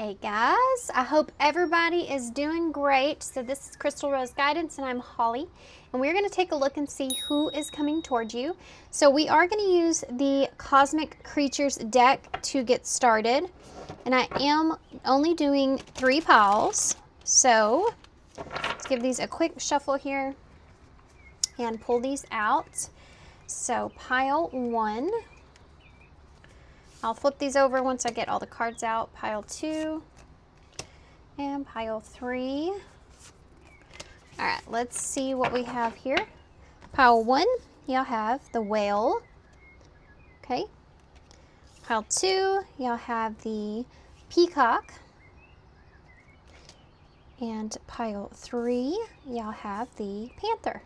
Hey guys, I hope everybody is doing great. So this is Crystal Rose Guidance and I'm Holly, and we're going to take a look and see who is coming towards you. So we are going to use the Cosmic Creatures deck to get started, and I am only doing 3 piles. So let's give these a quick shuffle here and pull these out. So pile 1. I'll flip these over once I get all the cards out. Pile 2 and pile 3. All right, let's see what we have here. Pile 1, y'all have the whale. Okay. Pile 2, y'all have the peacock. And pile 3, y'all have the panther.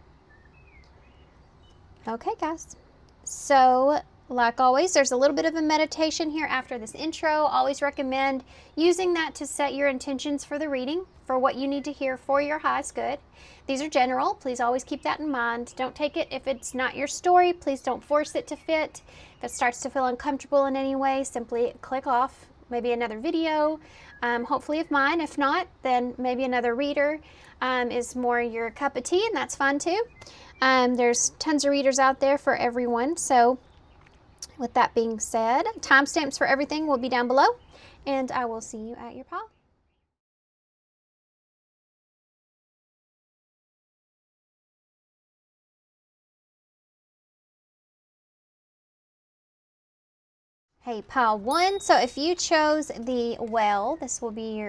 Okay, guys. So like always, there's a little bit of a meditation here after this intro. Always recommend using that to set your intentions for the reading, for what you need to hear for your highest good. These are general. Please always keep that in mind. Don't take it if it's not your story. Please don't force it to fit. If it starts to feel uncomfortable in any way, simply click off maybe another video, hopefully of mine. If not, then maybe another reader is more your cup of tea, and that's fine too. There's tons of readers out there for everyone. So with that being said, timestamps for everything will be down below, and I will see you at your pile. Hey, pile 1. So if you chose the whale, this will be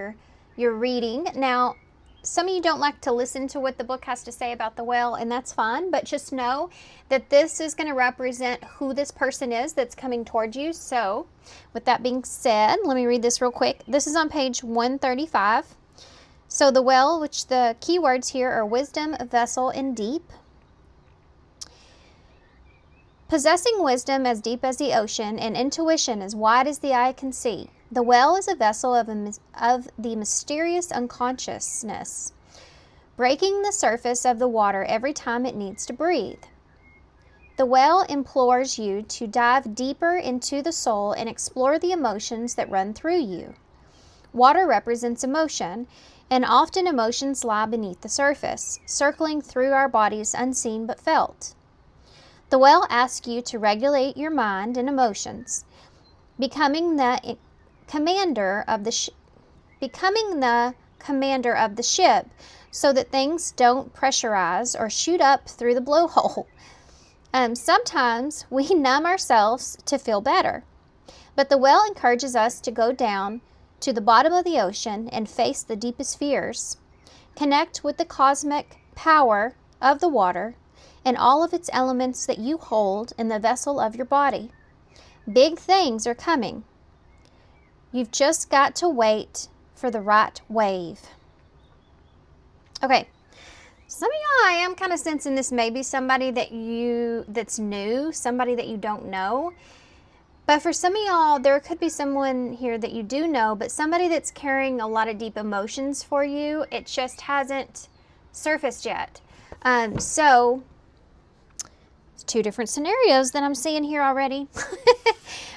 your reading. Now, some of you don't like to listen to what the book has to say about the whale, and that's fine, but just know that this is going to represent who this person is that's coming towards you. So with that being said, let me read this real quick. This is on page 135. So the whale, which the keywords here are wisdom, vessel, and deep. Possessing wisdom as deep as the ocean and intuition as wide as the eye can see, the whale is a vessel of the mysterious unconsciousness, breaking the surface of the water every time it needs to breathe. The whale implores you to dive deeper into the soul and explore the emotions that run through you. Water represents emotion, and often emotions lie beneath the surface, circling through our bodies unseen but felt. The whale asks you to regulate your mind and emotions, becoming the commander of the ship so that things don't pressurize or shoot up through the blowhole. Sometimes we numb ourselves to feel better, but the whale encourages us to go down to the bottom of the ocean and face the deepest fears, connect with the cosmic power of the water and all of its elements that you hold in the vessel of your body. Big things are coming. You've just got to wait for the right wave. Okay, some of y'all, I am kind of sensing this may be somebody that's new, somebody that you don't know. But for some of y'all, there could be someone here that you do know, but somebody that's carrying a lot of deep emotions for you. It just hasn't surfaced yet. So 2 different scenarios that I'm seeing here already.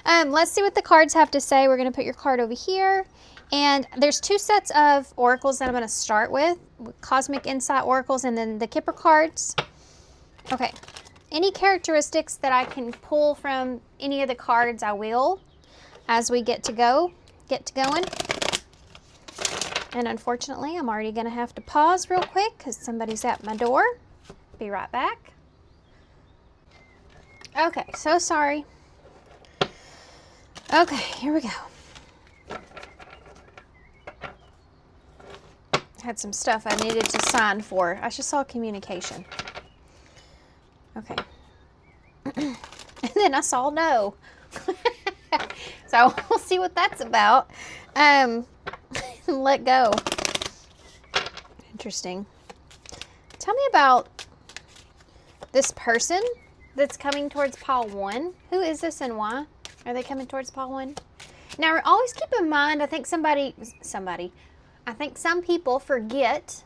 Let's see what the cards have to say. We're going to put your card over here. And there's 2 sets of oracles that I'm going to start with Cosmic Insight oracles and then the Kipper cards. Okay. Any characteristics that I can pull from any of the cards, I will as we get to going. And unfortunately, I'm already going to have to pause real quick because somebody's at my door. Be right back. Okay, so sorry. Okay, here we go. Had some stuff I needed to sign for. I just saw communication. Okay. And then I saw no. So we'll see what that's about. Let go. Interesting. Tell me about this person that's coming towards pile 1. Who is this and why are they coming towards pile 1? Now, always keep in mind, I think some people forget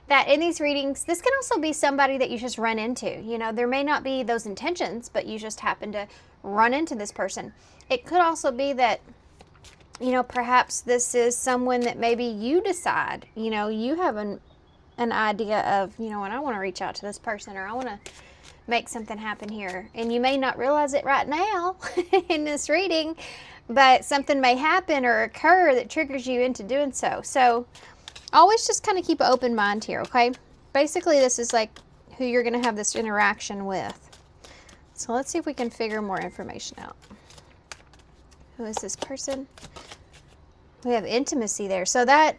that in these readings, this can also be somebody that you just run into. You know, there may not be those intentions, but you just happen to run into this person. It could also be that You know, perhaps this is someone that maybe you decide, you know, you have an idea of, you know, and I want to reach out to this person, or I want to make something happen here. And you may not realize it right now in this reading, but something may happen or occur that triggers you into doing so. So always just kind of keep an open mind here, okay? Basically, this is like who you're going to have this interaction with. So let's see if we can figure more information out. Who is this person? We have intimacy there. So that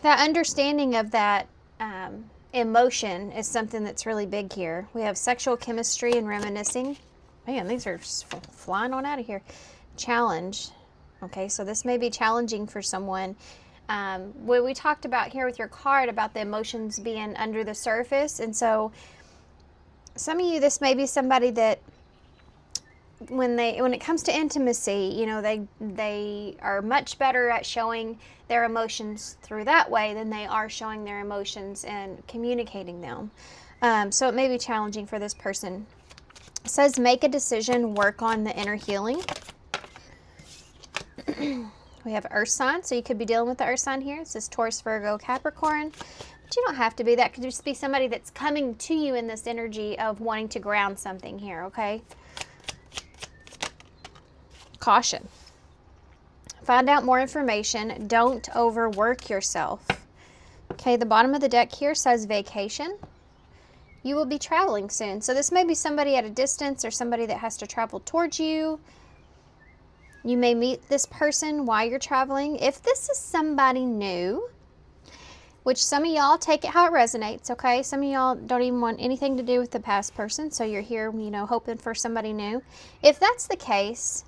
understanding of that emotion is something that's really big here. We have sexual chemistry and reminiscing. Man, these are just flying on out of here. Challenge. Okay, so this may be challenging for someone. What we talked about here with your card about the emotions being under the surface. And so some of you, this may be somebody that when it comes to intimacy, you know, they are much better at showing their emotions through that way than they are showing their emotions and communicating them. So it may be challenging for this person. It says make a decision, work on the inner healing. We have earth sign, so you could be dealing with the earth sign here. It says Taurus, Virgo, Capricorn. But you don't have to be. That could just be somebody that's coming to you in this energy of wanting to ground something here, okay? Caution. Find out more information. Don't overwork yourself. Okay, the bottom of the deck here says vacation. You will be traveling soon. So this may be somebody at a distance or somebody that has to travel towards you. You may meet this person while you're traveling. If this is somebody new, which some of y'all take it how it resonates, okay? Some of y'all don't even want anything to do with the past person, so you're here, you know, hoping for somebody new. If that's the case,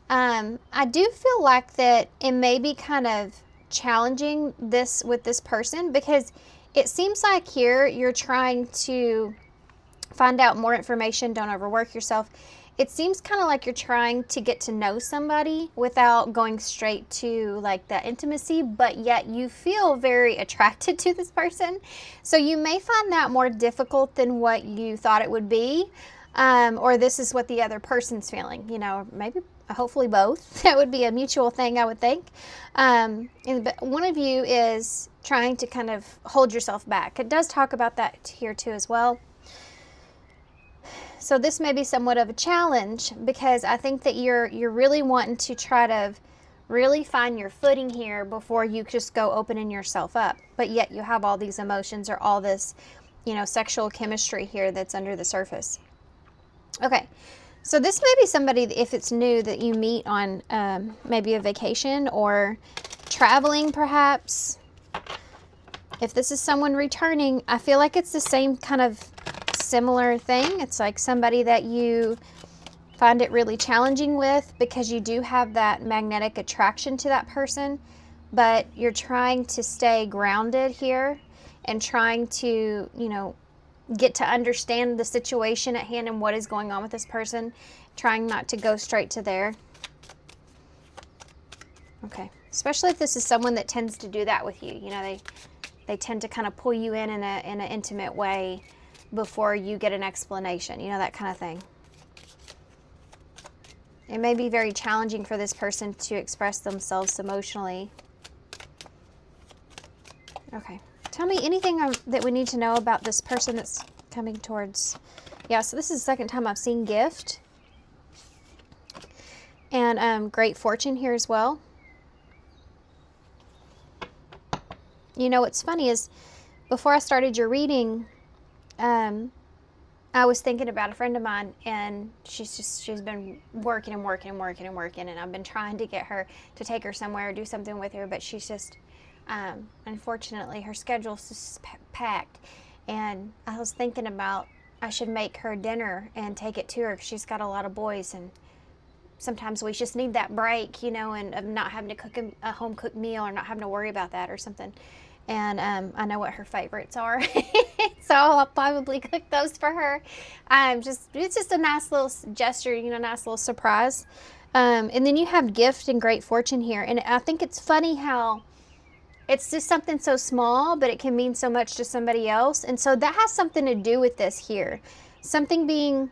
I do feel like that it may be kind of challenging this with this person, because it seems like here you're trying to find out more information. Don't overwork yourself. It seems kind of like you're trying to get to know somebody without going straight to like that intimacy, but yet you feel very attracted to this person. So you may find that more difficult than what you thought it would be, or this is what the other person's feeling, you know, maybe hopefully both. That would be a mutual thing, I would think. But one of you is trying to kind of hold yourself back. It does talk about that here too as well. So this may be somewhat of a challenge, because I think that you're really wanting to try to really find your footing here before you just go opening yourself up. But yet you have all these emotions or all this, you know, sexual chemistry here that's under the surface. Okay. So this may be somebody, if it's new, that you meet on maybe a vacation or traveling perhaps. If this is someone returning, I feel like it's the same kind of similar thing. It's like somebody that you find it really challenging with, because you do have that magnetic attraction to that person, but you're trying to stay grounded here and trying to, you know, get to understand the situation at hand and what is going on with this person, trying not to go straight to there. Okay, especially if this is someone that tends to do that with you. You know, they tend to kind of pull you in an intimate way before you get an explanation, you know, that kind of thing. It may be very challenging for this person to express themselves emotionally. Okay. Tell me anything that we need to know about this person that's coming towards. Yeah, so this is the second time I've seen gift. And great fortune here as well. You know, what's funny is before I started your reading, I was thinking about a friend of mine, and she's been working and working and working and working, and I've been trying to get her to take her somewhere or do something with her, but she's just, unfortunately, her schedule's just packed. And I was thinking about I should make her dinner and take it to her, because she's got a lot of boys, and sometimes we just need that break, you know, and of not having to cook a home cooked meal or not having to worry about that or something. And I know what her favorites are, so I'll probably cook those for her. It's just a nice little gesture, you know, nice little surprise. And then you have gift and great fortune here, and I think it's funny how it's just something so small, but it can mean so much to somebody else. And so that has something to do with this here. Something being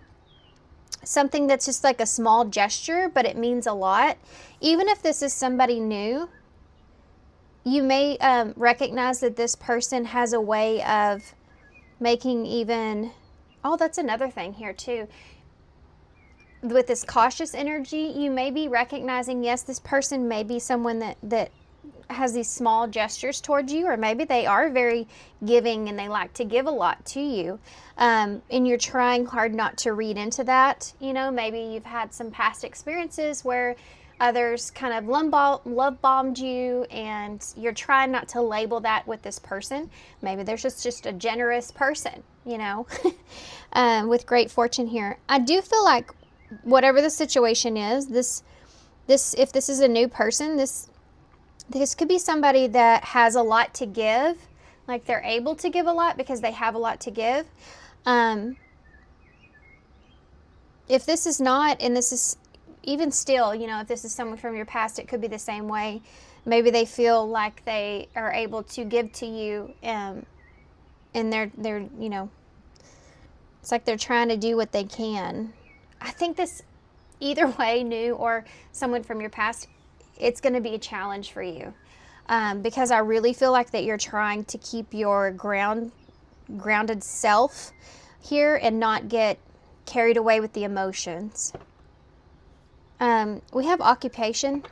something that's just like a small gesture, but it means a lot. Even if this is somebody new, you may recognize that this person has a way of making even, oh, that's another thing here too. With this cautious energy, you may be recognizing, yes, this person may be someone that has these small gestures towards you, or maybe they are very giving and they like to give a lot to you. And you're trying hard not to read into that. You know, maybe you've had some past experiences where others kind of love bombed you, and you're trying not to label that with this person. Maybe there's just a generous person, you know, with great fortune here. I do feel like whatever the situation is, this if this is a new person, this could be somebody that has a lot to give, like they're able to give a lot because they have a lot to give. If this is not, and this is even still, you know, if this is someone from your past, it could be the same way. Maybe they feel like they are able to give to you, and they're you know, it's like they're trying to do what they can. I think this, either way, new or someone from your past, it's going to be a challenge for you, because I really feel like that you're trying to keep your grounded self here and not get carried away with the emotions. We have occupation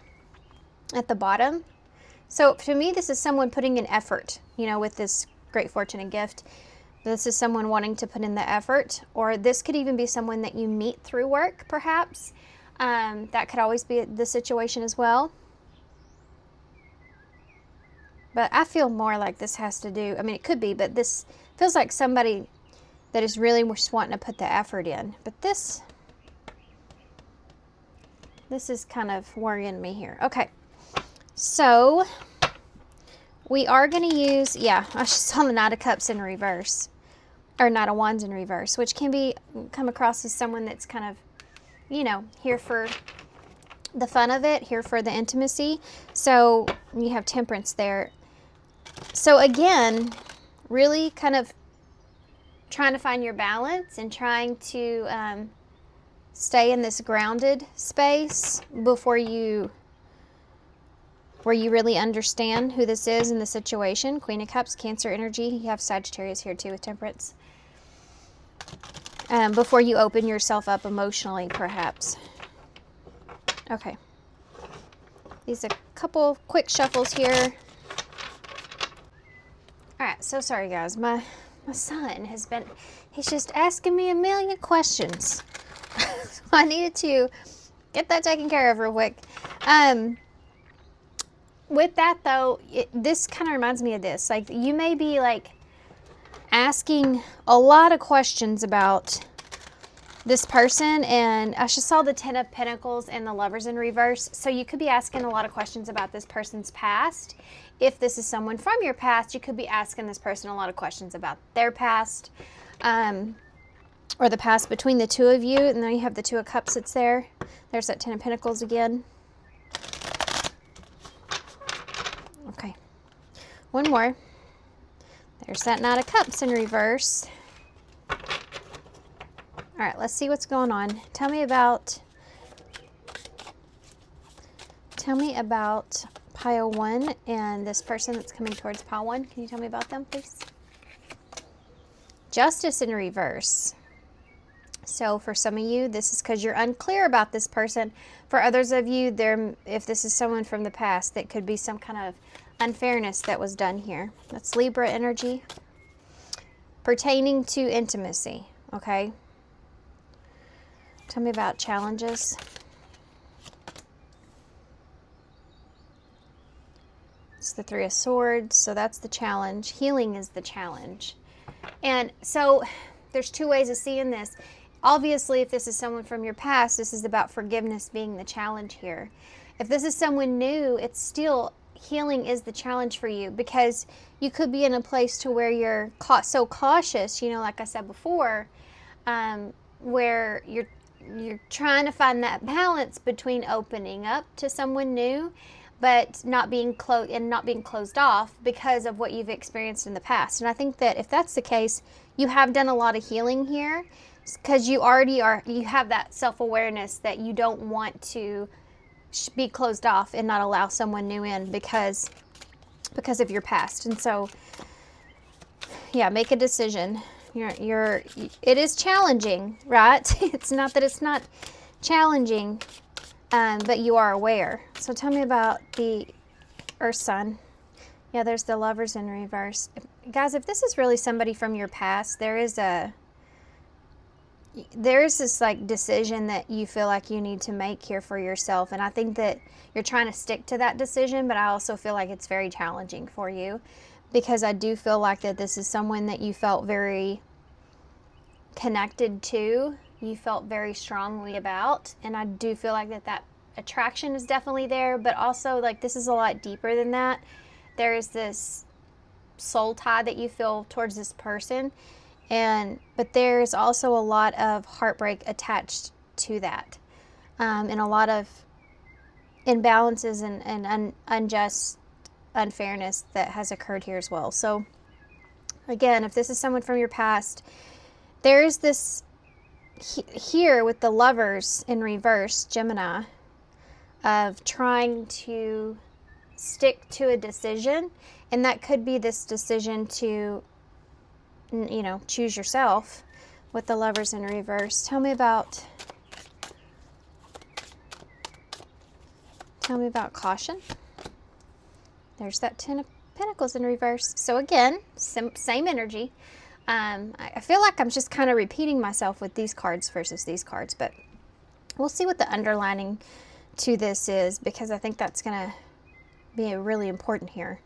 at the bottom. So to me, this is someone putting in effort, you know, with this great fortune and gift. This is someone wanting to put in the effort, or this could even be someone that you meet through work, perhaps. That could always be the situation as well. But I feel more like this has to do, I mean, it could be, but this feels like somebody that is really just wanting to put the effort in. But this is kind of worrying me here. Okay, so we are going to use, yeah, I just saw the Knight of Cups in reverse, or Knight of Wands in reverse, which can come across as someone that's kind of, you know, here for the fun of it, here for the intimacy. So you have Temperance there. So again, really kind of trying to find your balance and trying to stay in this grounded space before where you really understand who this is in the situation. Queen of Cups, Cancer energy. You have Sagittarius here too with Temperance. Before you open yourself up emotionally, perhaps. Okay. These are a couple quick shuffles here. All right, so sorry guys. My son he's just asking me a million questions. So I needed to get that taken care of real quick. With that though, this kind of reminds me of this. Like, you may be like asking a lot of questions about this person, and I just saw the Ten of Pentacles and the Lovers in reverse. So you could be asking a lot of questions about this person's past. If this is someone from your past, you could be asking this person a lot of questions about their past, or the past between the two of you. And then you have the Two of Cups that's there. There's that Ten of Pentacles again. Okay, one more. There's that Knight of Cups in reverse. All right, let's see what's going on. Tell me about pile 1 and this person that's coming towards pile 1. Can you tell me about them, please? Justice in reverse. So for some of you, this is because you're unclear about this person. For others of you, if this is someone from the past, that could be some kind of unfairness that was done here. That's Libra energy. Pertaining to intimacy, okay? Tell me about challenges. It's the Three of Swords, so that's the challenge. Healing is the challenge. And so there's two ways of seeing this. Obviously, if this is someone from your past, this is about forgiveness being the challenge here. If this is someone new, it's still healing is the challenge for you, because you could be in a place to where you're so cautious, you know, like I said before, where you're trying to find that balance between opening up to someone new, but not being closed off because of what you've experienced in the past. And I think that if that's the case, you have done a lot of healing here. because you already you have that self-awareness that you don't want to be closed off and not allow someone new in because of your past. And so, yeah, make a decision. It is challenging, right? It's not that it's not challenging, but you are aware. So tell me about the Earth Sun. Yeah, there's the Lovers in reverse. Guys, if this is really somebody from your past, there is this like decision that you feel like you need to make here for yourself. And I think that you're trying to stick to that decision, but I also feel like it's very challenging for you, because I do feel like that this is someone that you felt very connected to, you felt very strongly about. And I do feel like that attraction is definitely there, but also like this is a lot deeper than that. There is this soul tie that you feel towards this person. But there's also a lot of heartbreak attached to that, and a lot of imbalances and unjust unfairness that has occurred here as well. So again, if this is someone from your past, there's this here with the Lovers in reverse, Gemini, of trying to stick to a decision, and that could be this decision to choose yourself with the Lovers in reverse. Tell me about caution. There's that Ten of Pentacles in reverse. So again, same energy. I feel like I'm just kind of repeating myself with these cards versus these cards, but we'll see what the underlining to this is, because I think that's going to be really important here.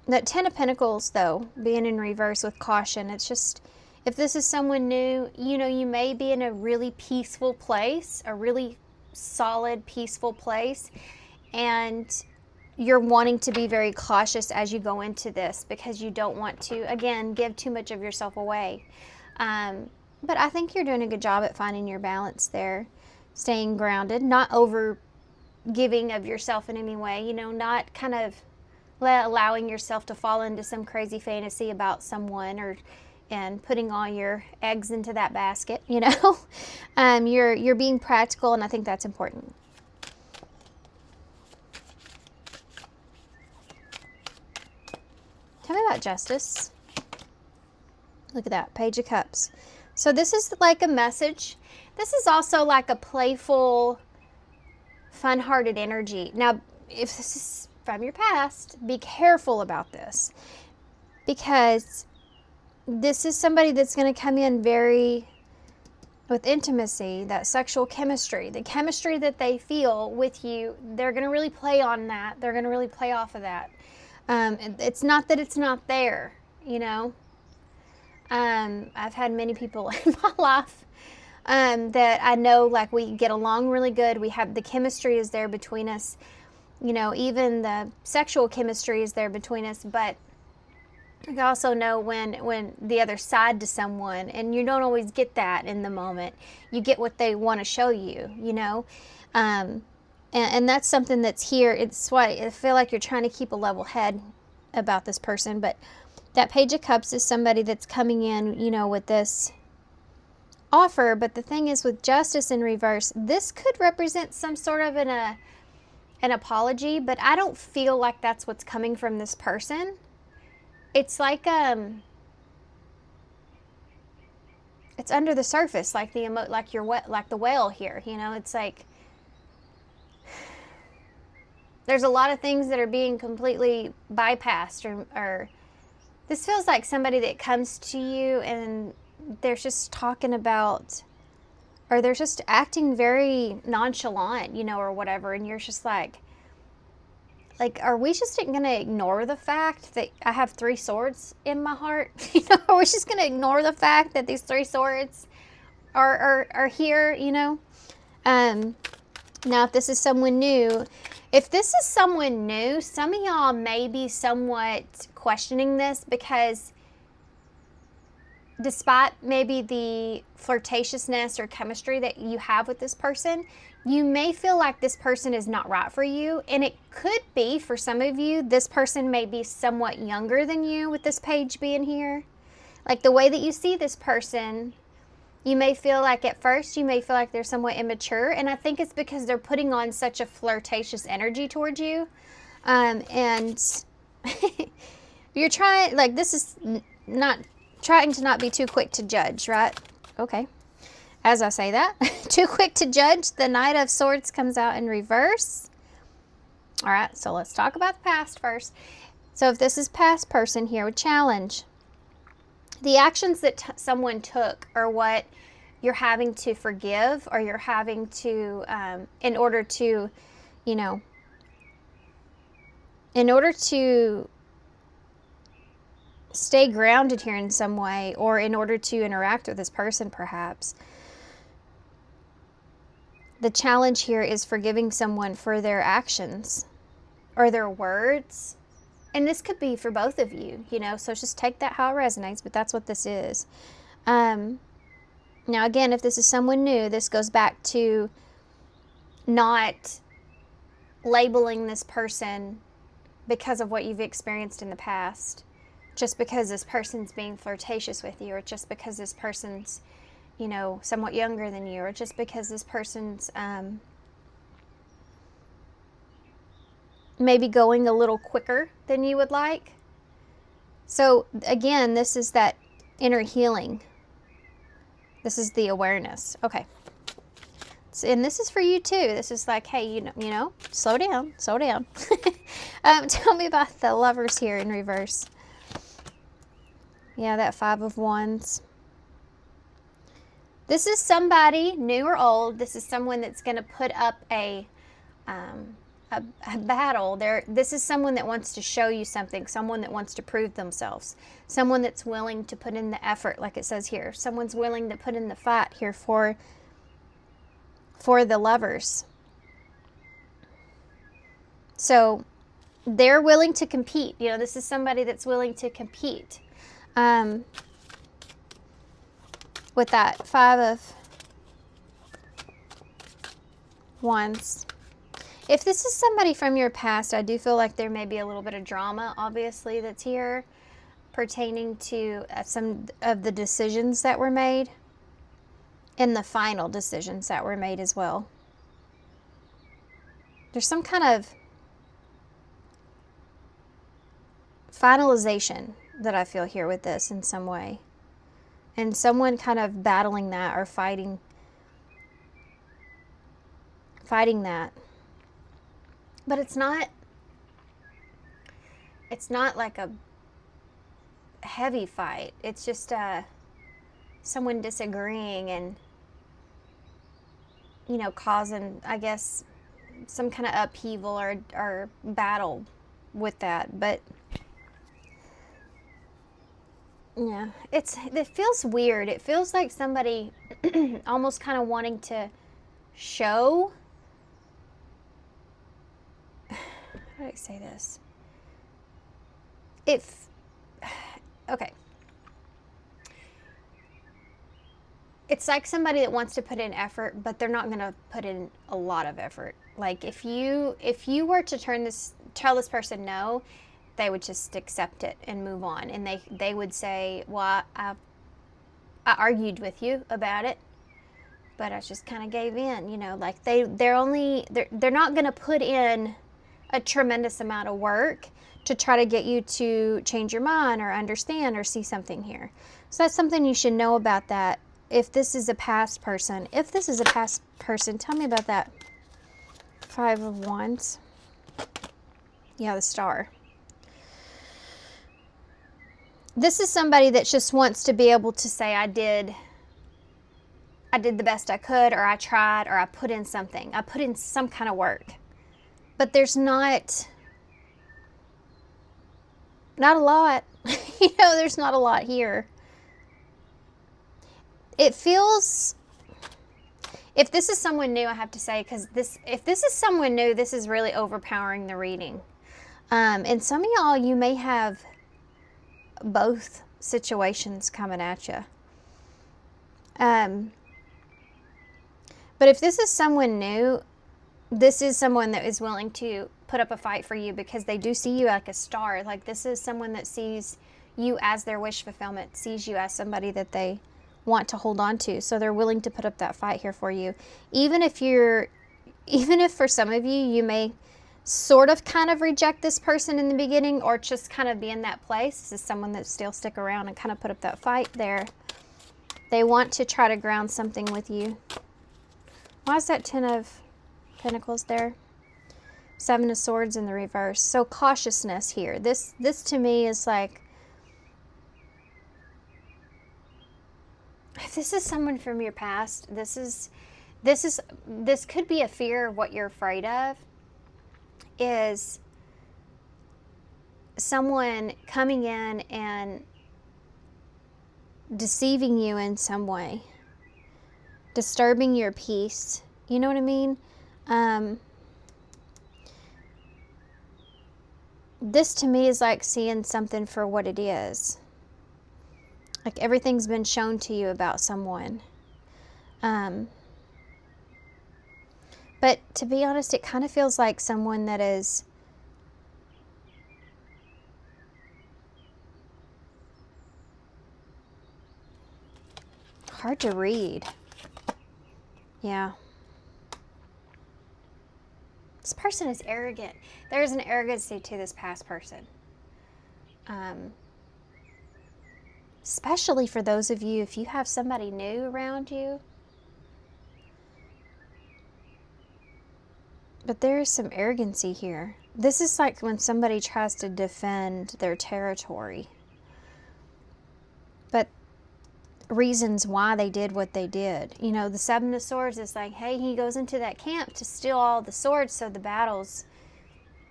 That Ten of Pentacles, though, being in reverse with caution, it's just, if this is someone new, you may be in a really peaceful place, a really solid, peaceful place, and you're wanting to be very cautious as you go into this because you don't want to, again, give too much of yourself away. But I think you're doing a good job at finding your balance there, staying grounded, not over giving of yourself in any way, not kind of allowing yourself to fall into some crazy fantasy about someone and putting all your eggs into that basket. You're being practical, and I think that's important. Tell me about Justice. Look at that, Page of Cups. So this is like a message. This is also like a playful, fun-hearted energy. Now, if this is from your past, be careful about this, because this is somebody that's going to come in with intimacy, that sexual chemistry, the chemistry that they feel with you. They're going to really play on that. They're going to really play off of that. It's not that it's not there, I've had many people in my life that I know, like, we get along really good. We have the chemistry is there between us. Even the sexual chemistry is there between us, but you also know when the other side to someone, and you don't always get that in the moment. You get what they want to show you, and that's something that's here. It's why I feel like you're trying to keep a level head about this person. But that Page of Cups is somebody that's coming in, with this offer. But the thing is, with Justice in reverse, this could represent some sort of an apology, but I don't feel like that's what's coming from this person. It's like it's under the surface, like the whale here. It's like there's a lot of things that are being completely bypassed, or this feels like somebody that comes to you and they're just talking about, or they're just acting very nonchalant, or whatever, and you're just like, are we just going to ignore the fact that I have 3 swords in my heart? Are we just going to ignore the fact that these 3 swords are here, Now, if this is someone new, some of y'all may be somewhat questioning this, because despite maybe the flirtatiousness or chemistry that you have with this person, you may feel like this person is not right for you. And it could be, for some of you, this person may be somewhat younger than you, with this page being here. Like the way that you see this person, you may feel like at first, you may feel like they're somewhat immature. And I think it's because they're putting on such a flirtatious energy towards you. And you're trying, like, this is not trying to not be too quick to judge, right? Okay. As I say that, too quick to judge, the Knight of Swords comes out in reverse. All right, so let's talk about the past first. So if this is past person here with challenge, the actions that someone took are what you're having to forgive, or you're having to, in order to, you know, in order to stay grounded here in some way, or in order to interact with this person perhaps. The challenge here is forgiving someone for their actions or their words. And this could be for both of you, you know, so just take that how it resonates, but that's what this is. Now, again, if this is someone new, this goes back to not labeling this person because of what you've experienced in the past, just because this person's being flirtatious with you, or just because this person's, you know, somewhat younger than you, or just because this person's maybe going a little quicker than you would like. So again, this is that inner healing. This is the awareness. Okay. And this is for you too. This is like, hey, you know, slow down, slow down. Tell me about the Lovers here in reverse. Yeah, that Five of Wands. This is somebody, new or old. This is someone that's going to put up a battle. This is someone that wants to show you something, someone that wants to prove themselves, someone that's willing to put in the effort, like it says here. Someone's willing to put in the fight here for the Lovers. So they're willing to compete. You know, this is somebody that's willing to compete. With that Five of Wands. If this is somebody from your past, I do feel like there may be a little bit of drama, obviously, that's here pertaining to some of the decisions that were made, and the final decisions that were made as well. There's some kind of finalization that I feel here with this in some way. And someone kind of battling that, or fighting that. But it's not like a heavy fight. It's just someone disagreeing and, you know, causing, I guess, some kind of upheaval or battle with that. But yeah, it feels weird. It feels like somebody almost kind of wanting to show. How do I say this? Okay. It's like somebody that wants to put in effort, but they're not going to put in a lot of effort. Like if you were to tell this person no, they would just accept it and move on. And they would say, well, I argued with you about it, but I just kind of gave in, you know, like they're not going to put in a tremendous amount of work to try to get you to change your mind or understand or see something here. So that's something you should know about that. If this is a past person, tell me about that Five of Wands. Yeah, the Star. This is somebody that just wants to be able to say, I did the best I could, or I tried, or I put in something. I put in some kind of work. But there's not a lot. You know, there's not a lot here. It feels, if this is someone new, I have to say, because if this is someone new, this is really overpowering the reading. And some of y'all, you may have both situations coming at you. But if this is someone new, this is someone that is willing to put up a fight for you, because they do see you like a star. Like this is someone that sees you as their wish fulfillment, sees you as somebody that they want to hold on to. So they're willing to put up that fight here for you. Even if for some of you, you may sort of kind of reject this person in the beginning, or just kind of be in that place. This is someone that still stick around and kind of put up that fight there. They want to try to ground something with you. Why is that 10 of Pentacles there? 7 of Swords in the reverse. So cautiousness here. This to me is like, if this is someone from your past, this could be a fear of what you're afraid of, is someone coming in and deceiving you in some way, disturbing your peace. You know what I mean? This to me is like seeing something for what it is. Like everything's been shown to you about someone. But to be honest, it kind of feels like someone that is hard to read. Yeah. This person is arrogant. There's an arrogancy to this past person. Especially for those of you, if you have somebody new around you. But there is some arrogancy here. This is like when somebody tries to defend their territory. But reasons why they did what they did. You know, the 7 of Swords is like, hey, he goes into that camp to steal all the swords, so the battle's,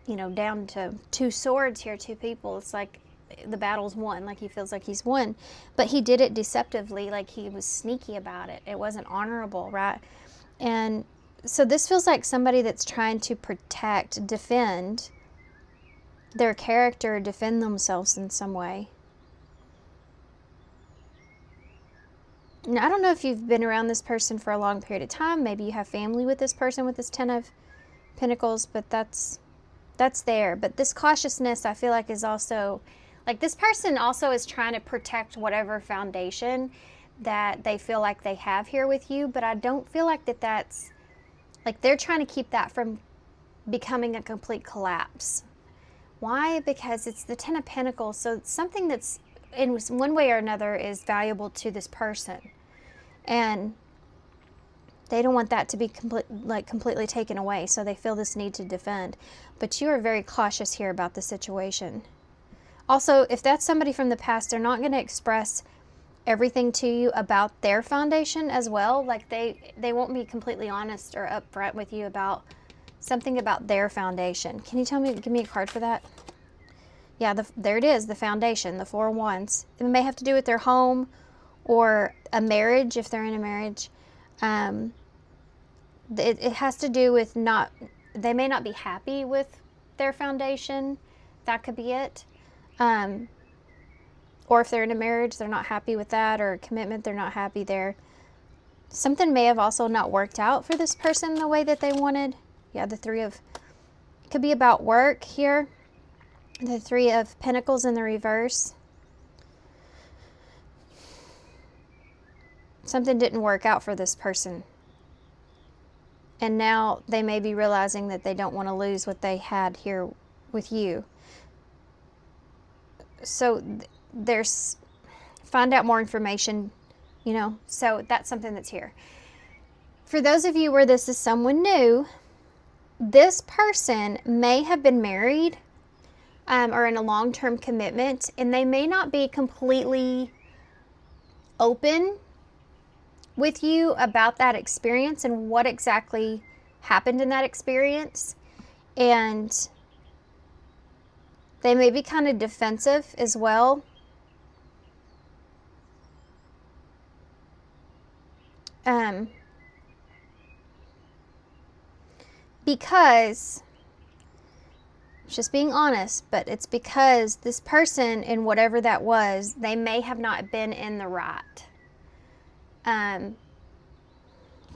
you know, down to 2 swords here, 2 people. It's like the battle's won, like he feels like he's won. But he did it deceptively, like he was sneaky about it. It wasn't honorable, right? And so this feels like somebody that's trying to protect, defend their character, defend themselves in some way. Now, I don't know if you've been around this person for a long period of time. Maybe you have family with this person with this 10 of Pentacles, but that's there. But this cautiousness, I feel like, is also, like this person also is trying to protect whatever foundation that they feel like they have here with you. But I don't feel like that's, like they're trying to keep that from becoming a complete collapse. Why? Because it's the 10 of Pentacles. So it's something that's in one way or another is valuable to this person. And they don't want that to be completely taken away. So they feel this need to defend. But you are very cautious here about the situation. Also, if that's somebody from the past, they're not going to express everything to you about their foundation as well. Like they won't be completely honest or upfront with you about something about their foundation. Can you give me a card for that? Yeah, there it is, the foundation, the 4 of Wands. It may have to do with their home or a marriage, if they're in a marriage. It has to do with they may not be happy with their foundation. That could be it. Or if they're in a marriage, they're not happy with that, or a commitment, they're not happy there. Something may have also not worked out for this person the way that they wanted. Yeah, the 3 of, it could be about work here. The 3 of Pentacles in the reverse. Something didn't work out for this person. And now they may be realizing that they don't want to lose what they had here with you. So find out more information, you know. So that's something that's here. For those of you where this is someone new, this person may have been married or in a long-term commitment, and they may not be completely open with you about that experience and what exactly happened in that experience. And they may be kind of defensive as well. Because, just being honest, but it's because this person, in whatever that was, they may have not been in the right.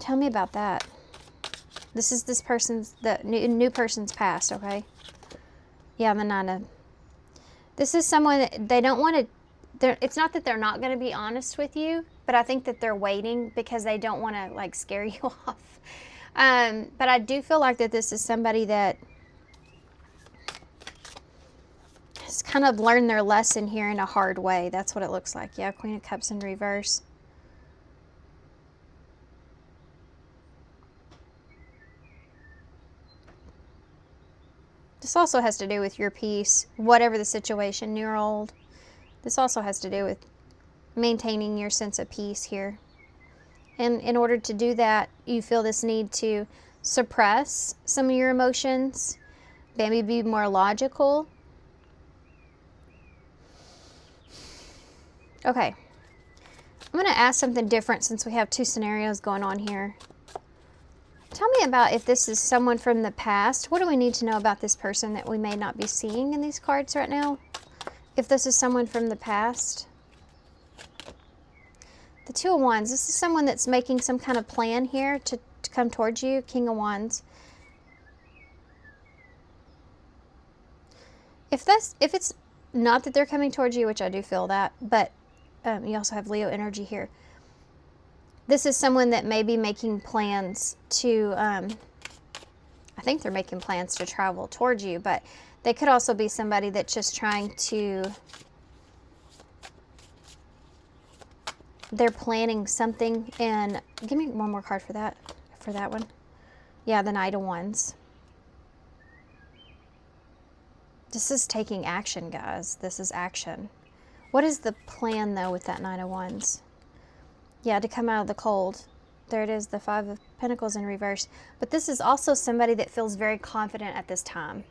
Tell me about that. This is this person's, the new person's past, okay? Yeah, the 9 of, this is someone that they don't want to it's not that they're not going to be honest with you, but I think that they're waiting because they don't want to like scare you off. But I do feel like that this is somebody that has kind of learned their lesson here in a hard way. That's what it looks like. Yeah, Queen of Cups in reverse. This also has to do with your peace, whatever the situation, new or old. This also has to do with maintaining your sense of peace here. And in order to do that, you feel this need to suppress some of your emotions, maybe be more logical. Okay. I'm going to ask something different since we have two scenarios going on here. Tell me about if this is someone from the past. What do we need to know about this person that we may not be seeing in these cards right now? If this is someone from the past. The Two of Wands. This is someone that's making some kind of plan here to come towards you. King of Wands. If it's not that they're coming towards you, which I do feel that, but you also have Leo energy here. This is someone that may be making plans to, I think they're making plans to travel towards you, but they could also be somebody that's just trying to, they're planning something. And give me one more card for that one. Yeah, the Knight of Wands. This is taking action, guys. This is action. What is the plan, though, with that Knight of Wands? Yeah, to come out of the cold. There it is, the Five of Pentacles in reverse. But this is also somebody that feels very confident at this time.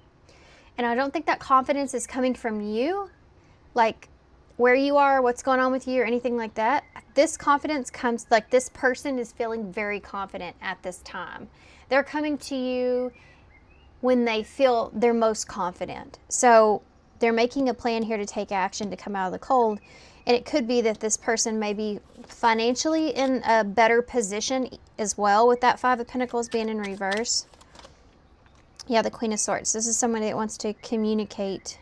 And I don't think that confidence is coming from you, like where you are, what's going on with you, or anything like that. This confidence comes, like this person is feeling very confident at this time. They're coming to you when they feel their most confident. So they're making a plan here to take action to come out of the cold. And it could be that this person may be financially in a better position as well, with that Five of Pentacles being in reverse. Yeah, the Queen of Swords. This is somebody that wants to communicate.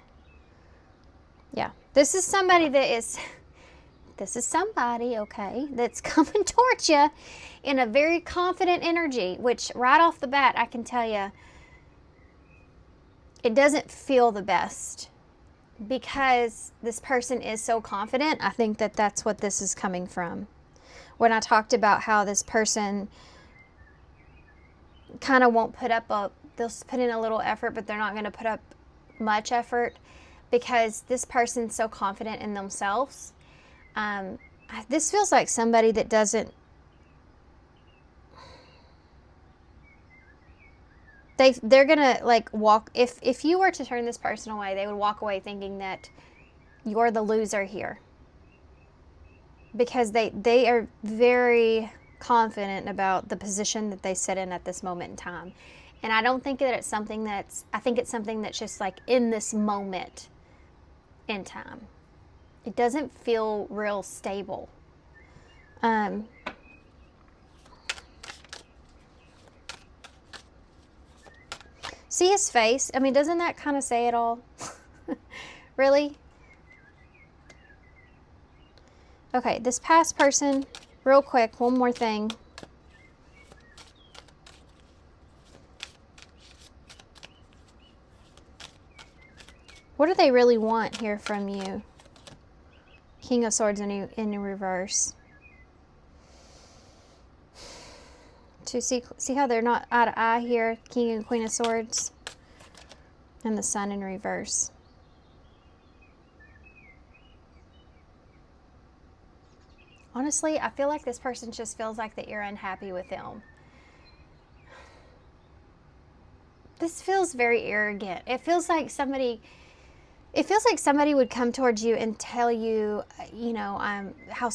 Yeah, this is somebody that is, this is somebody, okay, that's coming towards you in a very confident energy, which right off the bat, I can tell you, it doesn't feel the best. Because this person is so confident, I think that that's what this is coming from. When I talked about how this person kind of won't put up they'll put in a little effort, but they're not going to put up much effort because this person's so confident in themselves. This feels like somebody that doesn't, they're gonna like walk, if you were to turn this person away, they would walk away thinking that you're the loser here, because they are very confident about the position that they sit in at this moment in time. And I don't think that it's something that's, I think it's something that's just like in this moment in time. It doesn't feel real stable. See his face? I mean, doesn't that kind of say it all? Really? Okay, this past person, real quick, one more thing. What do they really want here from you? King of Swords in reverse. To see how they're not eye to eye here, King and Queen of Swords, and the Sun in reverse. Honestly, I feel like this person just feels like that you're unhappy with them. This feels very arrogant. It feels like somebody would come towards you and tell you, you know, how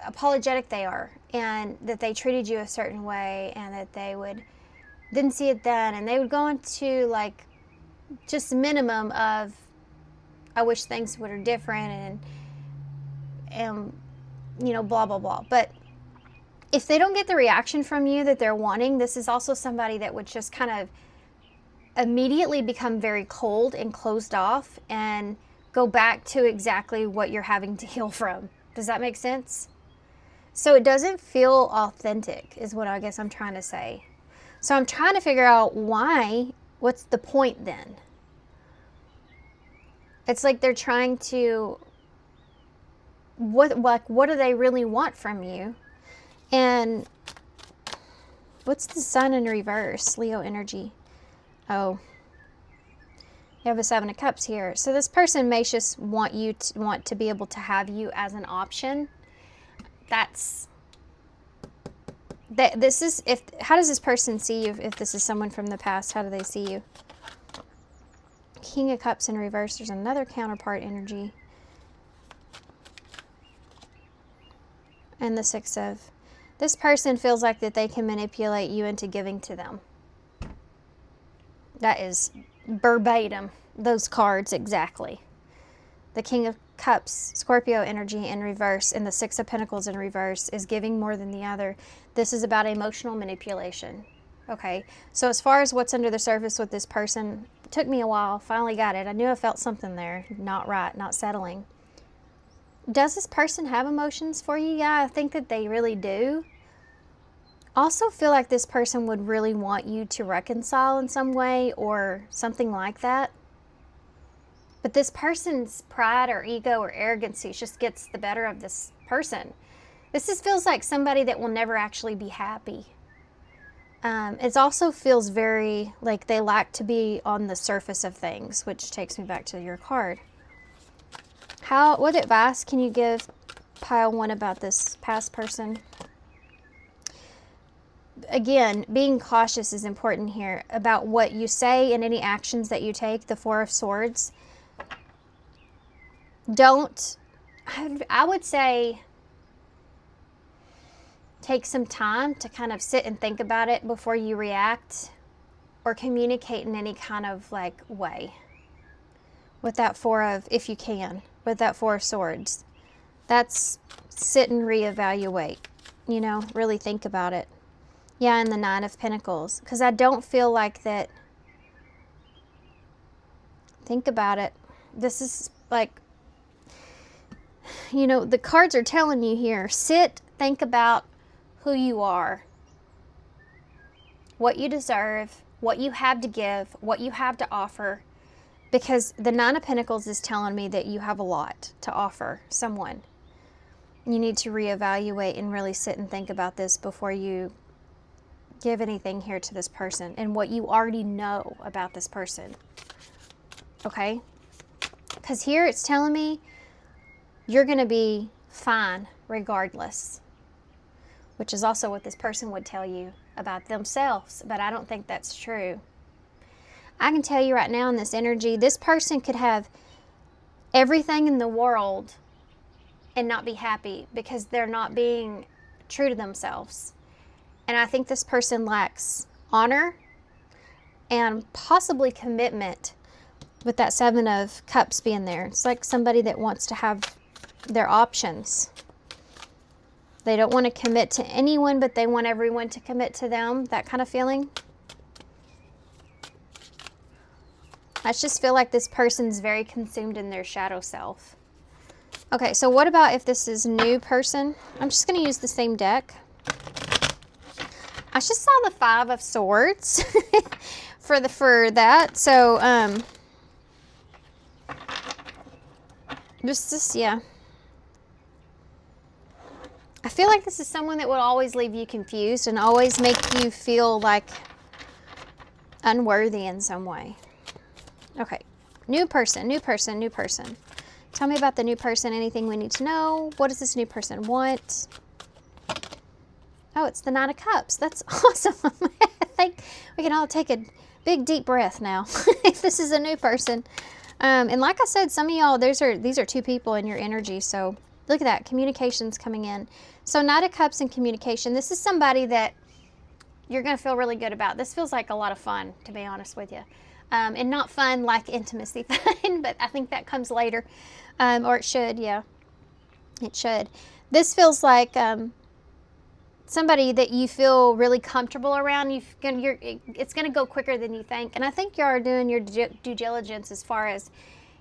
apologetic they are, and that they treated you a certain way, and that they didn't see it then, and they would go into like just minimum of, I wish things were different, and you know, blah blah blah. But if they don't get the reaction from you that they're wanting, this is also somebody that would just kind of immediately become very cold and closed off, and go back to exactly what you're having to heal from. Does that make sense? So it doesn't feel authentic is what I guess I'm trying to say. So I'm trying to figure out why. What's the point then? It's like they're trying to, what do they really want from you? And what's the sun in reverse? Leo energy. Oh, you have a 7 of Cups here. So this person may just want to be able to have you as an option. This is, how does this person see you if this is someone from the past? How do they see you? King of Cups in reverse. There's another counterpart energy. And the 6 of... This person feels like that they can manipulate you into giving to them. That is verbatim, those cards exactly. The King of Cups, Scorpio energy in reverse, and the 6 of Pentacles in reverse is giving more than the other. This is about emotional manipulation. Okay, so as far as what's under the surface with this person, it took me a while, finally got it. I knew I felt something there, not right, not settling. Does this person have emotions for you? Yeah, I think that they really do. Also feel like this person would really want you to reconcile in some way or something like that. But this person's pride or ego or arrogancy just gets the better of this person. This feels like somebody that will never actually be happy. It also feels very like they like to be on the surface of things, which takes me back to your card. What advice can you give pile 1 about this past person? Again, being cautious is important here about what you say and any actions that you take. The 4 of Swords. I would say take some time to kind of sit and think about it before you react or communicate in any kind of like way. With that 4 of, if you can, with that 4 of Swords. That's sit and reevaluate, you know, really think about it. Yeah, and the 9 of Pentacles, because I don't feel like that. Think about it. This is like, you know, the cards are telling you here, sit, think about who you are, what you deserve, what you have to give, what you have to offer, because the 9 of Pentacles is telling me that you have a lot to offer someone. You need to reevaluate and really sit and think about this before you give anything here to this person and what you already know about this person. Okay? Because here it's telling me you're going to be fine regardless, which is also what this person would tell you about themselves, but I don't think that's true. I can tell you right now in this energy, this person could have everything in the world and not be happy because they're not being true to themselves. And I think this person lacks honor and possibly commitment with that 7 of Cups being there. It's like somebody that wants to have their options. They don't want to commit to anyone, but they want everyone to commit to them. That kind of feeling. I just feel like this person's very consumed in their shadow self. Okay, so what about if this is a new person? I'm just going to use the same deck. I just saw the 5 of Swords for that. So, yeah. I feel like this is someone that would always leave you confused and always make you feel like unworthy in some way. Okay, new person, new person, new person. Tell me about the new person, anything we need to know. What does this new person want? Oh, it's the 9 of Cups. That's awesome. I think we can all take a big, deep breath now if this is a new person. And like I said, some of y'all, these are 2 people in your energy. So look at that. Communication's coming in. So 9 of Cups and communication. This is somebody that you're going to feel really good about. This feels like a lot of fun, to be honest with you. And not fun like intimacy fun, but I think that comes later. Or it should, yeah. It should. This feels like somebody that you feel really comfortable around. It's going to go quicker than you think. And I think you are doing your due diligence as far as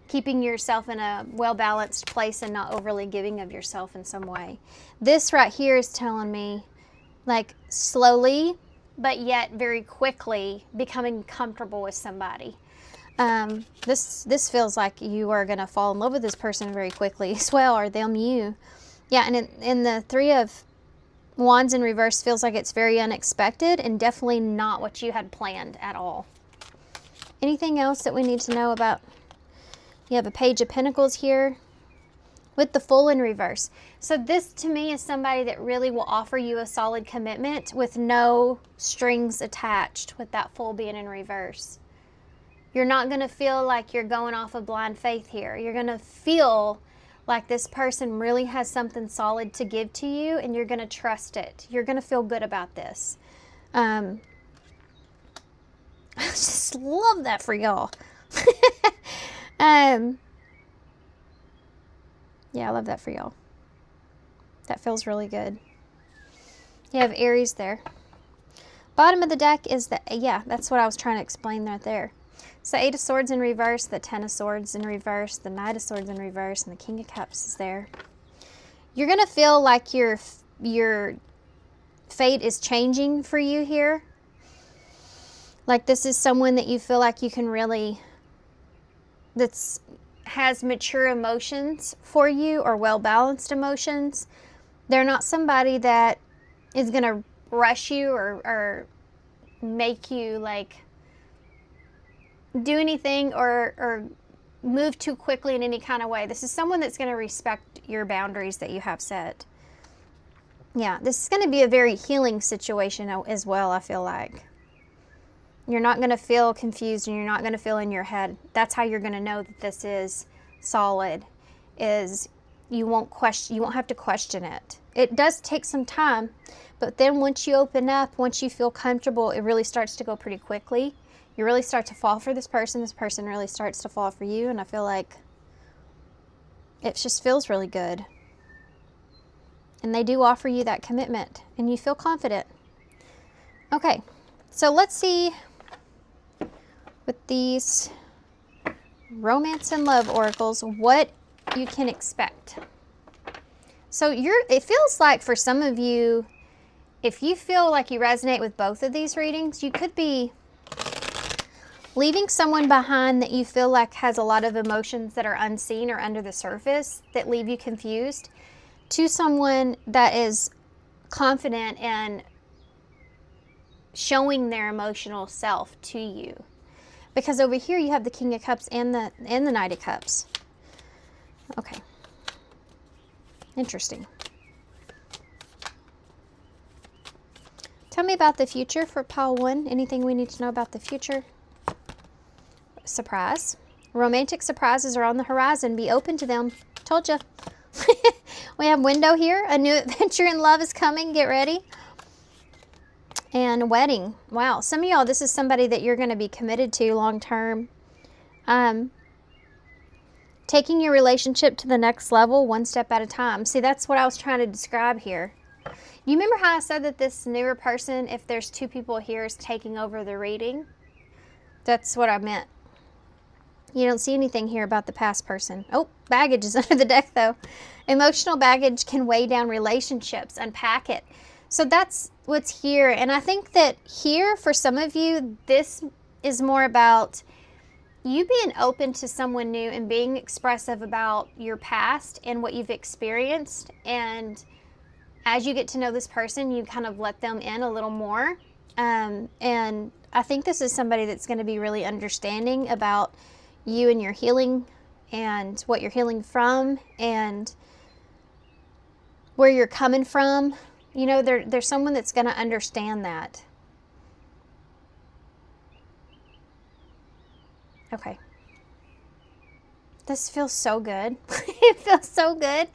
keeping yourself in a well-balanced place and not overly giving of yourself in some way. This right here is telling me, like, slowly, but yet very quickly becoming comfortable with somebody. This feels like you are going to fall in love with this person very quickly as well, or them you. Yeah, and in the Three of Wands in reverse feels like it's very unexpected and definitely not what you had planned at all. Anything else that we need to know about? You have a Page of Pentacles here with the Fool in reverse. So this to me is somebody that really will offer you a solid commitment with no strings attached, with that Fool being in reverse. You're not going to feel like you're going off of blind faith here. You're going to feel like this person really has something solid to give to you, and you're going to trust it. You're going to feel good about this. I just love that for y'all. Yeah, I love that for y'all. That feels really good. You have Aries there. Bottom of the deck is the, yeah, that's what I was trying to explain right there. It's the Eight of Swords in reverse, the Ten of Swords in reverse, the Knight of Swords in reverse, and the King of Cups is there. You're going to feel like your fate is changing for you here. Like this is someone that you feel like you can really, has mature emotions for you, or well-balanced emotions. They're not somebody that is going to rush you or make you like do anything or move too quickly in any kind of way. This is someone that's going to respect your boundaries that you have set. Yeah, this is going to be a very healing situation as well, I feel like. You're not going to feel confused, and you're not going to feel in your head. That's how you're going to know that this is solid, is you won't have to question it. It does take some time, but then once you open up, once you feel comfortable, it really starts to go pretty quickly. You really start to fall for this person really starts to fall for you, and I feel like it just feels really good. And they do offer you that commitment, and you feel confident. Okay, so let's see with these romance and love oracles what you can expect. So it feels like for some of you, if you feel like you resonate with both of these readings, you could be leaving someone behind that you feel like has a lot of emotions that are unseen or under the surface that leave you confused, to someone that is confident and showing their emotional self to you. Because over here you have the King of Cups and the Knight of Cups. Okay. Interesting. Tell me about the future for pile 1. Anything we need to know about the future? Surprise. Romantic surprises are on the horizon. Be open to them. Told you. We have window here. A new adventure in love is coming. Get ready. And wedding. Wow. Some of y'all, this is somebody that you're going to be committed to long term. Taking your relationship to the next level, one step at a time. See, that's what I was trying to describe here. You remember how I said that this newer person, if there's 2 people here, is taking over the reading? That's what I meant. You don't see anything here about the past person. Oh, baggage is under the deck, though. Emotional baggage can weigh down relationships. Unpack it. So that's what's here. And I think that here, for some of you, this is more about you being open to someone new and being expressive about your past and what you've experienced. And as you get to know this person, you kind of let them in a little more. And I think this is somebody that's going to be really understanding about you and your healing and what you're healing from and where you're coming from. You know, there's someone that's going to understand that. Okay. This feels so good. It feels so good.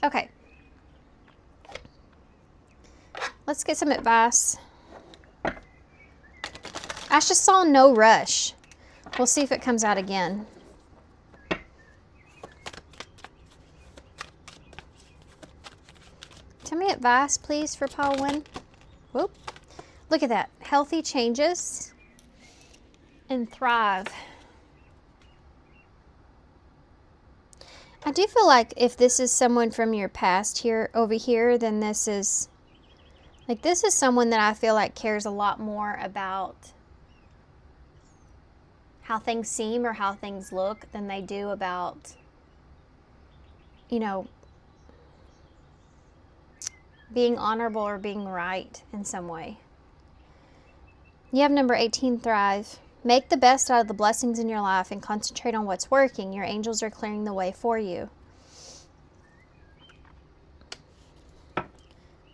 Okay. Let's get some advice. I just saw no rush. We'll see if it comes out again. Tell me advice, please, for pile 1. Whoop. Look at that. Healthy changes and thrive. I do feel like if this is someone from your past here, over here, then this is someone that I feel like cares a lot more about how things seem or how things look than they do about, you know, being honorable or being right in some way. You have number 18, thrive. Make the best out of the blessings in your life and concentrate on what's working. Your angels are clearing the way for you.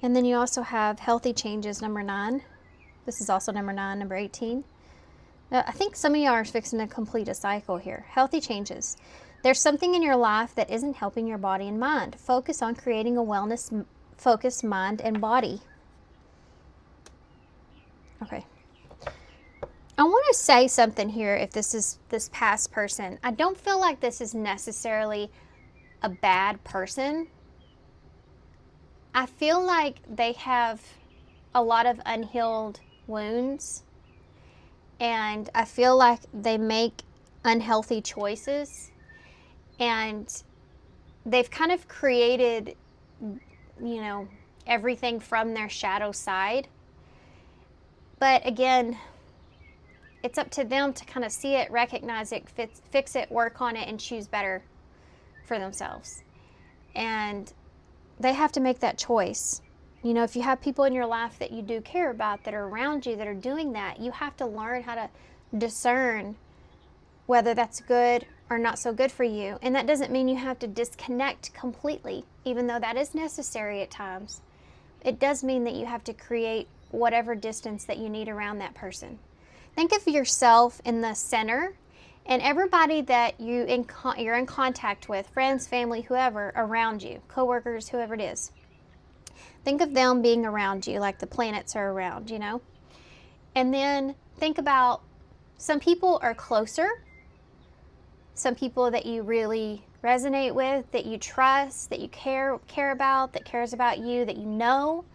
And then you also have healthy changes, number 9. This is also number 9, number 18. I think some of y'all are fixing to complete a cycle here. Healthy changes. There's something in your life that isn't helping your body and mind. Focus on creating a wellness-focused mind and body. Okay. I want to say something here if this is this past person. I don't feel like this is necessarily a bad person. I feel like they have a lot of unhealed wounds. And I feel like they make unhealthy choices, and they've kind of created, you know, everything from their shadow side. But again, it's up to them to kind of see it, recognize it, fix it, work on it, and choose better for themselves. And they have to make that choice. You know, if you have people in your life that you do care about, that are around you, that are doing that, you have to learn how to discern whether that's good or not so good for you. And that doesn't mean you have to disconnect completely, even though that is necessary at times. It does mean that you have to create whatever distance that you need around that person. Think of yourself in the center, and everybody that you're in contact with, friends, family, whoever, around you, coworkers, whoever it is. Think of them being around you like the planets are around, you know? And then think about, some people are closer, some people that you really resonate with, that you trust, that you care about, that cares about you, that you know.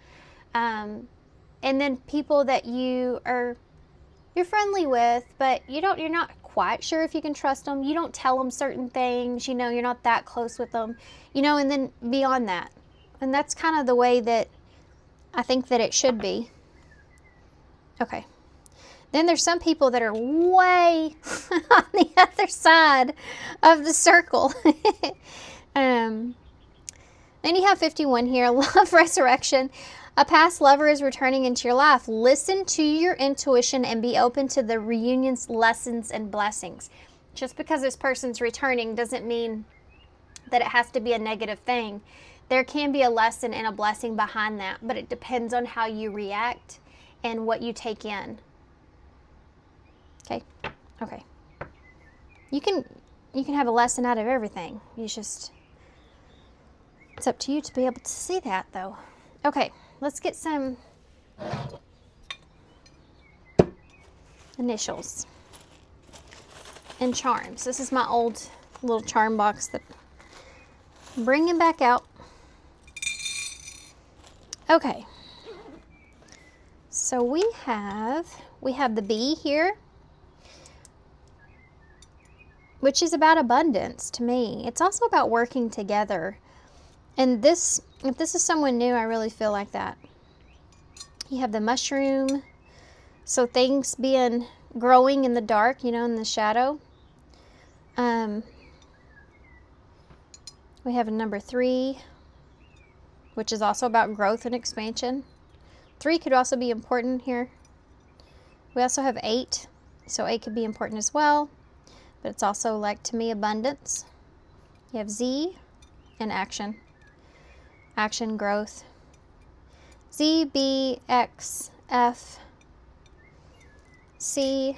And then people that you're friendly with, but you're not quite sure if you can trust them. You don't tell them certain things, you know, you're not that close with them, you know, and then beyond that. And that's kind of the way that I think that it should be. Okay. Then there's some people that are way on the other side of the circle. Then you have 51 here, love resurrection. A past lover is returning into your life. Listen to your intuition and be open to the reunion's lessons and blessings. Just because this person's returning doesn't mean that it has to be a negative thing. There can be a lesson and a blessing behind that, but it depends on how you react and what you take in. Okay. Okay. You can have a lesson out of everything. It's up to you to be able to see that, though. Okay, let's get some initials and charms. This is my old little charm box that I'm bringing back out. Okay, so we have the B here, which is about abundance to me. It's also about working together. And if this is someone new, I really feel like that. You have the mushroom, so things growing in the dark, you know, in the shadow. We have a number 3, which is also about growth and expansion. 3 could also be important here. We also have 8, so 8 could be important as well, but it's also, like, to me, abundance. You have Z and action. Action, growth. Z, B, X, F, C,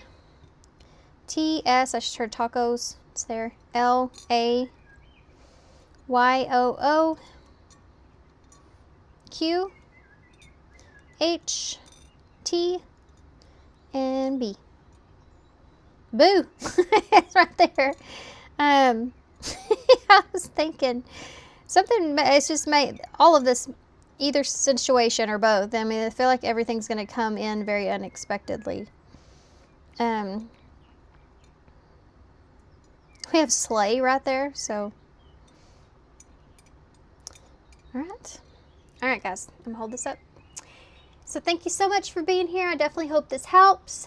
T, S, I just heard tacos, it's there. L, A, Y, O, O, Q, H, T, and B. Boo! It's right there. I was thinking something, it's just made all of this, either situation or both. I mean, I feel like everything's going to come in very unexpectedly. We have sleigh right there, so All right. All right, guys. I'm going to hold this up. So thank you so much for being here. I definitely hope this helps.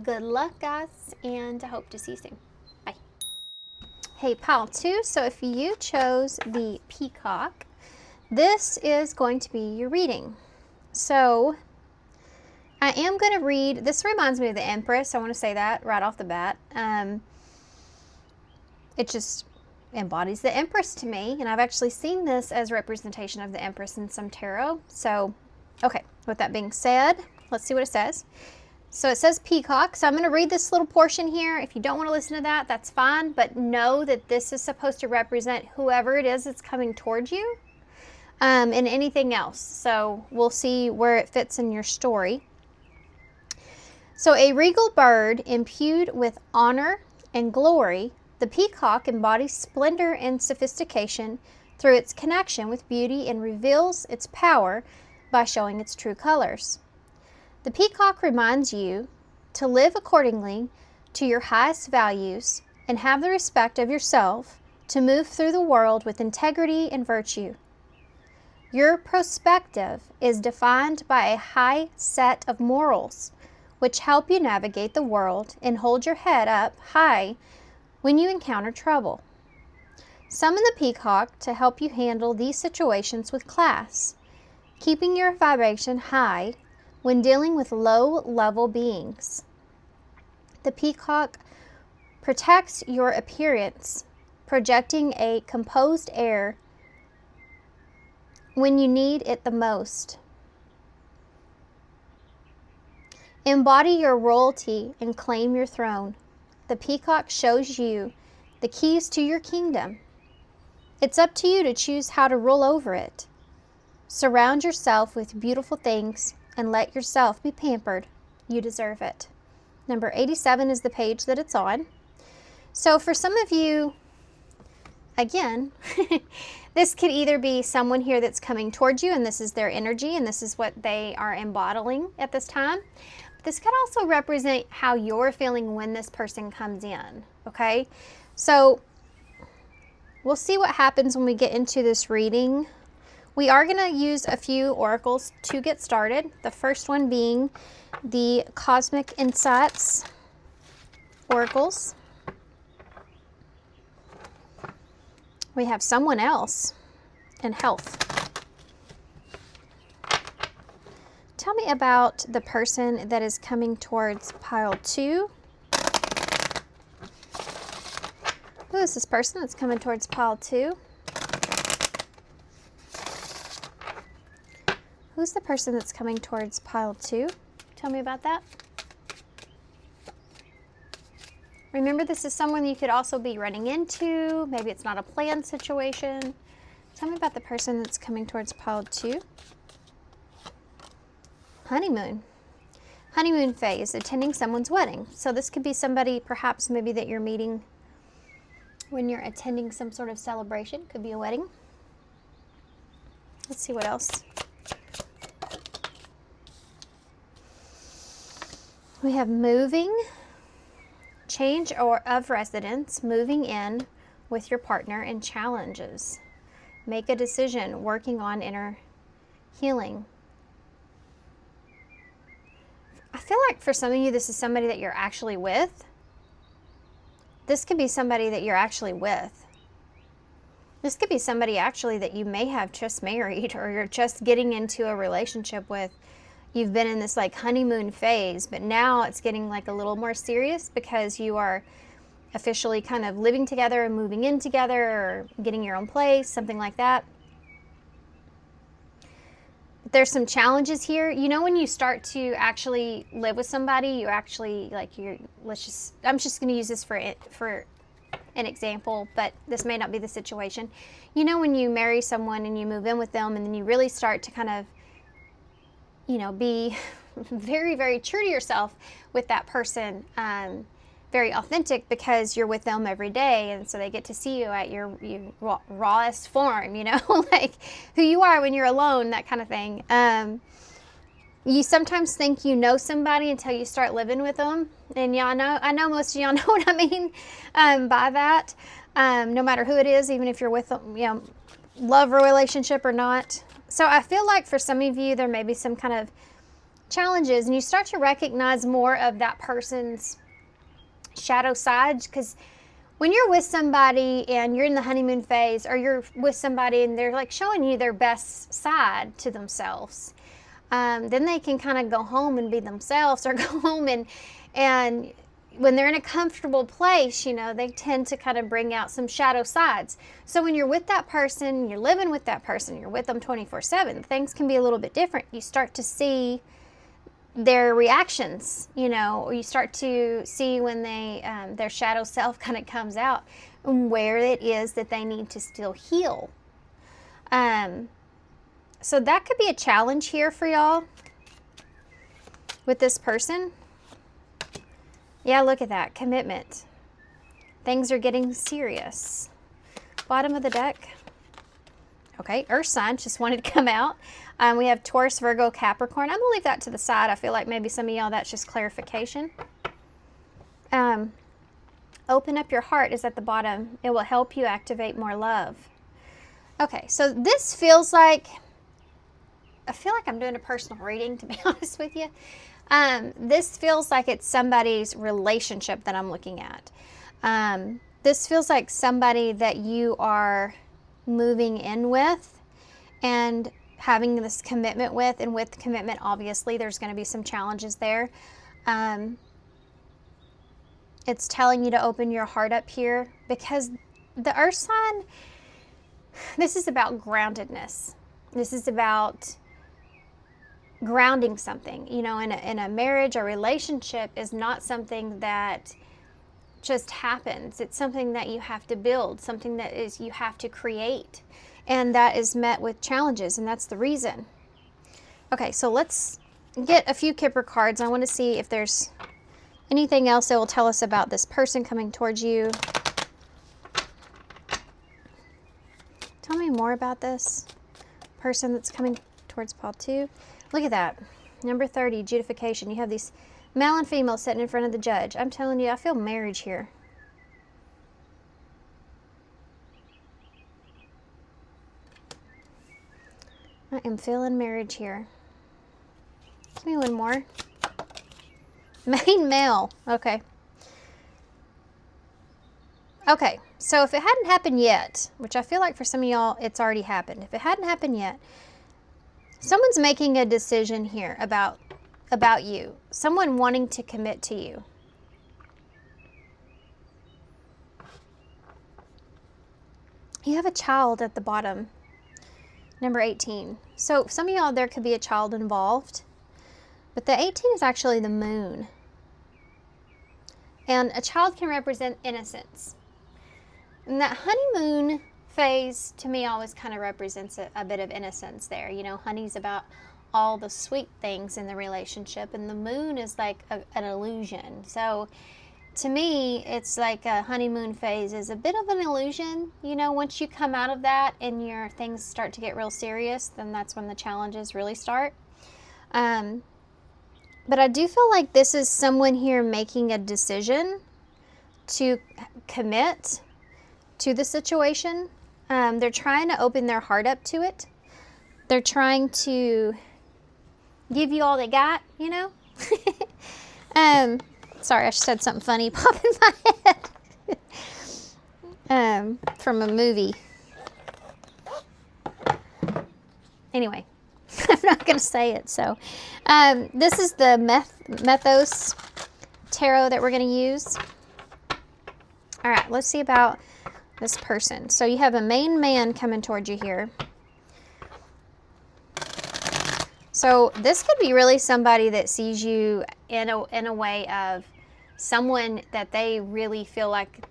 Good luck, guys, and I hope to see you soon. Bye. Hey, pile 2. So if you chose the Peacock, this is going to be your reading. So I am going to read, this reminds me of the Empress. I want to say that right off the bat. It just embodies the Empress to me, and I've actually seen this as representation of the Empress in some tarot. So, okay, with that being said, let's see what it says. So it says Peacock, so I'm going to read this little portion here. If you don't want to listen to that, that's fine, but know that this is supposed to represent whoever it is that's coming towards you, and anything else. So we'll see where it fits in your story. So a regal bird imbued with honor and glory, the peacock embodies splendor and sophistication through its connection with beauty and reveals its power by showing its true colors. The peacock reminds you to live accordingly to your highest values and have the respect of yourself to move through the world with integrity and virtue. Your perspective is defined by a high set of morals which help you navigate the world and hold your head up high when you encounter trouble. Summon the peacock to help you handle these situations with class, keeping your vibration high when dealing with low-level beings. The peacock protects your appearance, projecting a composed air when you need it the most. Embody your royalty and claim your throne. The peacock shows you the keys to your kingdom. It's up to you to choose how to rule over it. Surround yourself with beautiful things and let yourself be pampered. You deserve it. Number 87 is the page that it's on. So for some of you, again, this could either be someone here that's coming towards you and this is their energy and this is what they are embodying at this time. This could also represent how you're feeling when this person comes in, okay? So we'll see what happens when we get into this reading. We are going to use a few oracles to get started. The first one being the Cosmic Insights oracles. We have someone else in health. Tell me about the person that is coming towards pile 2. Who is this person that's coming towards pile 2? Who's the person that's coming towards pile 2? Tell me about that. Remember, this is someone you could also be running into. Maybe it's not a planned situation. Tell me about the person that's coming towards pile 2. Honeymoon. Honeymoon phase, attending someone's wedding. So this could be somebody perhaps maybe that you're meeting when you're attending some sort of celebration. Could be a wedding. Let's see what else. We have moving, change of residence, moving in with your partner, and challenges. Make a decision, working on inner healing. I feel like for some of you, this is somebody that you're actually with. This could be somebody that you're actually with. This could be somebody actually that you may have just married or you're just getting into a relationship with. You've been in this like honeymoon phase, but now it's getting like a little more serious because you are officially kind of living together and moving in together or getting your own place, something like that. There's some challenges here. You know, when you start to actually live with somebody, you actually I'm just going to use this for an example, but this may not be the situation. You know, when you marry someone and you move in with them and then you really start to kind of, you know, be very, very true to yourself with that person, very authentic because you're with them every day, and so they get to see you at your rawest form, you know, like who you are when you're alone, that kind of thing. You sometimes think you know somebody until you start living with them, and I know most of y'all know what I mean by that. No matter who it is, even if you're with them, you know, love relationship or not. So I feel like for some of you, there may be some kind of challenges, and you start to recognize more of that person's shadow sides, because when you're with somebody and you're in the honeymoon phase, or you're with somebody and they're like showing you their best side to themselves, then they can kind of go home and be themselves, or go home and when they're in a comfortable place, you know, they tend to kind of bring out some shadow sides. So when you're with that person, you're living with that person, you're with them 24/7, things can be a little bit different. You start to see their reactions, you know, or you start to see when they their shadow self kind of comes out, and where it is that they need to still heal. So that could be a challenge here for y'all with this person. Yeah, look at that. Commitment. Things are getting serious. Bottom of the deck. Okay, Earth sign just wanted to come out. We have Taurus, Virgo, Capricorn. I'm going to leave that to the side. I feel like maybe some of y'all, that's just clarification. Open up your heart is at the bottom. It will help you activate more love. Okay, so this feels like, I feel like I'm doing a personal reading, to be honest with you. This feels like it's somebody's relationship that I'm looking at. This feels like somebody that you are moving in with and having this commitment with, and with commitment, obviously, there's going to be some challenges there. It's telling you to open your heart up here, because the Earth sign, this is about groundedness. This is about grounding something, you know, in a marriage or relationship is not something that just happens. It's something that you have to build, something that is you have to create, and that is met with challenges, and that's the reason. Okay, so let's get a few Kipper cards. I want to see if there's anything else that will tell us about this person coming towards you. Tell me more about this person that's coming towards Paul too. Look at that. Number 30, adjudication. You have these male and female sitting in front of the judge. I'm telling you, I feel marriage here. I am feeling marriage here. Give me one more. Main male. Okay. Okay, so if it hadn't happened yet, which I feel like for some of y'all, it's already happened. If it hadn't happened yet, someone's making a decision here about you. Someone wanting to commit to you. You have a child at the bottom. Number 18. So some of y'all, there could be a child involved. But the 18 is actually the moon. And a child can represent innocence. And that honeymoon phase, to me, always kind of represents a bit of innocence there. You know, honey's about all the sweet things in the relationship, and the moon is like an illusion. So to me, it's like a honeymoon phase is a bit of an illusion. You know, once you come out of that and your things start to get real serious, then that's when the challenges really start. But I do feel like this is someone here making a decision to commit to the situation. They're trying to open their heart up to it. They're trying to give you all they got, you know? Sorry, I said something funny pop in my head. From a movie. Anyway, I'm not going to say it. So this is the Mythos tarot that we're going to use. All right, let's see about this person. So you have a main man coming towards you here. So this could be really somebody that sees you in a way of someone that they really feel like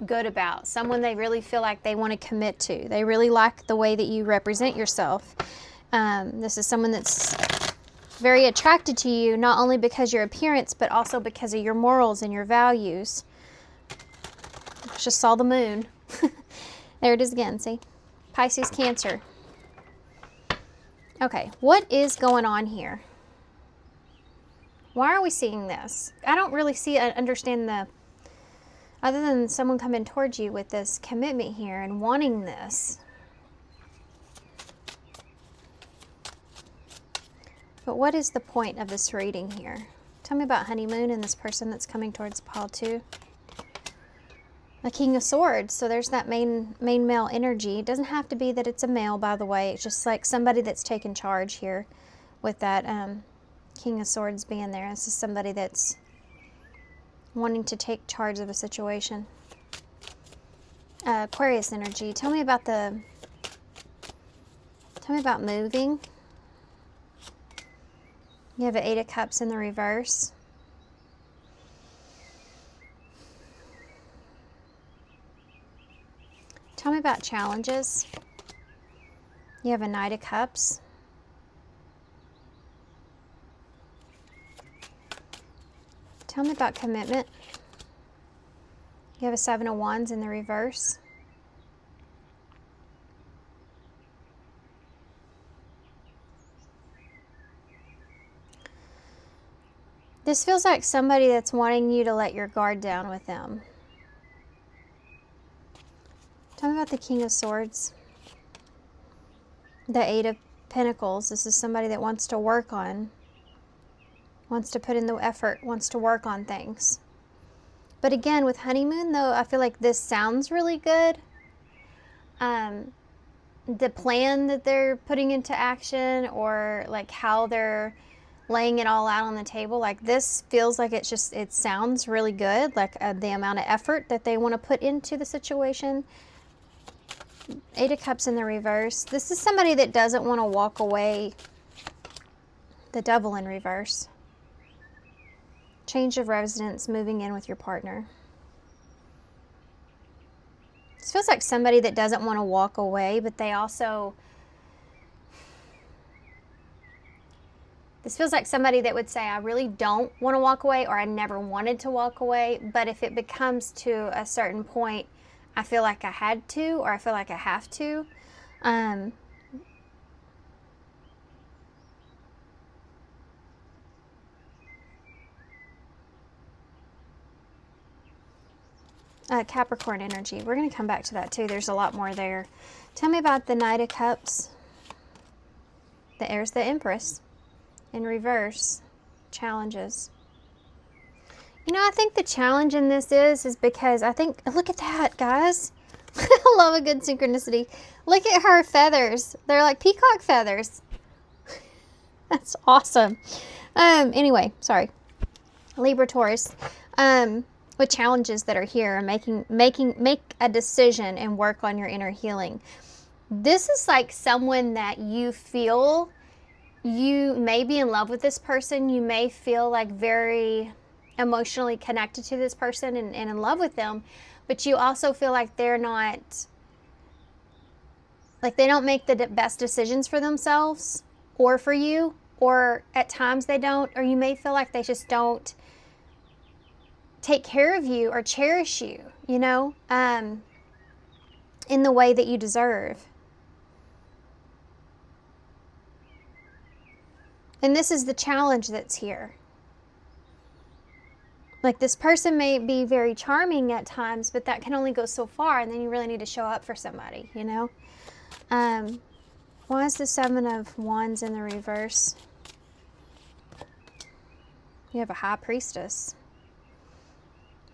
good about, someone they really feel like they want to commit to. They really like the way that you represent yourself. This is someone that's very attracted to you, not only because of your appearance, but also because of your morals and your values. Just saw the moon. There it is again, see? Pisces, Cancer. Okay, what is going on here? Why are we seeing this? I don't really understand other than someone coming towards you with this commitment here and wanting this. But what is the point of this reading here? Tell me about honeymoon and this person that's coming towards pile 2. The King of Swords. So there's that main male energy. It doesn't have to be that it's a male, by the way. It's just like somebody that's taken charge here with that King of Swords being there. This is somebody that's wanting to take charge of a situation. Aquarius energy. Tell me about moving. You have an 8 of Cups in the reverse. Tell me about challenges. You have a Knight of Cups. Tell me about commitment. You have a 7 of Wands in the reverse. This feels like somebody that's wanting you to let your guard down with them. Tell me about the King of Swords. The 8 of Pentacles. This is somebody that wants to work on, wants to put in the effort, wants to work on things. But again, with honeymoon, though, I feel like this sounds really good. The plan that they're putting into action, or like how they're laying it all out on the table, like this feels like it sounds really good, like the amount of effort that they want to put into the situation. 8 of Cups in the reverse. This is somebody that doesn't want to walk away. The Devil in reverse. Change of residence, moving in with your partner. This feels like somebody that doesn't want to walk away, but they also... This feels like somebody that would say, I really don't want to walk away, or I never wanted to walk away, but if it becomes to a certain point, I feel like I had to, or I feel like I have to. Capricorn energy. We're going to come back to that too. There's a lot more there. Tell me about the Knight of Cups. There's the Empress in reverse. Challenges. You know, I think the challenge in this is because I think, look at that, guys. I love a good synchronicity. Look at her feathers. They're like peacock feathers. That's awesome. Anyway, sorry. Libra, Taurus. With challenges that are here, and make a decision and work on your inner healing. This is like someone that you feel, you may be in love with this person. You may feel like very emotionally connected to this person and in love with them, but you also feel like they're not, like they don't make the best decisions for themselves or for you, or at times they don't, or you may feel like they just don't take care of you or cherish you, you know, in the way that you deserve. And this is the challenge that's here. Like, this person may be very charming at times, but that can only go so far, and then you really need to show up for somebody, you know? Why is the 7 of Wands in the reverse? You have a High Priestess.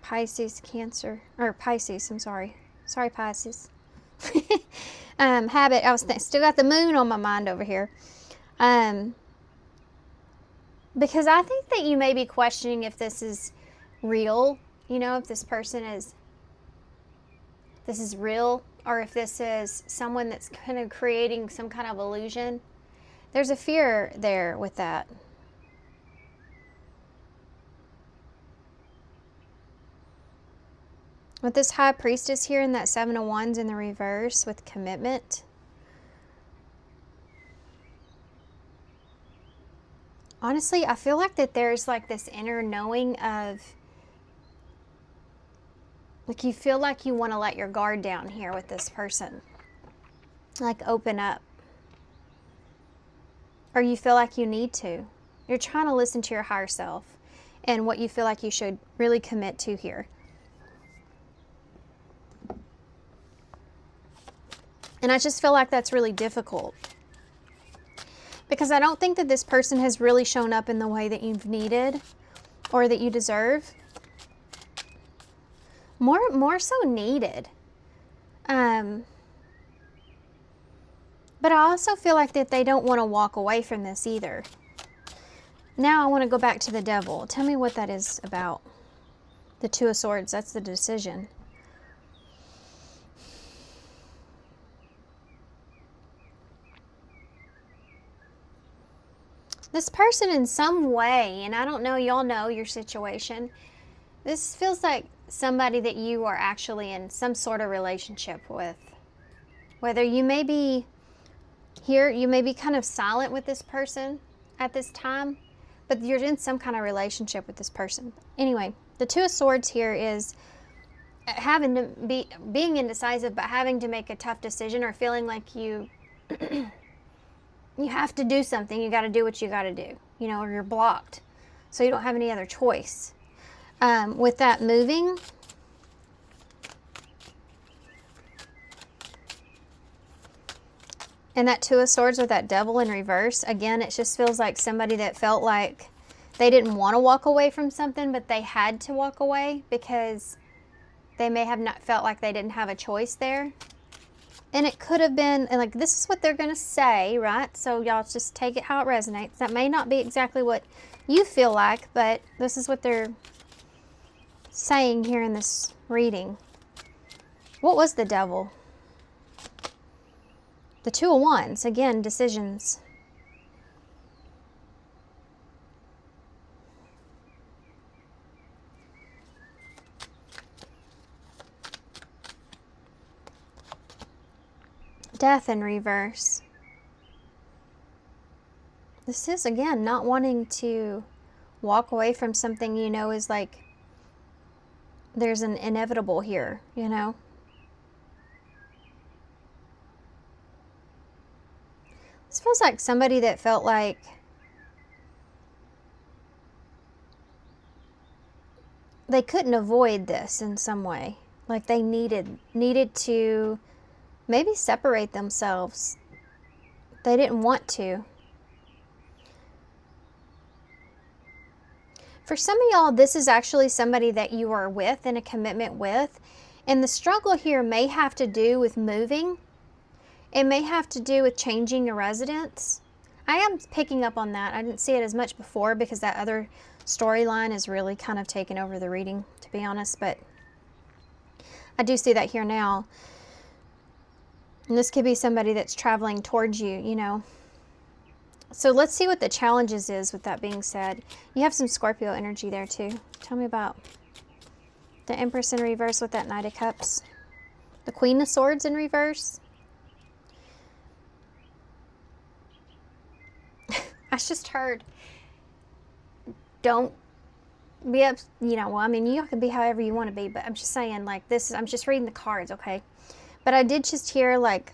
Pisces, Cancer, or Pisces, I'm sorry. Sorry, Pisces. Habit, I was still got the moon on my mind over here. Because I think that you may be questioning if this is real, you know, if this person is real, or if this is someone that's kind of creating some kind of illusion. There's a fear there with that. With this High Priestess here and that 7 of Wands in the reverse with commitment. Honestly, I feel like that there's like this inner knowing of, like you feel like you want to let your guard down here with this person. Like open up. Or you feel like you need to. You're trying to listen to your higher self and what you feel like you should really commit to here. And I just feel like that's really difficult. because I don't think that this person has really shown up in the way that you've needed or that you deserve. More so needed. But I also feel like that they don't want to walk away from this either. Now I want to go back to the devil. Tell me what that is about. The Two of Swords, that's the decision. This person in some way, and I don't know, y'all know your situation, this feels like somebody that you are actually in some sort of relationship with. Whether you may be here, you may be kind of silent with this person at this time, but you're in some kind of relationship with this person. Anyway, the Two of Swords here is having to being indecisive, but having to make a tough decision, or feeling like you you have to do something. You got to do what you got to do, you know, or you're blocked, so you don't have any other choice. With that moving, and that Two of Swords with that devil in reverse, again, it just feels like somebody that felt like they didn't want to walk away from something, but they had to walk away because they may have not felt like they didn't have a choice there. And it could have been, and like, this is what they're going to say, right? So y'all just take it how it resonates. That may not be exactly what you feel like, but this is what they're saying here in this reading. What was the devil? The Two of Wands, again, decisions. Death in reverse. This is, again, not wanting to walk away from something you know is like, there's an inevitable here, you know? This feels like somebody that felt like they couldn't avoid this in some way. Like they needed to maybe separate themselves. They didn't want to. For some of y'all, this is actually somebody that you are with, in a commitment with. And the struggle here may have to do with moving. It may have to do with changing your residence. I am picking up on that. I didn't see it as much before because that other storyline is really kind of taken over the reading, to be honest. But I do see that here now. And this could be somebody that's traveling towards you, you know. So let's see what the challenges is with that being said. You have some Scorpio energy there too. Tell me about the Empress in reverse with that Knight of Cups. The Queen of Swords in reverse. I just heard, don't be up, you know, well, I mean, you can be however you want to be, but I'm just saying, like, this, I'm just reading the cards, okay? But I did just hear, like,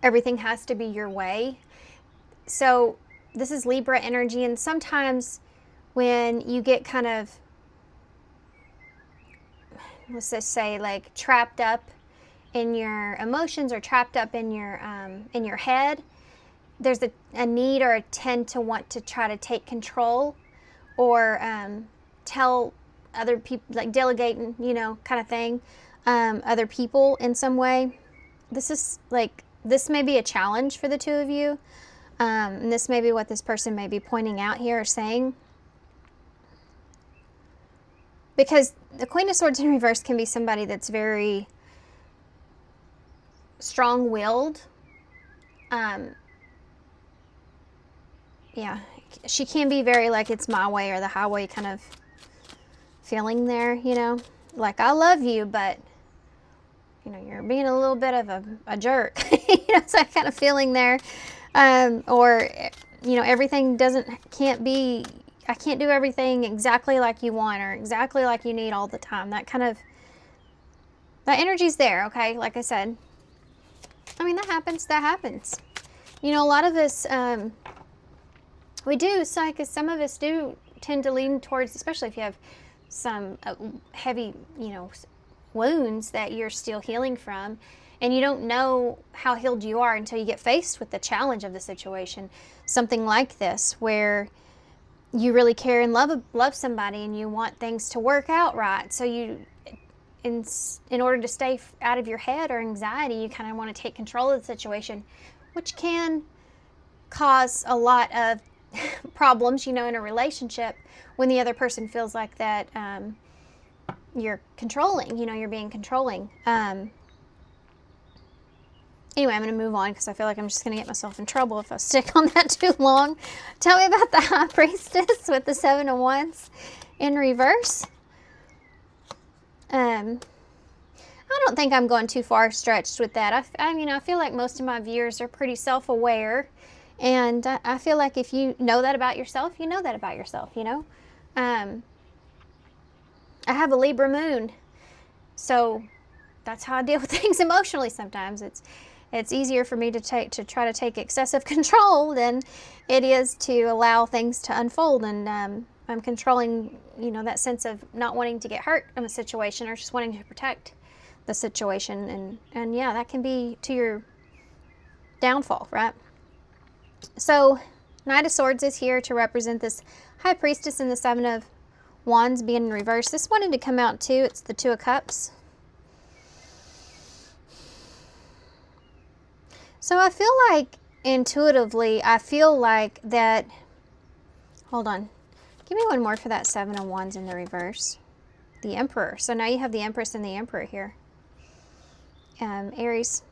everything has to be your way. So this is Libra energy, and sometimes when you get kind of, let's just say, like, trapped up in your emotions or trapped up in your head, there's a need or a tend to want to try to take control or tell other people, like delegating, you know, kind of thing, other people in some way. This is like, this may be a challenge for the two of you. And this may be what this person may be pointing out here or saying. Because the Queen of Swords in reverse can be somebody that's very strong-willed. Yeah, she can be very like, it's my way or the highway kind of feeling there, you know. Like, I love you, but, you know, you're being a little bit of a jerk. You know, it's that kind of feeling there. Or, you know, everything can't be, I can't do everything exactly like you want or exactly like you need all the time. That kind of, that energy's there, okay? Like I said. I mean, that happens. You know, a lot of us, we do, so because some of us do tend to lean towards, especially if you have some heavy, you know, wounds that you're still healing from, And you don't know how healed you are until you get faced with the challenge of the situation. Something like this, where you really care and love somebody, and you want things to work out right. So you, in order to stay out of your head or anxiety, you kind of want to take control of the situation, which can cause a lot of problems, in a relationship, when the other person feels like that you're controlling, you're being controlling. Anyway, I'm going to move on because I feel like I'm just going to get myself in trouble if I stick on that too long. Tell me about the High Priestess with the Seven of Wands in reverse. I don't think I'm going too far stretched with that. I feel like most of my viewers are pretty self-aware, and I feel like if you know that about yourself, you know that about yourself, I have a Libra moon, so that's how I deal with things emotionally sometimes. It's easier for me to try to take excessive control than it is to allow things to unfold, and I'm controlling, that sense of not wanting to get hurt in a situation or just wanting to protect the situation, and yeah, that can be to your downfall, right? So Knight of Swords is here to represent this High Priestess and the Seven of Wands being in reverse. This wanted to come out too. It's the Two of Cups. So I feel like intuitively, that, hold on, give me one more for that Seven of Wands in the reverse. The Emperor. So now you have the Empress and the Emperor here. Aries.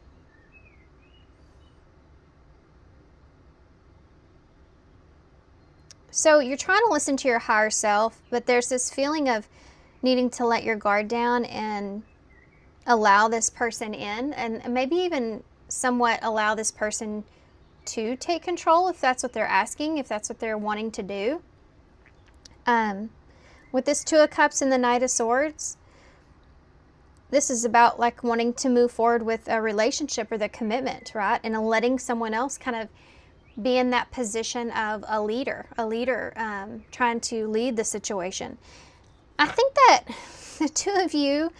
So you're trying to listen to your higher self, but there's this feeling of needing to let your guard down and allow this person in, and maybe even somewhat allow this person to take control if that's what they're asking, if that's what they're wanting to do. With this Two of Cups and the Knight of Swords, this is about like wanting to move forward with a relationship or the commitment, right? And letting someone else kind of be in that position of a leader trying to lead the situation. I think that the two of you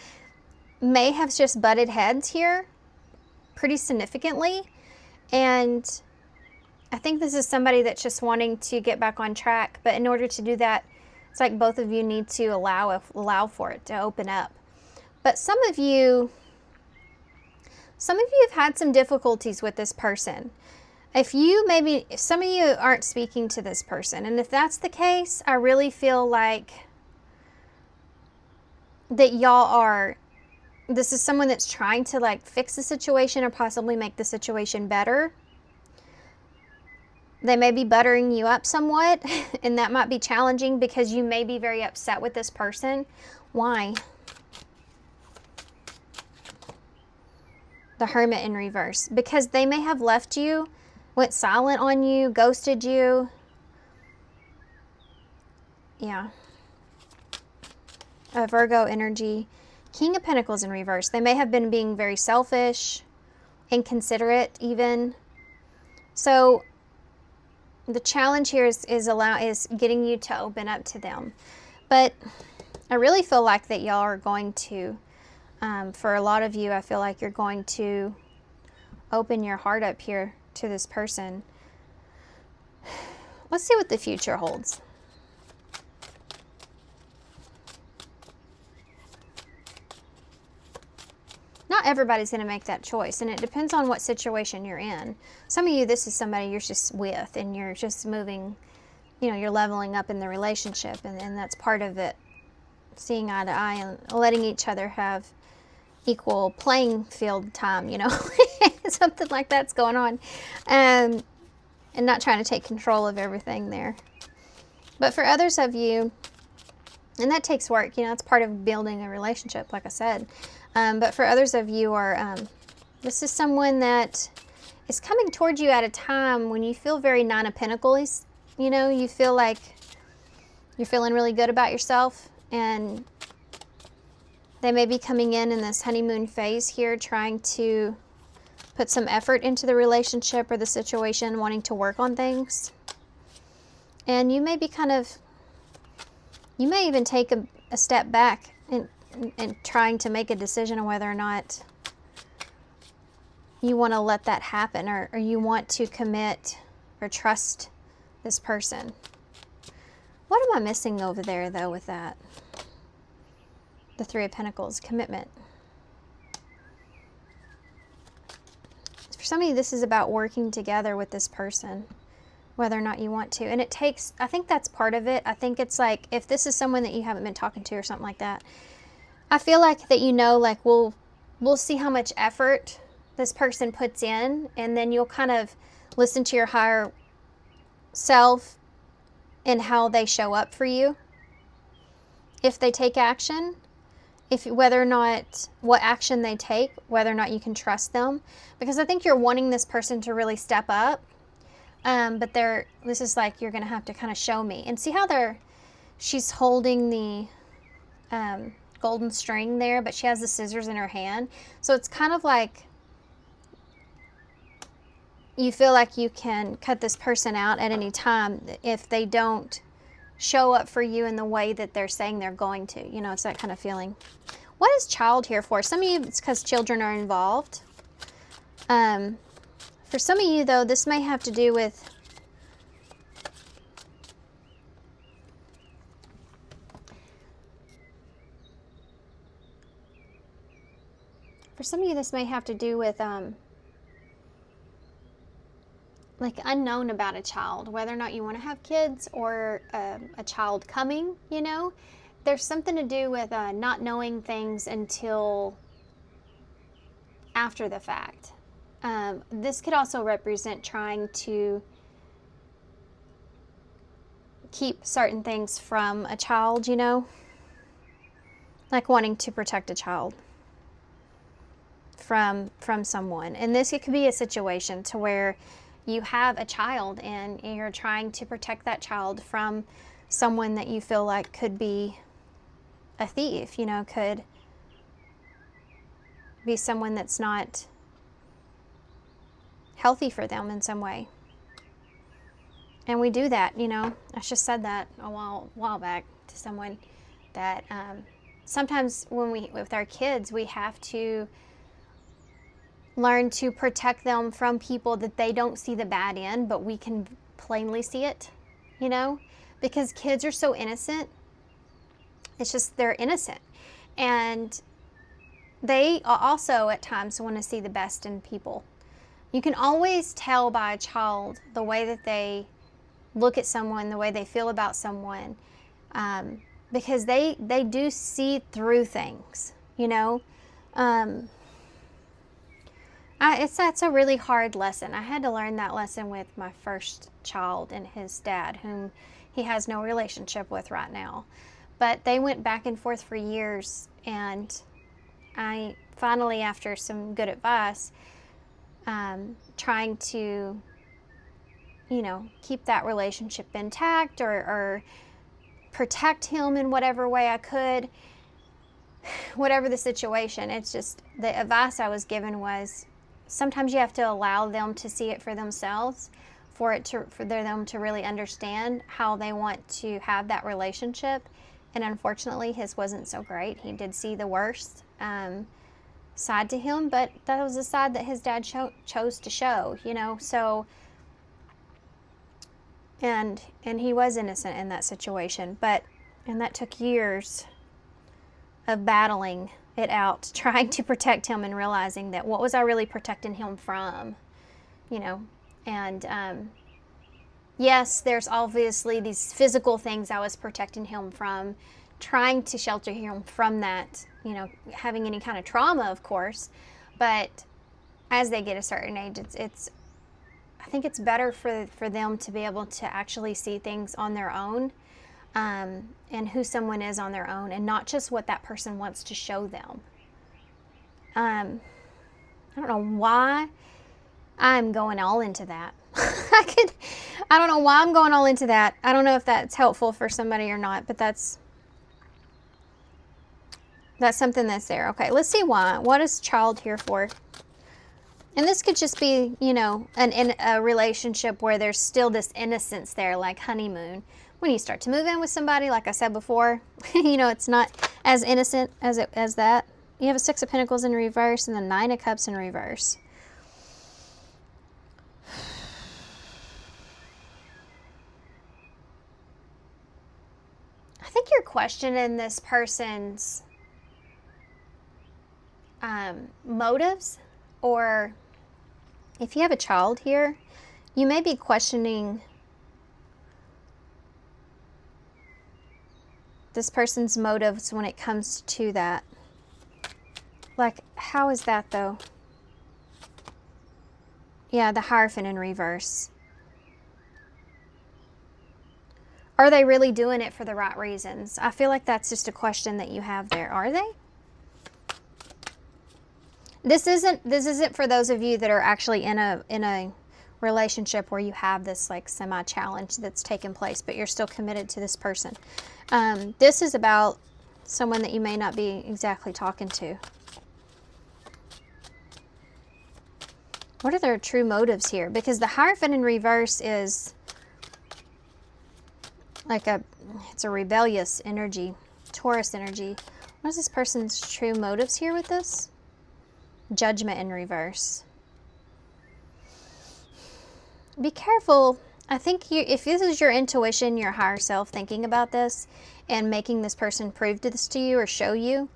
may have just butted heads here pretty significantly, and I think this is somebody that's just wanting to get back on track, but in order to do that, it's like both of you need to allow for it to open up. But some of you have had some difficulties with this person. If some of you aren't speaking to this person, and if that's the case, I really feel like that this is someone that's trying to like fix the situation or possibly make the situation better. They may be buttering you up somewhat, and that might be challenging because you may be very upset with this person. Why? The Hermit in reverse. Because they may have left you, went silent on you, ghosted you. Yeah. A Virgo energy. King of Pentacles in reverse. They may have been being very selfish, inconsiderate even. So the challenge here is getting you to open up to them. But I really feel like that y'all are going to, for a lot of you, I feel like you're going to open your heart up here to this person. Let's see what the future holds. Not everybody's going to make that choice, and it depends on what situation you're in. Some of you, this is somebody you're just with, and you're just moving, you're leveling up in the relationship, and that's part of it. Seeing eye to eye and letting each other have equal playing field time, something like that's going on, and not trying to take control of everything there. But for others of you, and that takes work, it's part of building a relationship, like I said. But for others of you, this is someone that is coming towards you at a time when you feel very Nine of Pentacles. You feel like you're feeling really good about yourself, and they may be coming in this honeymoon phase here, trying to put some effort into the relationship or the situation, wanting to work on things. And you may be you may even take a step back and trying to make a decision on whether or not you want to let that happen, or you want to commit or trust this person. What am I missing over there, though, with that? The Three of Pentacles, commitment. For some of you, this is about working together with this person, whether or not you want to. And it takes, I think that's part of it. I think it's like, if this is someone that you haven't been talking to or something like that, I feel like that, you know, like we'll see how much effort this person puts in, and then you'll kind of listen to your higher self and how they show up for you. If they take action, whether or not, what action they take, whether or not you can trust them. Because I think you're wanting this person to really step up. But this is like, you're going to have to kind of show me. And see how she's holding the golden string there, but she has the scissors in her hand. So it's kind of like, you feel like you can cut this person out at any time if they don't show up for you in the way that they're saying they're going to. You know, it's that kind of feeling. What is child here for? Some of you, it's because children are involved. For some of you, though, this may have to do with like unknown about a child, whether or not you want to have kids or a child coming, you know. There's something to do with not knowing things until after the fact. This could also represent trying to keep certain things from a child, you know, like wanting to protect a child from someone. And this, it could be a situation to where you have a child and you're trying to protect that child from someone that you feel like could be a thief, you know, could be someone that's not healthy for them in some way. And we do that, you know. I just said that a while back to someone, that sometimes with our kids, we have to learn to protect them from people that they don't see the bad in, but we can plainly see it, you know, because kids are so innocent. It's just, they're innocent. And they also at times want to see the best in people. You can always tell by a child the way that they look at someone, the way they feel about someone, because they do see through things, you know. That's a really hard lesson. I had to learn that lesson with my first child and his dad, whom he has no relationship with right now. But they went back and forth for years, and I finally, after some good advice, trying to, you know, keep that relationship intact or protect him in whatever way I could, whatever the situation. It's just, the advice I was given was, sometimes you have to allow them to see it for themselves, for them to really understand how they want to have that relationship. And unfortunately, his wasn't so great. He did see the worst side to him, but that was the side that his dad chose to show, you know. So, and he was innocent in that situation, and that took years of battling it out, trying to protect him and realizing that what was I really protecting him from, you know. And yes, there's obviously these physical things I was protecting him from, trying to shelter him from that, you know, having any kind of trauma, of course. But as they get a certain age, I think it's better for them to be able to actually see things on their own, and who someone is on their own, and not just what that person wants to show them. I don't know why I'm going all into that. I don't know why I'm going all into that. I don't know if that's helpful for somebody or not, but that's something that's there. Okay, let's see why. What is child here for? And this could just be, you know, in a relationship where there's still this innocence there, like honeymoon. When you start to move in with somebody, like I said before, you know, it's not as innocent as that. You have a Six of Pentacles in reverse and the Nine of Cups in reverse. think you're questioning this person's motives, or if you have a child here, you may be questioning this person's motives when it comes to that. Like, how is that though? Yeah, the Hierophant in reverse. Are they really doing it for the right reasons? I feel like that's just a question that you have there. Are they? This isn't for those of you that are actually in a relationship where you have this like semi-challenge that's taken place, but you're still committed to this person. This is about someone that you may not be exactly talking to. What are their true motives here? Because the Hierophant in reverse is like it's a rebellious energy, Taurus energy. What is this person's true motives here with this? Judgment in reverse. Be careful. I think if this is your intuition, your higher self thinking about this and making this person prove this to you or show you,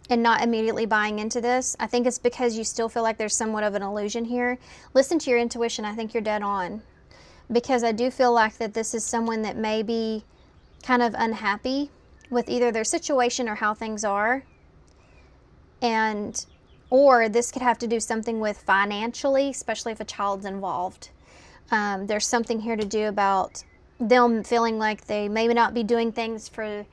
and not immediately buying into this, I think it's because you still feel like there's somewhat of an illusion here. Listen to your intuition. I think you're dead on. Because I do feel like that this is someone that may be kind of unhappy with either their situation or how things are. Or this could have to do something with financially, especially if a child's involved. There's something here to do about them feeling like they may not be doing things for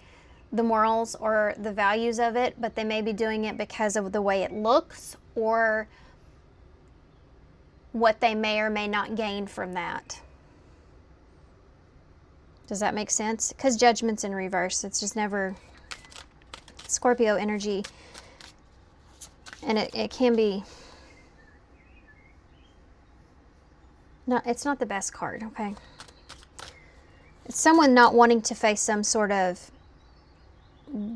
the morals or the values of it, but they may be doing it because of the way it looks or what they may or may not gain from that. Does that make sense? Because Judgment's in reverse. It's just never Scorpio energy. And it can be... No, it's not the best card, okay? It's someone not wanting to face some sort of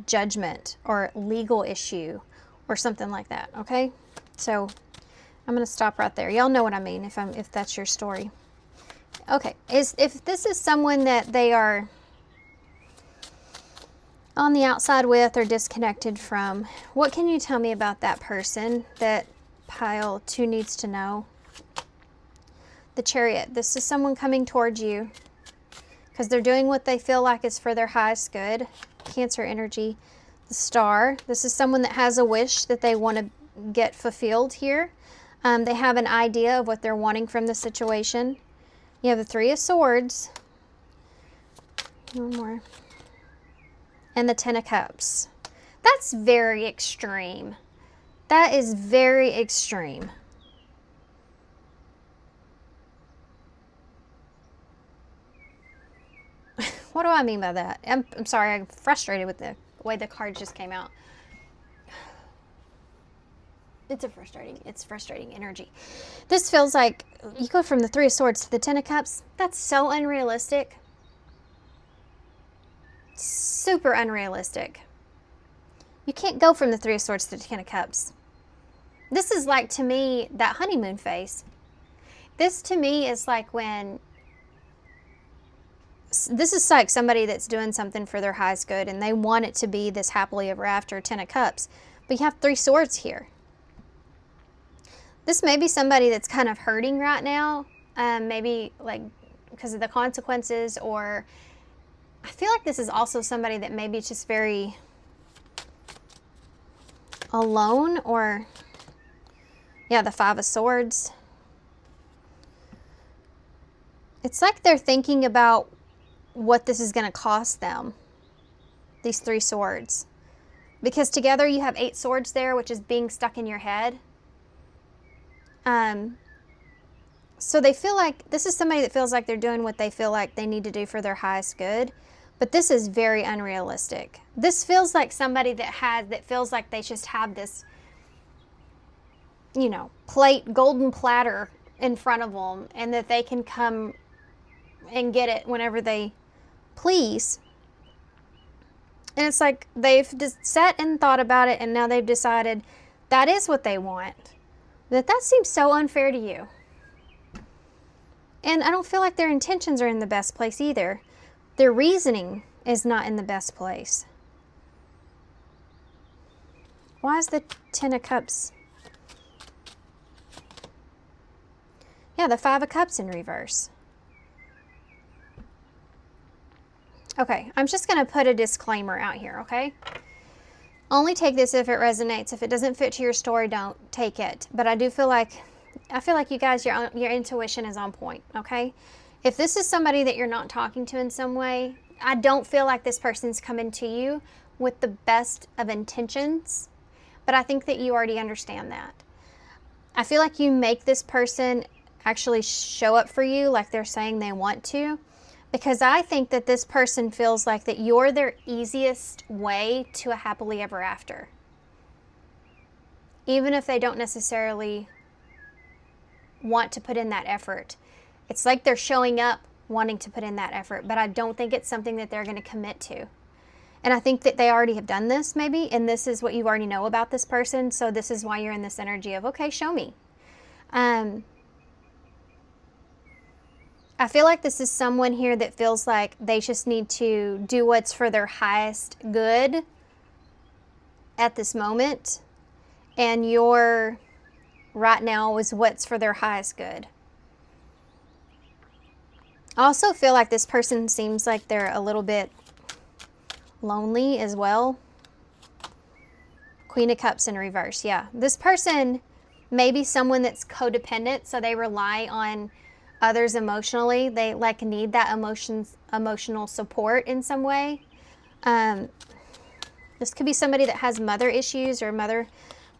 judgment or legal issue or something like that, okay? So I'm going to stop right there. Y'all know what I mean if that's your story. Okay, if this is someone that they are on the outside with or disconnected from, what can you tell me about that person that pile 2 needs to know? The Chariot. This is someone coming towards you because they're doing what they feel like is for their highest good. Cancer energy. The Star. This is someone that has a wish that they want to get fulfilled here. They have an idea of what they're wanting from the situation. You have the 3 of Swords. One more. And the 10 of Cups. That's very extreme. That is very extreme. What do I mean by that? I'm sorry, I'm frustrated with the way the cards just came out. It's frustrating energy. This feels like you go from the 3 of Swords to the 10 of Cups. That's so unrealistic. Super unrealistic. You can't go from the 3 of Swords to the 10 of Cups. This is like, to me, that honeymoon phase. This to me is like when... This is like somebody that's doing something for their highest good and they want it to be this happily ever after 10 of Cups. But you have 3 swords here. This may be somebody that's kind of hurting right now. Maybe like because of the consequences, or I feel like this is also somebody that maybe just very alone, or yeah, the 5 of Swords. It's like they're thinking about what this is going to cost them, these 3 swords. Because together you have 8 swords there, which is being stuck in your head. So they feel like, this is somebody that feels like they're doing what they feel like they need to do for their highest good. But this is very unrealistic. This feels like somebody that feels like they just have this, you know, golden platter in front of them, and that they can come and get it whenever they please. And it's like they've just sat and thought about it, and now they've decided that is what they want. That seems so unfair to you. And I don't feel like their intentions are in the best place either. Their reasoning is not in the best place. Why is the Ten of Cups? Yeah, the Five of Cups in reverse. Okay, I'm just going to put a disclaimer out here, okay? Only take this if it resonates. If it doesn't fit to your story, don't take it. But I feel like you guys, your intuition is on point, okay? If this is somebody that you're not talking to in some way, I don't feel like this person's coming to you with the best of intentions, but I think that you already understand that. I feel like you make this person actually show up for you like they're saying they want to, because I think that this person feels like that you're their easiest way to a happily ever after. Even if they don't necessarily want to put in that effort. It's like they're showing up wanting to put in that effort, but I don't think it's something that they're going to commit to. And I think that they already have done this maybe, and this is what you already know about this person, so this is why you're in this energy of, okay, show me. I feel like this is someone here that feels like they just need to do what's for their highest good at this moment. And your right now is what's for their highest good. I also feel like this person seems like they're a little bit lonely as well. Queen of Cups in reverse. Yeah, this person may be someone that's codependent, so they rely on others emotionally. They like need that emotional support in some way. This could be somebody that has mother issues or mother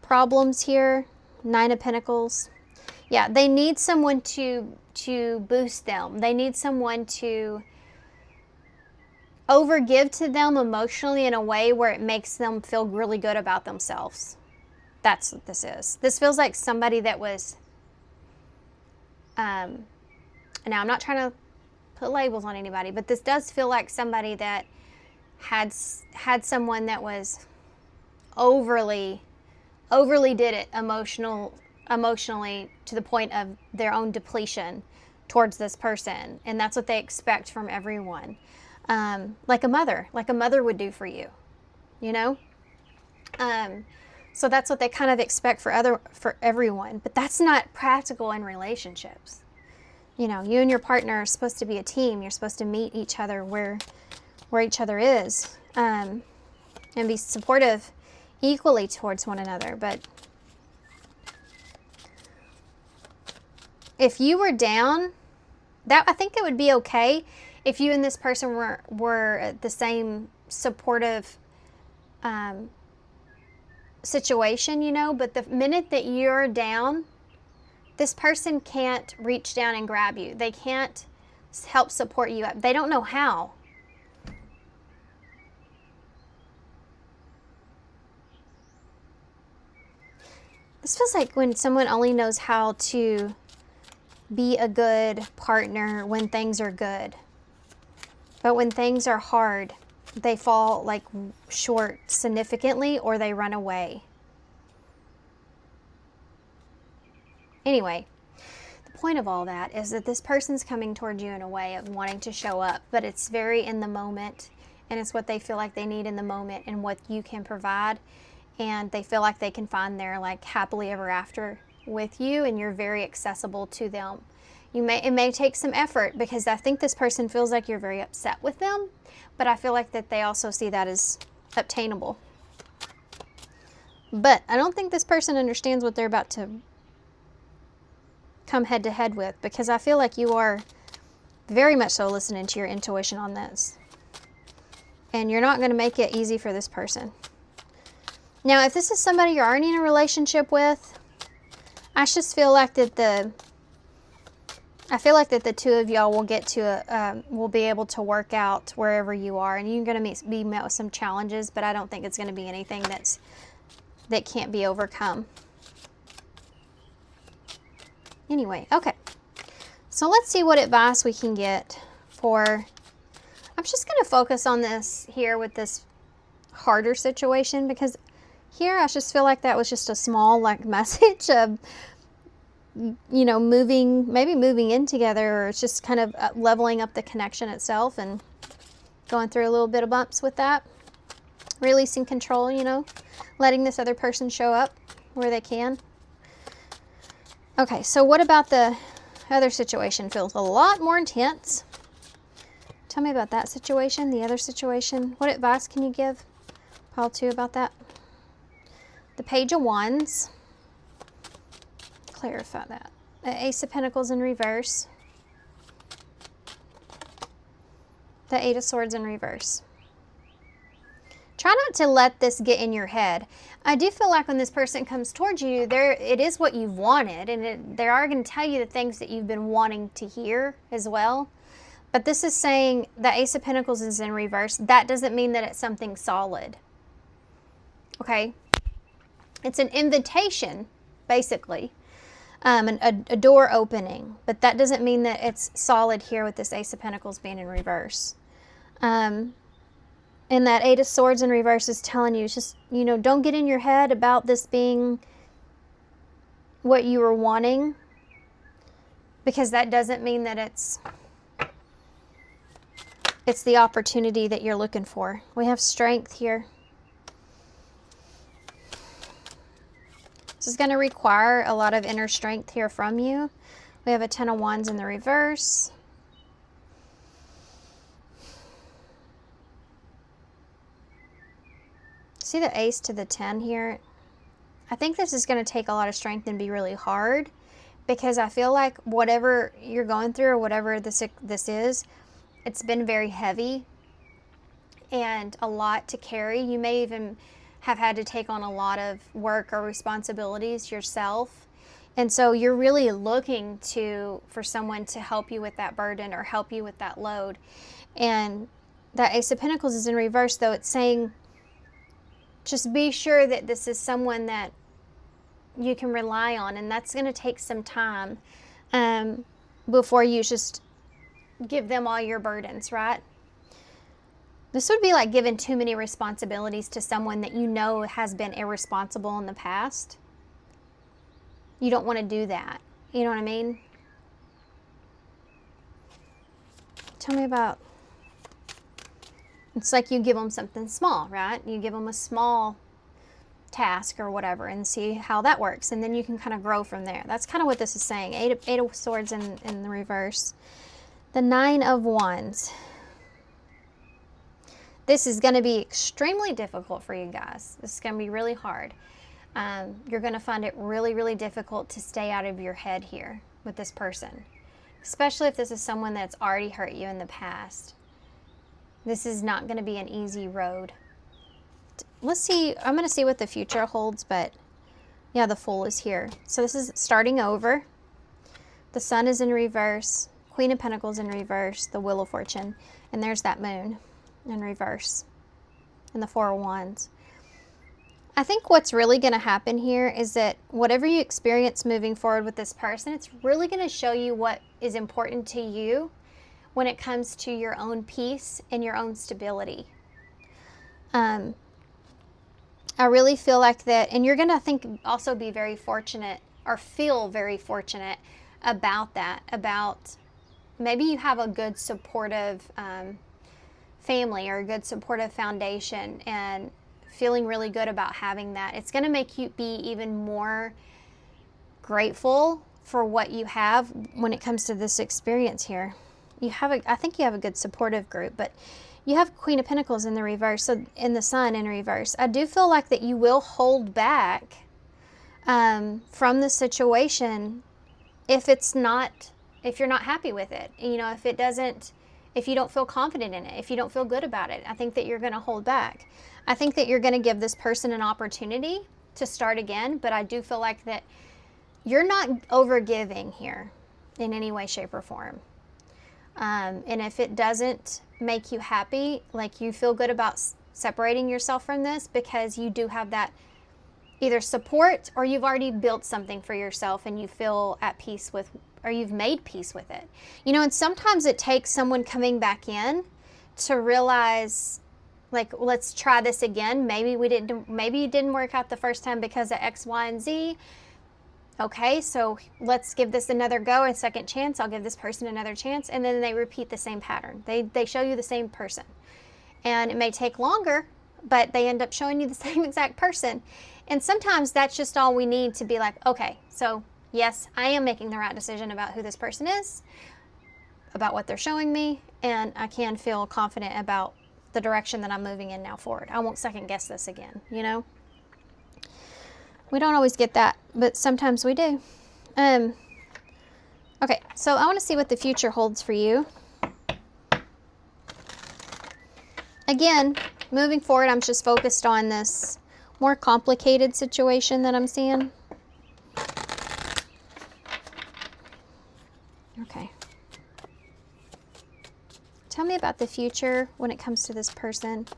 problems here. Nine of Pentacles. Yeah, they need someone to boost them. They need someone to overgive to them emotionally in a way where it makes them feel really good about themselves. That's what this is. This feels like somebody that was now, I'm not trying to put labels on anybody, but this does feel like somebody that had someone that was overly did it emotionally to the point of their own depletion towards this person. And that's what they expect from everyone. Like a mother would do for you, you know? So that's what they kind of expect for everyone, but that's not practical in relationships. You know, you and your partner are supposed to be a team. You're supposed to meet each other where each other is, and be supportive equally towards one another. But if you were down, I think it would be okay if you and this person were the same supportive situation, you know, but the minute that you're down, this person can't reach down and grab you. They can't help support you up. They don't know how. This feels like when someone only knows how to be a good partner when things are good. But when things are hard, they fall like short significantly, or they run away. Anyway, the point of all that is that this person's coming towards you in a way of wanting to show up, but it's very in the moment, and it's what they feel like they need in the moment and what you can provide, and they feel like they can find their like happily ever after with you, and you're very accessible to them. It may take some effort, because I think this person feels like you're very upset with them, but I feel like that they also see that as obtainable. But I don't think this person understands what they're about to come head to head with, because I feel like you are very much so listening to your intuition on this. And you're not going to make it easy for this person. Now, if this is somebody you're already in a relationship with, I just feel like that the two of y'all will get to will be able to work out wherever you are, and you're going to be met with some challenges, but I don't think it's going to be anything that can't be overcome. Anyway, okay. So let's see what advice we can get for. I'm just going to focus on this here with this harder situation, because here I just feel like that was just a small like message of, you know, maybe moving in together, or it's just kind of leveling up the connection itself. And Going through a little bit of bumps with that. Releasing control, you know, letting this other person show up where they can. Okay, so what about the other situation? Feels a lot more intense. Tell me about that situation, the other situation. What advice can you give pile 2 about that? The Page of Wands. Clarify that. The Ace of Pentacles in reverse. The Eight of Swords in reverse. Try not to let this get in your head. I do feel like when this person comes towards you, it is what you've wanted, and they are going to tell you the things that you've been wanting to hear as well. But this is saying the Ace of Pentacles is in reverse. That doesn't mean that it's something solid. Okay? It's an invitation, basically. A door opening. But that doesn't mean that it's solid here with this Ace of Pentacles being in reverse. And that Eight of Swords in reverse is telling you, just, you know, don't get in your head about this being what you were wanting. Because that doesn't mean that it's the opportunity that you're looking for. We have strength here. This is going to require a lot of inner strength here from you. We have a Ten of Wands in the reverse. See the Ace to the 10 here? I think this is going to take a lot of strength and be really hard, because I feel like whatever you're going through or whatever this is, it's been very heavy and a lot to carry. You may even have had to take on a lot of work or responsibilities yourself. And so you're really looking for someone to help you with that burden or help you with that load. And that Ace of Pentacles is in reverse, though. It's saying just be sure that this is someone that you can rely on, and that's going to take some time before you just give them all your burdens, right? This would be like giving too many responsibilities to someone that you know has been irresponsible in the past. You don't want to do that. You know what I mean? Tell me about... It's like you give them something small, right? You give them a small task or whatever and see how that works. And then you can kind of grow from there. That's kind of what this is saying. Eight of Swords in the reverse. The Nine of Wands. This is going to be extremely difficult for you guys. This is going to be really hard. You're going to find it really, really difficult to stay out of your head here with this person. Especially if this is someone that's already hurt you in the past. This is not going to be an easy road. Let's see. I'm going to see what the future holds, but yeah, the Fool is here. So this is starting over. The Sun is in reverse. Queen of Pentacles in reverse. The Wheel of Fortune. And there's that Moon in reverse. And the Four of Wands. I think what's really going to happen here is that whatever you experience moving forward with this person, it's really going to show you what is important to you when it comes to your own peace and your own stability. I really feel like that, and you're going to, I think, also be very fortunate or feel very fortunate about that, about maybe you have a good supportive family or a good supportive foundation, and feeling really good about having that. It's going to make you be even more grateful for what you have when it comes to this experience here. I think you have a good supportive group, but you have Queen of Pentacles in the reverse, so in the Sun in reverse. I do feel like that you will hold back from the situation if you're not happy with it. You know, if you don't feel confident in it, if you don't feel good about it, I think that you're going to hold back. I think that you're going to give this person an opportunity to start again, but I do feel like that you're not overgiving here in any way, shape, or form. And if it doesn't make you happy, like you feel good about separating yourself from this because you do have that either support or you've already built something for yourself and you feel at peace with, or you've made peace with it. You know, and sometimes it takes someone coming back in to realize, like, let's try this again. Maybe it didn't work out the first time because of X, Y, and Z. Okay, so let's give this another go, a second chance. I'll give this person another chance. And then they repeat the same pattern. They show you the same person. And it may take longer, but they end up showing you the same exact person. And sometimes that's just all we need to be like, okay, so yes, I am making the right decision about who this person is, about what they're showing me, and I can feel confident about the direction that I'm moving in now forward. I won't second guess this again, you know? We don't always get that, but sometimes we do. Okay, so I want to see what the future holds for you. Again, moving forward, I'm just focused on this more complicated situation that I'm seeing. Okay. Tell me about the future when it comes to this person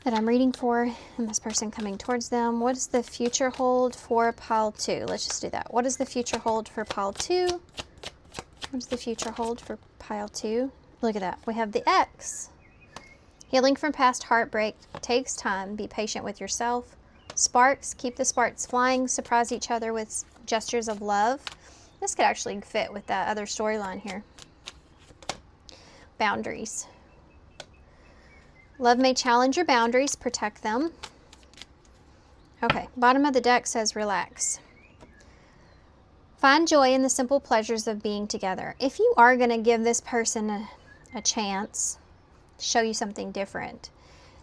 that I'm reading for and this person coming towards them. What does the future hold for pile 2? Let's just do that. What does the future hold for pile 2? What does the future hold for pile 2? Look at that. We have the X. Healing from past heartbreak takes time. Be patient with yourself. Sparks. Keep the sparks flying. Surprise each other with gestures of love. This could actually fit with that other storyline here. Boundaries. Love may challenge your boundaries. Protect them. Okay, bottom of the deck says relax. Find joy in the simple pleasures of being together. If you are going to give this person a chance to show you something different,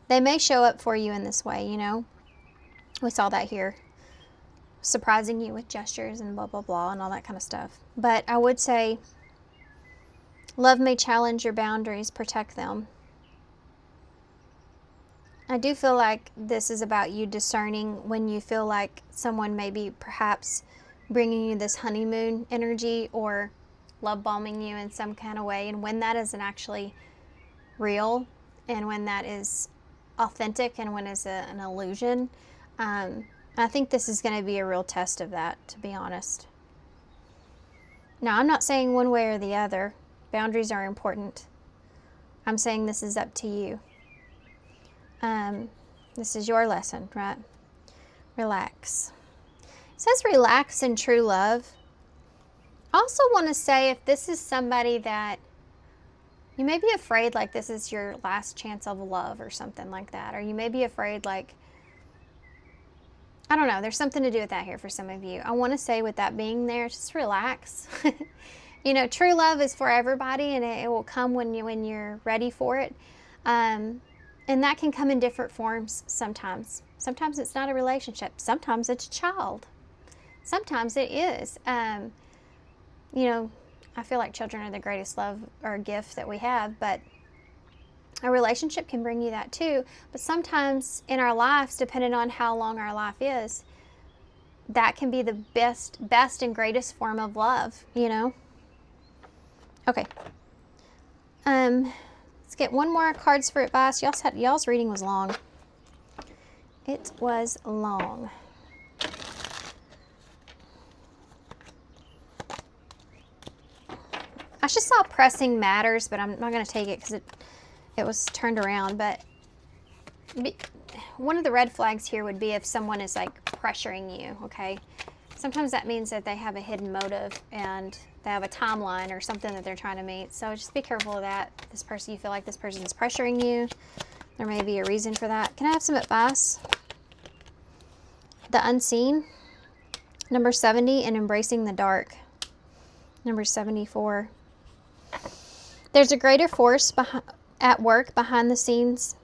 they may show up for you in this way, you know. We saw that here. Surprising you with gestures and blah, blah, blah, and all that kind of stuff. But I would say love may challenge your boundaries. Protect them. I do feel like this is about you discerning when you feel like someone may be perhaps bringing you this honeymoon energy or love bombing you in some kind of way, and when that isn't actually real, and when that is authentic, and when it's an illusion. I think this is going to be a real test of that, to be honest. Now, I'm not saying one way or the other. Boundaries are important. I'm saying this is up to you. This is your lesson, right? Relax. It says relax in true love. I also want to say, if this is somebody that you may be afraid like this is your last chance of love or something like that, or you may be afraid like, I don't know, there's something to do with that here for some of you. I want to say, with that being there, just relax. You know, true love is for everybody, and it will come when you're ready for it. And that can come in different forms sometimes. Sometimes it's not a relationship. Sometimes it's a child. Sometimes it is. You know, I feel like children are the greatest love or gift that we have, but a relationship can bring you that too. But sometimes in our lives, depending on how long our life is, that can be the best and greatest form of love, you know? Okay. Let's get one more cards for advice. Y'all's reading was long. It was long. I just saw pressing matters, but I'm not going to take it because it was turned around. But one of the red flags here would be if someone is like pressuring you, okay? Sometimes that means that they have a hidden motive and they have a timeline or something that they're trying to meet. So just be careful of that. This person, you feel like this person is pressuring you. There may be a reason for that. Can I have some advice? The unseen. Number 70, and embracing the dark. Number 74. There's a greater force at work behind the scenes,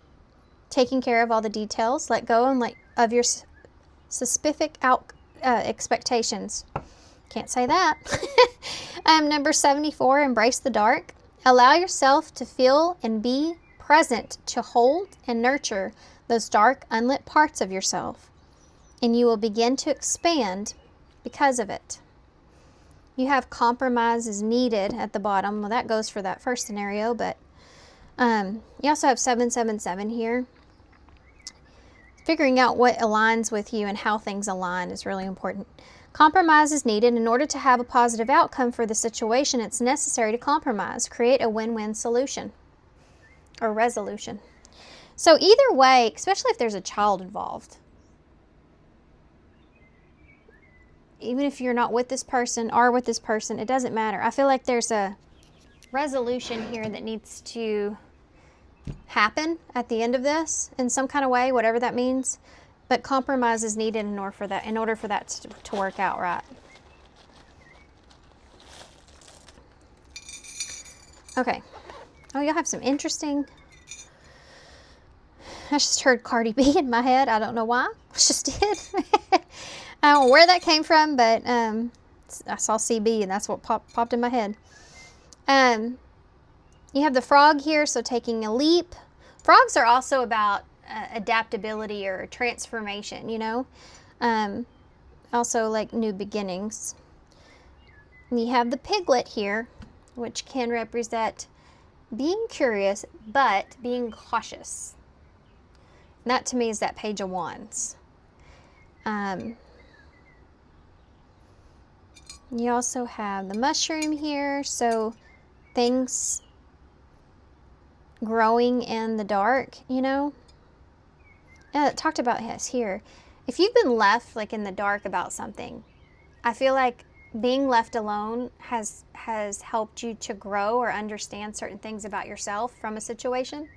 taking care of all the details. Let go of your specific expectations. Can't say that. Number 74, embrace the dark. Allow yourself to feel and be present to hold and nurture those dark, unlit parts of yourself, and you will begin to expand because of it. You have compromise is needed at the bottom. Well, that goes for that first scenario, but you also have 777 here. Figuring out what aligns with you and how things align is really important. Compromise is needed. In order to have a positive outcome for the situation, it's necessary to compromise. Create a win-win solution or resolution. So either way, especially if there's a child involved, even if you're not with this person or with this person, it doesn't matter. I feel like there's a resolution here that needs to happen at the end of this in some kind of way, whatever that means. But compromise is needed in order for that to work out right. Okay. Oh, you'll have some interesting. I just heard Cardi B in my head. I don't know why. I just did. I don't know where that came from, but I saw CB and that's what popped in my head. You have the frog here, so taking a leap. Frogs are also about adaptability or transformation, you know. Also like new beginnings. And you have the piglet here, which can represent being curious, but being cautious. And that to me is that Page of Wands. You also have the mushroom here, so things growing in the dark, you know. Yeah, it talked about this here. If you've been left like in the dark about something, I feel like being left alone has helped you to grow or understand certain things about yourself from a situation.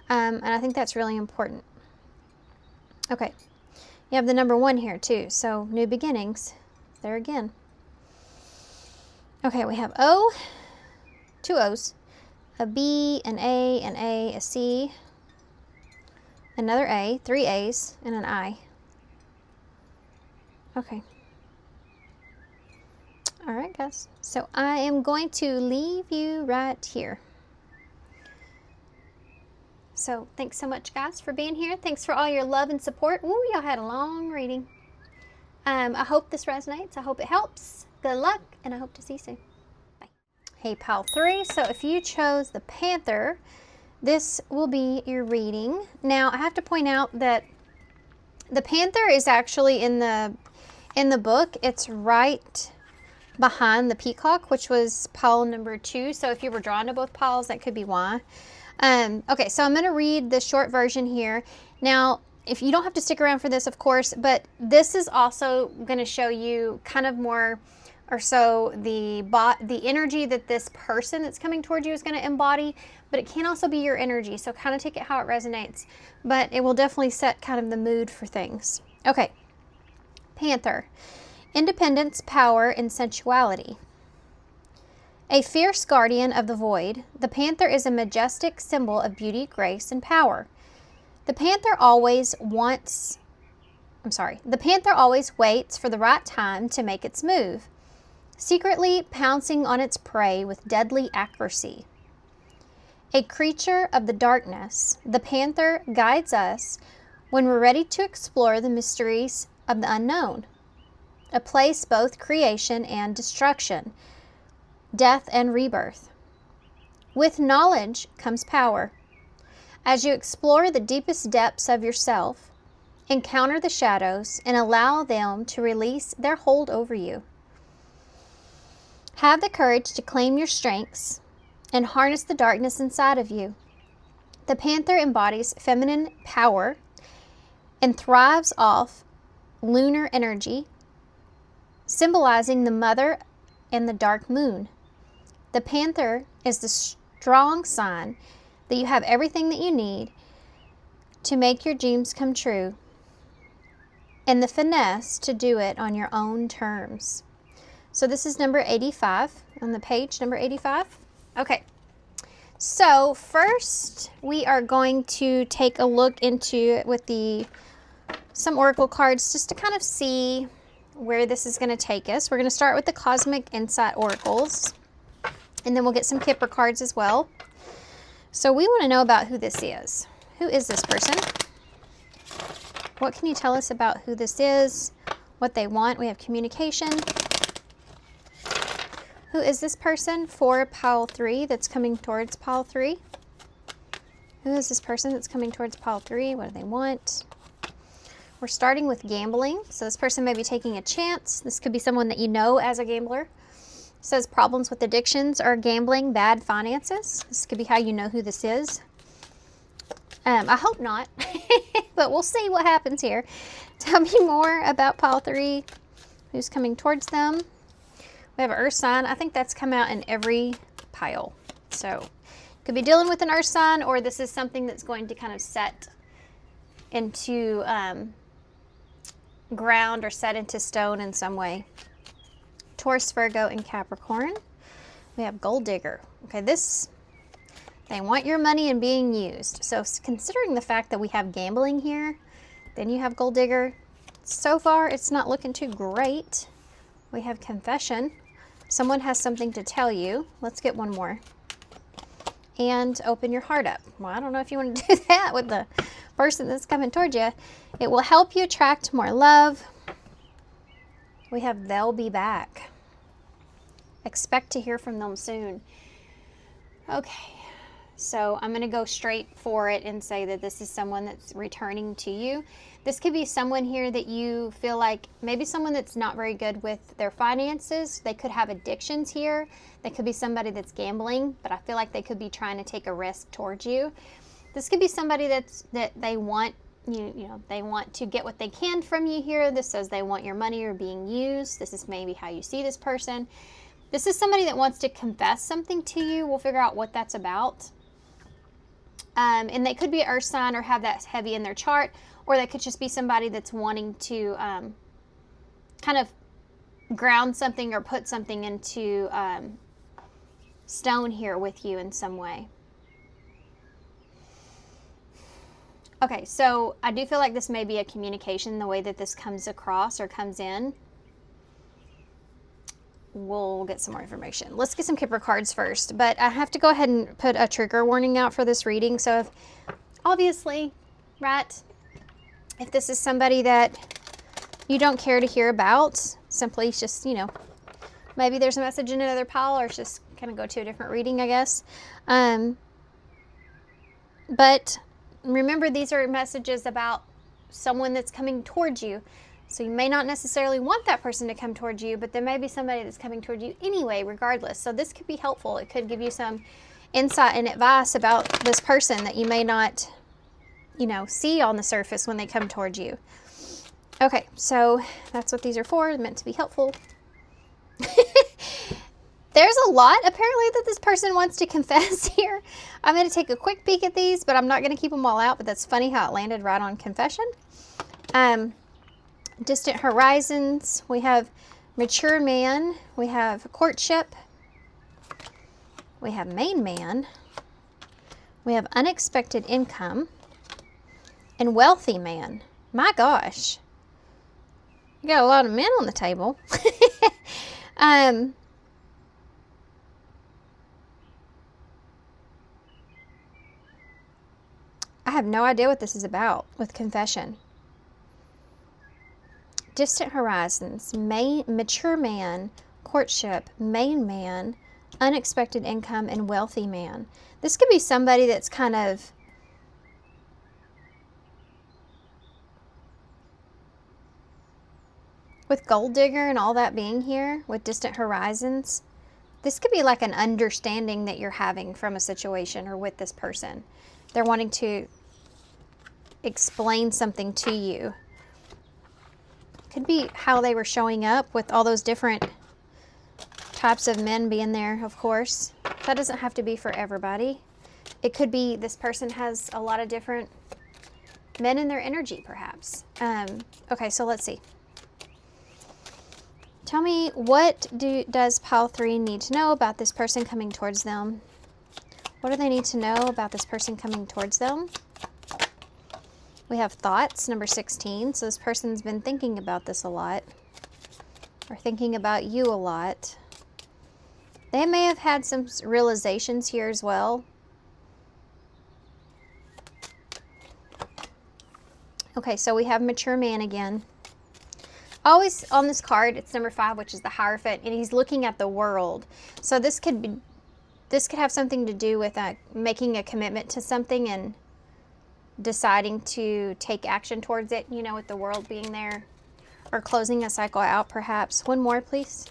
And I think that's really important. Okay, you have the number 1 here too, so new beginnings, there again. Okay, we have O, 2 O's, a B, an A, a C, another A, 3 A's, and an I. Okay. All right, guys. So I am going to leave you right here. So thanks so much, guys, for being here. Thanks for all your love and support. Ooh, y'all had a long reading. I hope this resonates. I hope it helps. Good luck, and I hope to see you soon. Bye. Hey, pile 3. So if you chose the Panther, this will be your reading. Now, I have to point out that the Panther is actually in the book. It's right behind the Peacock, which was pile number 2. So if you were drawn to both piles, that could be why. Okay, so I'm going to read the short version here. Now, if you don't have to stick around for this, of course, but this is also going to show you kind of more or so the energy that this person that's coming towards you is going to embody, but it can also be your energy. So kind of take it how it resonates, but it will definitely set kind of the mood for things. Okay, Panther, independence, power, and sensuality. A fierce guardian of the void, the panther is a majestic symbol of beauty, grace, and power. The panther always waits for the right time to make its move, secretly pouncing on its prey with deadly accuracy. A creature of the darkness, the panther guides us when we're ready to explore the mysteries of the unknown, a place both creation and destruction, death and rebirth. With knowledge comes power. As you explore the deepest depths of yourself, encounter the shadows and allow them to release their hold over you. Have the courage to claim your strengths and harness the darkness inside of you. The panther embodies feminine power and thrives off lunar energy, symbolizing the mother and the dark moon. The panther is the strong sign that you have everything that you need to make your dreams come true, and the finesse to do it on your own terms. So this is number 85 on the page, number 85. Okay, so first we are going to take a look into with some oracle cards just to kind of see where this is going to take us. We're going to start with the Cosmic Insight Oracles, and then we'll get some Kipper cards as well. So we want to know about who this is. Who is this person? What can you tell us about who this is? What they want? We have communication. Who is this person for pile 3 that's coming towards pile 3? Who is this person that's coming towards pile 3? What do they want? We're starting with gambling. So this person may be taking a chance. This could be someone that you know as a gambler. It says problems with addictions or gambling, bad finances. This could be how you know who this is. I hope not, but we'll see what happens here. Tell me more about pile 3. who's coming towards them. We have an earth sign. I think that's come out in every pile. So could be dealing with an earth sign, or this is something that's going to kind of set into ground or set into stone in some way. Taurus, Virgo, and Capricorn. We have gold digger. Okay, they want your money and being used. So considering the fact that we have gambling here, then you have gold digger. So far, it's not looking too great. We have confession. Someone has something to tell you. Let's get one more. And open your heart up. Well, I don't know if you want to do that with the person that's coming towards you. It will help you attract more love. We have they'll be back. Expect to hear from them soon. Okay, so I'm going to go straight for it and say that this is someone that's returning to you. This could be someone here that you feel like, maybe someone that's not very good with their finances. They could have addictions here. They could be somebody that's gambling, but I feel like they could be trying to take a risk towards you. This could be somebody that they want they want to get what they can from you here. This says they want your money or being used. This is maybe how you see this person. This is somebody that wants to confess something to you. We'll figure out what that's about. And they could be an earth sign or have that heavy in their chart, or they could just be somebody that's wanting to kind of ground something or put something into stone here with you in some way. Okay, so I do feel like this may be a communication, the way that this comes across or comes in. We'll get some more information. Let's get some Kipper cards first, but I have to go ahead and put a trigger warning out for this reading. So if, obviously, right, if this is somebody that you don't care to hear about, simply just, maybe there's a message in another pile, or it's just kind of go to a different reading, I guess. But remember, these are messages about someone that's coming towards you. So you may not necessarily want that person to come towards you, but there may be somebody that's coming towards you anyway, regardless. So this could be helpful. It could give you some insight and advice about this person that you may not, see on the surface when they come towards you. Okay, so that's what these are for. They're meant to be helpful. There's a lot, apparently, that this person wants to confess here. I'm going to take a quick peek at these, but I'm not going to keep them all out. But that's funny how it landed right on confession. Distant horizons. We have mature man. We have courtship. We have main man. We have unexpected income. And wealthy man. My gosh. You got a lot of men on the table. I have no idea what this is about with confession. Distant horizons, mature man, courtship, main man, unexpected income, and wealthy man. This could be somebody that's kind of with gold digger and all that being here, with distant horizons. This could be like an understanding that you're having from a situation or with this person. They're wanting to explain something to you. Could be how they were showing up with all those different types of men being there, of course. That doesn't have to be for everybody. It could be this person has a lot of different men in their energy, perhaps. Okay, so let's see. Tell me, what does pile 3 need to know about this person coming towards them? What do they need to know about this person coming towards them? We have thoughts, number 16. So this person's been thinking about this a lot, or thinking about you a lot. They may have had some realizations here as well. Okay, so we have mature man again. Always on this card, it's number 5, which is the Hierophant, and he's looking at the world. So this could have something to do with making a commitment to something and deciding to take action towards it, with the world being there, or closing a cycle out, perhaps. One more, please.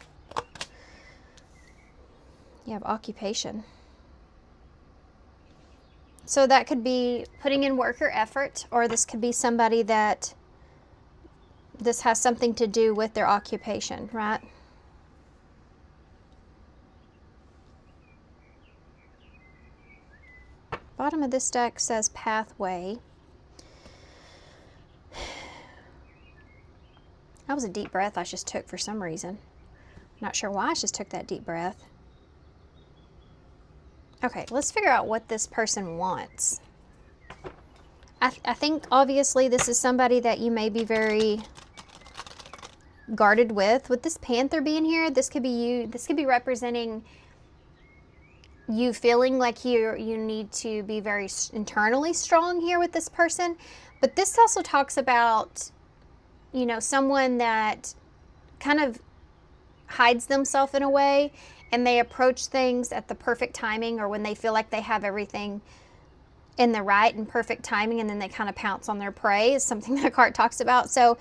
You have occupation. So that could be putting in work or effort, or this could be somebody that This has something to do with their occupation, right? Bottom of this deck says pathway. That was a deep breath I just took for some reason. Not sure why I just took that deep breath. Okay, let's figure out what this person wants. I think obviously this is somebody that you may be very guarded with. With this Panther being here, this could be you. This could be representing you feeling like you need to be very internally strong here with this person. But this also talks about, you know, someone that kind of hides themselves in a way, and they approach things at the perfect timing, or when they feel like they have everything in the right and perfect timing, and then they kind of pounce on their prey, is something that card talks about. So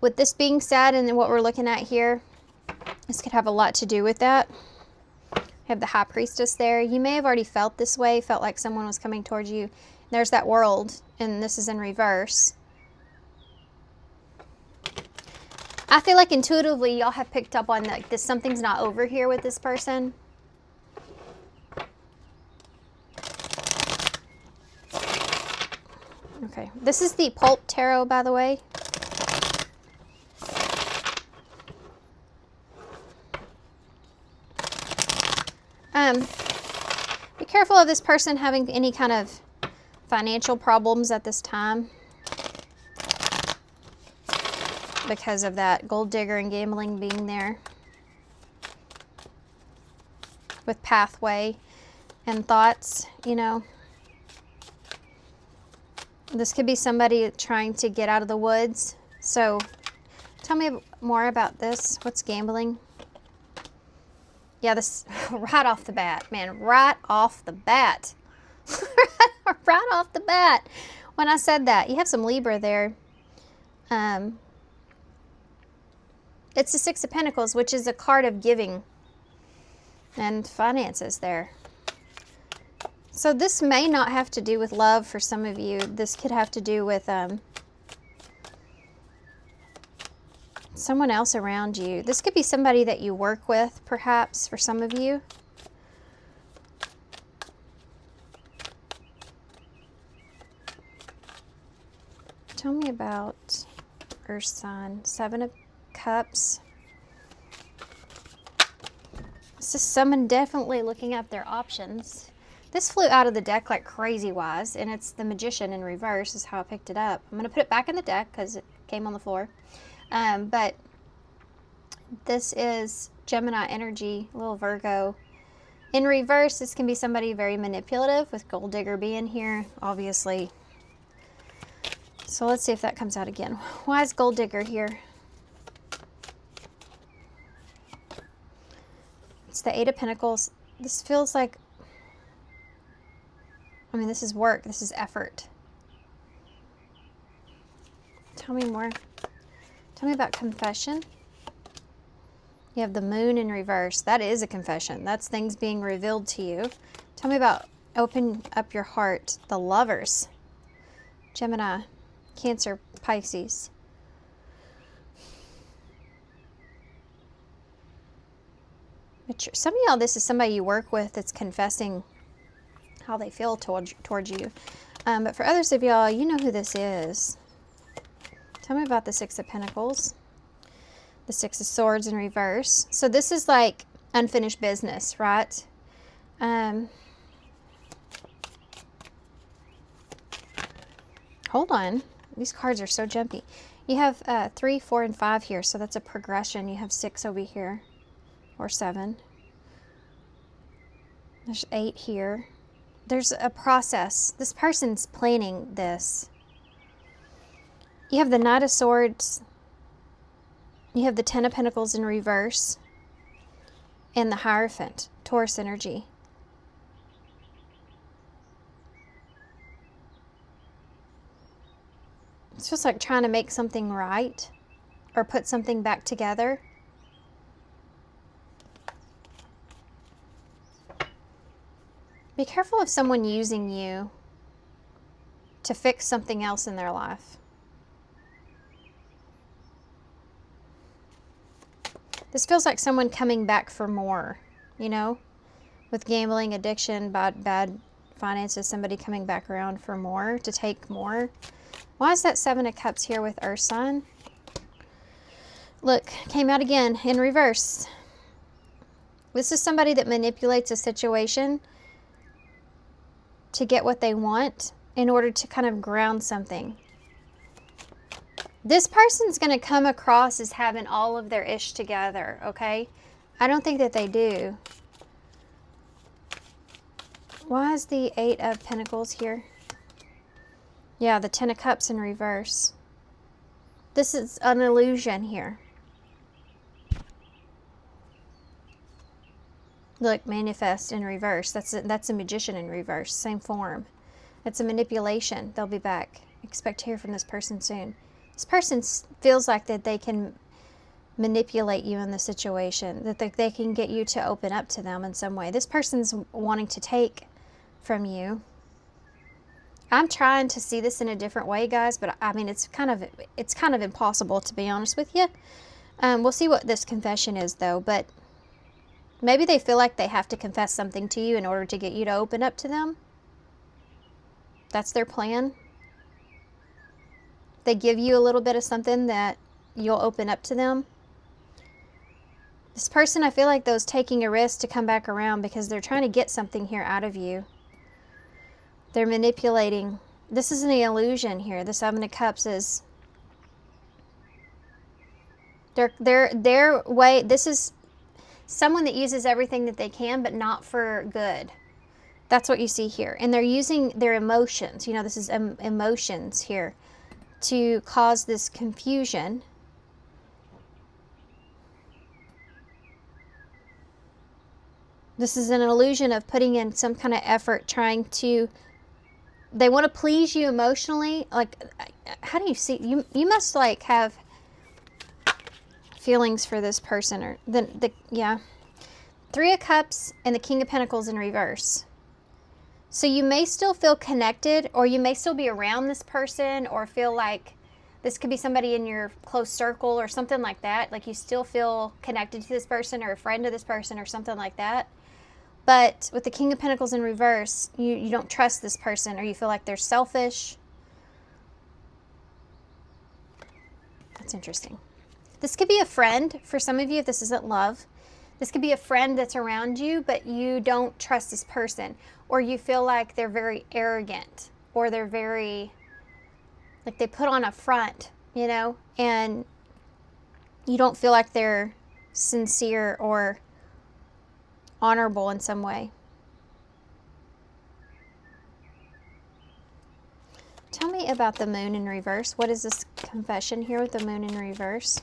with this being said, and then what we're looking at here, this could have a lot to do with that. We have the High Priestess there. You may have already felt this way, felt like someone was coming towards you. There's that World, and this is in reverse. I feel like intuitively y'all have picked up on like this, something's not over here with this person. Okay, this is the Pulp Tarot, by the way. Be careful of this person having any kind of financial problems at this time because of that gold digger and gambling being there with pathway and thoughts, you know. This could be somebody trying to get out of the woods. So tell me more about this. What's gambling? Yeah, this right off the bat, man, right off the bat. Right off the bat. When I said that, you have some Libra there. It's the Six of Pentacles, which is a card of giving and finances there. So this may not have to do with love for some of you. This could have to do with someone else around you. This could be somebody that you work with, perhaps, for some of you. Tell me about Earth sign. Seven of Cups. This is someone definitely looking at their options. This flew out of the deck like crazy wise, and it's the Magician in reverse is how I picked it up. I'm going to put it back in the deck because it came on the floor. But this is Gemini energy, little Virgo. In reverse, this can be somebody very manipulative with Gold Digger being here, obviously. So let's see if that comes out again. Why is Gold Digger here? It's the Eight of Pentacles. This feels like, I mean, this is work. This is effort. Tell me more. Tell me about confession. You have the Moon in reverse. That is a confession. That's things being revealed to you. Tell me about open up your heart. The Lovers. Gemini, Cancer, Pisces. Some of y'all, this is somebody you work with that's confessing how they feel towards you. But for others of y'all, you know who this is. Tell me about the Six of Pentacles. The Six of Swords in reverse. So this is like unfinished business, right? Hold on. These cards are so jumpy. You have 3, 4, and 5 here, so that's a progression. You have 6 over here, or 7. There's 8 here. There's a process. This person's planning this. You have the Knight of Swords. You have the Ten of Pentacles in reverse. And the Hierophant, Taurus energy. It's just like trying to make something right or put something back together. Be careful of someone using you to fix something else in their life. This feels like someone coming back for more, you know, with gambling, addiction, bad finances, somebody coming back around for more, to take more. Why is that Seven of Cups here with Earth sign? Look, came out again in reverse. This is somebody that manipulates a situation to get what they want in order to kind of ground something. This person's going to come across as having all of their ish together, okay? I don't think that they do. Why is the Eight of Pentacles here? Yeah, the Ten of Cups in reverse. This is an illusion here. Look, manifest in reverse. That's a magician in reverse. Same form. It's a manipulation. They'll be back. Expect to hear from this person soon. This person feels like that they can manipulate you in the situation, that they can get you to open up to them in some way. This person's wanting to take from you. I'm trying to see this in a different way, guys, but I mean, it's kind of impossible, to be honest with you. We'll see what this confession is, though, but maybe they feel like they have to confess something to you in order to get you to open up to them. That's their plan. They give you a little bit of something that you'll open up to them. This person, I feel like, though, is taking a risk to come back around because they're trying to get something here out of you. They're manipulating. This is an illusion here. The Seven of Cups is their way. This is someone that uses everything that they can, but not for good. That's what you see here. And they're using their emotions. You know, this is emotions here to cause this confusion. This is an illusion of putting in some kind of effort, trying to, they want to please you emotionally. Like, how do you see, you must like have feelings for this person, or yeah. Three of Cups and the King of Pentacles in reverse. So you may still feel connected, or you may still be around this person, or feel like this could be somebody in your close circle or something like that. Like you still feel connected to this person or a friend of this person or something like that. But with the King of Pentacles in reverse, you don't trust this person, or you feel like they're selfish. That's interesting. This could be a friend for some of you if this isn't love. This could be a friend that's around you, but you don't trust this person. Or you feel like they're very arrogant, or they're very, like they put on a front, you know, and you don't feel like they're sincere or honorable in some way. Tell me about the Moon in reverse. What is this confession here with the Moon in reverse?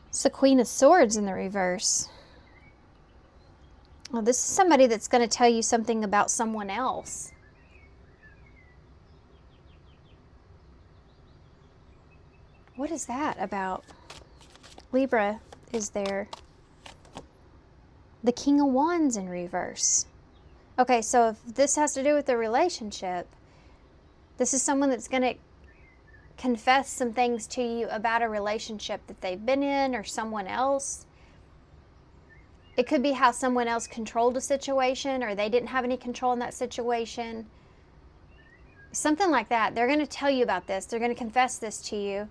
It's the Queen of Swords in the reverse. Well, this is somebody that's going to tell you something about someone else. What is that about? Libra is there. The King of Wands in reverse. Okay, so if this has to do with the relationship, this is someone that's going to confess some things to you about a relationship that they've been in, or someone else. It could be how someone else controlled a situation, or they didn't have any control in that situation. Something like that. They're going to tell you about this. They're going to confess this to you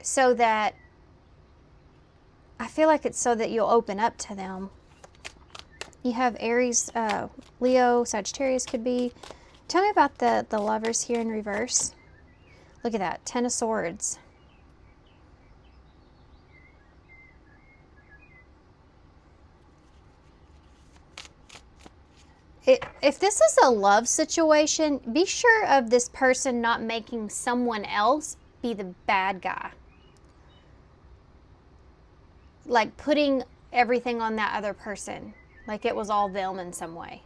so that, I feel like it's so that you'll open up to them. You have Aries, Leo, Sagittarius could be. Tell me about the Lovers here in reverse. Look at that, Ten of Swords. If this is a love situation, be sure of this person not making someone else be the bad guy. Like putting everything on that other person, like it was all them in some way.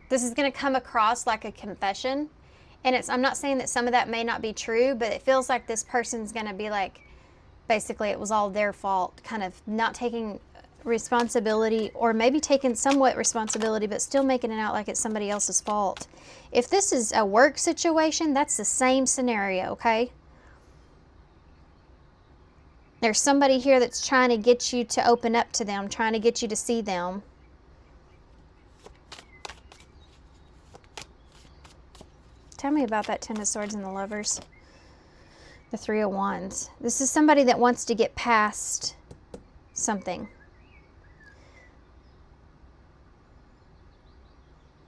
This is going to come across like a confession, and I'm not saying that some of that may not be true, but it feels like this person's going to be like, basically it was all their fault, kind of not taking responsibility, or maybe taking somewhat responsibility, but still making it out like it's somebody else's fault. If this is a work situation, that's the same scenario, okay? There's somebody here that's trying to get you to open up to them, trying to get you to see them. Tell me about that Ten of Swords and the Lovers. The Three of Wands. This is somebody that wants to get past something.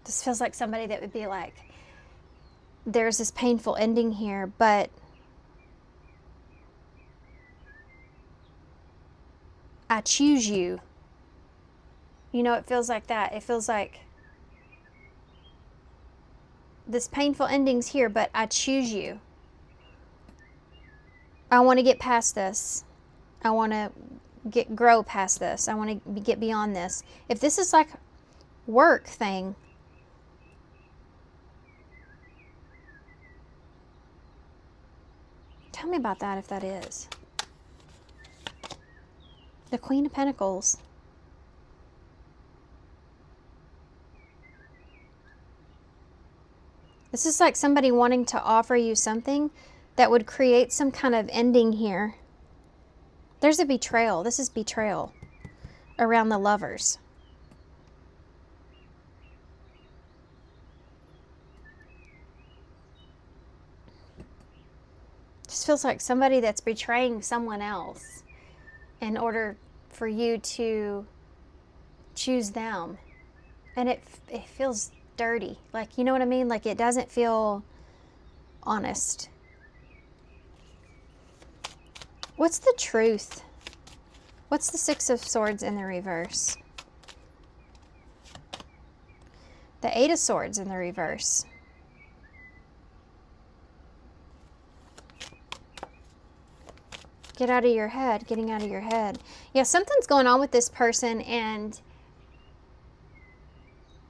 This feels like somebody that would be like, there's this painful ending here, but I choose you. You know, it feels like that. It feels like this painful ending's here, but I choose you. I want to get past this. I want to grow past this. I want to get beyond this. If this is like work thing, tell me about that if that is. The Queen of Pentacles. This is like somebody wanting to offer you something that would create some kind of ending here. There's a betrayal. This is betrayal around the Lovers. Just feels like somebody that's betraying someone else in order for you to choose them. And it feels dirty. Like, you know what I mean? Like, it doesn't feel honest. What's the truth? What's the Six of Swords in the reverse? The Eight of Swords in the reverse. Get out of your head. Getting out of your head. Yeah, something's going on with this person, and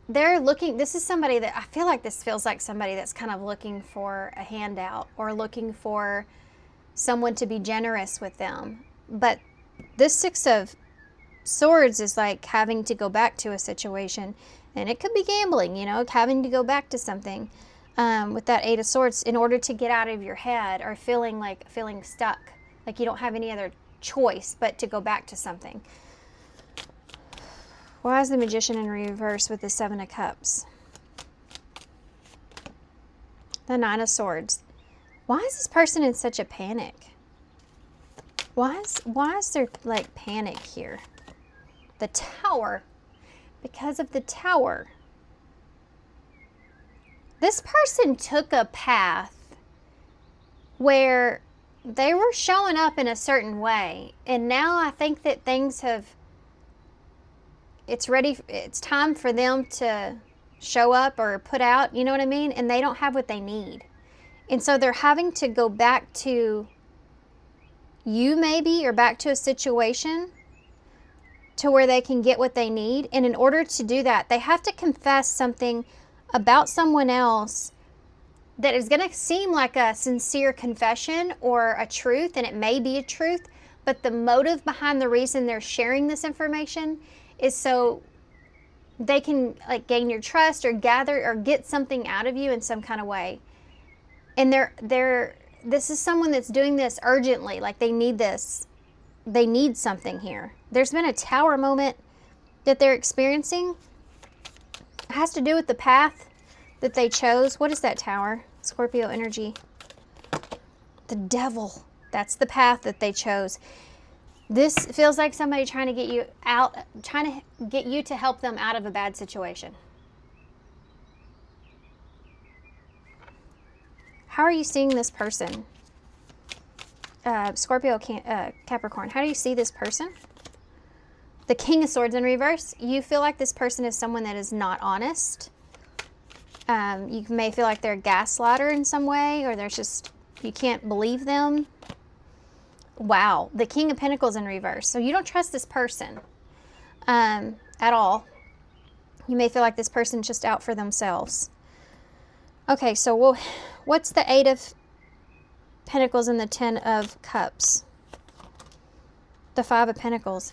they're looking, this is somebody that, I feel like this feels like somebody that's kind of looking for a handout or looking for someone to be generous with them. But this Six of Swords is like having to go back to a situation, and it could be gambling, you know, having to go back to something with that Eight of Swords in order to get out of your head, or feeling stuck, like you don't have any other choice but to go back to something. Why is the Magician in reverse with the Seven of Cups? The Nine of Swords. Why is this person in such a panic? Why is there like panic here? The Tower. Because of the Tower. This person took a path where they were showing up in a certain way, and now I think that things have, it's time for them to show up or put out, you know what I mean? And they don't have what they need. And so they're having to go back to you maybe, or back to a situation to where they can get what they need. And in order to do that, they have to confess something about someone else that is going to seem like a sincere confession or a truth, and it may be a truth, but the motive behind the reason they're sharing this information is so they can like gain your trust or gather or get something out of you in some kind of way. And this is someone that's doing this urgently, like they need this. They need something here. There's been a Tower moment that they're experiencing. It has to do with the path that they chose. What is that Tower? Scorpio energy. The Devil. That's the path that they chose. This feels like somebody trying to get you out, trying to get you to help them out of a bad situation. How are you seeing this person? Scorpio, Capricorn. How do you see this person? The King of Swords in reverse. You feel like this person is someone that is not honest. You may feel like they're a gaslighter in some way, or there's just, you can't believe them. Wow. The King of Pentacles in reverse. So you don't trust this person at all. You may feel like this person's just out for themselves. Okay, so what's the Eight of Pentacles and the Ten of Cups? The Five of Pentacles.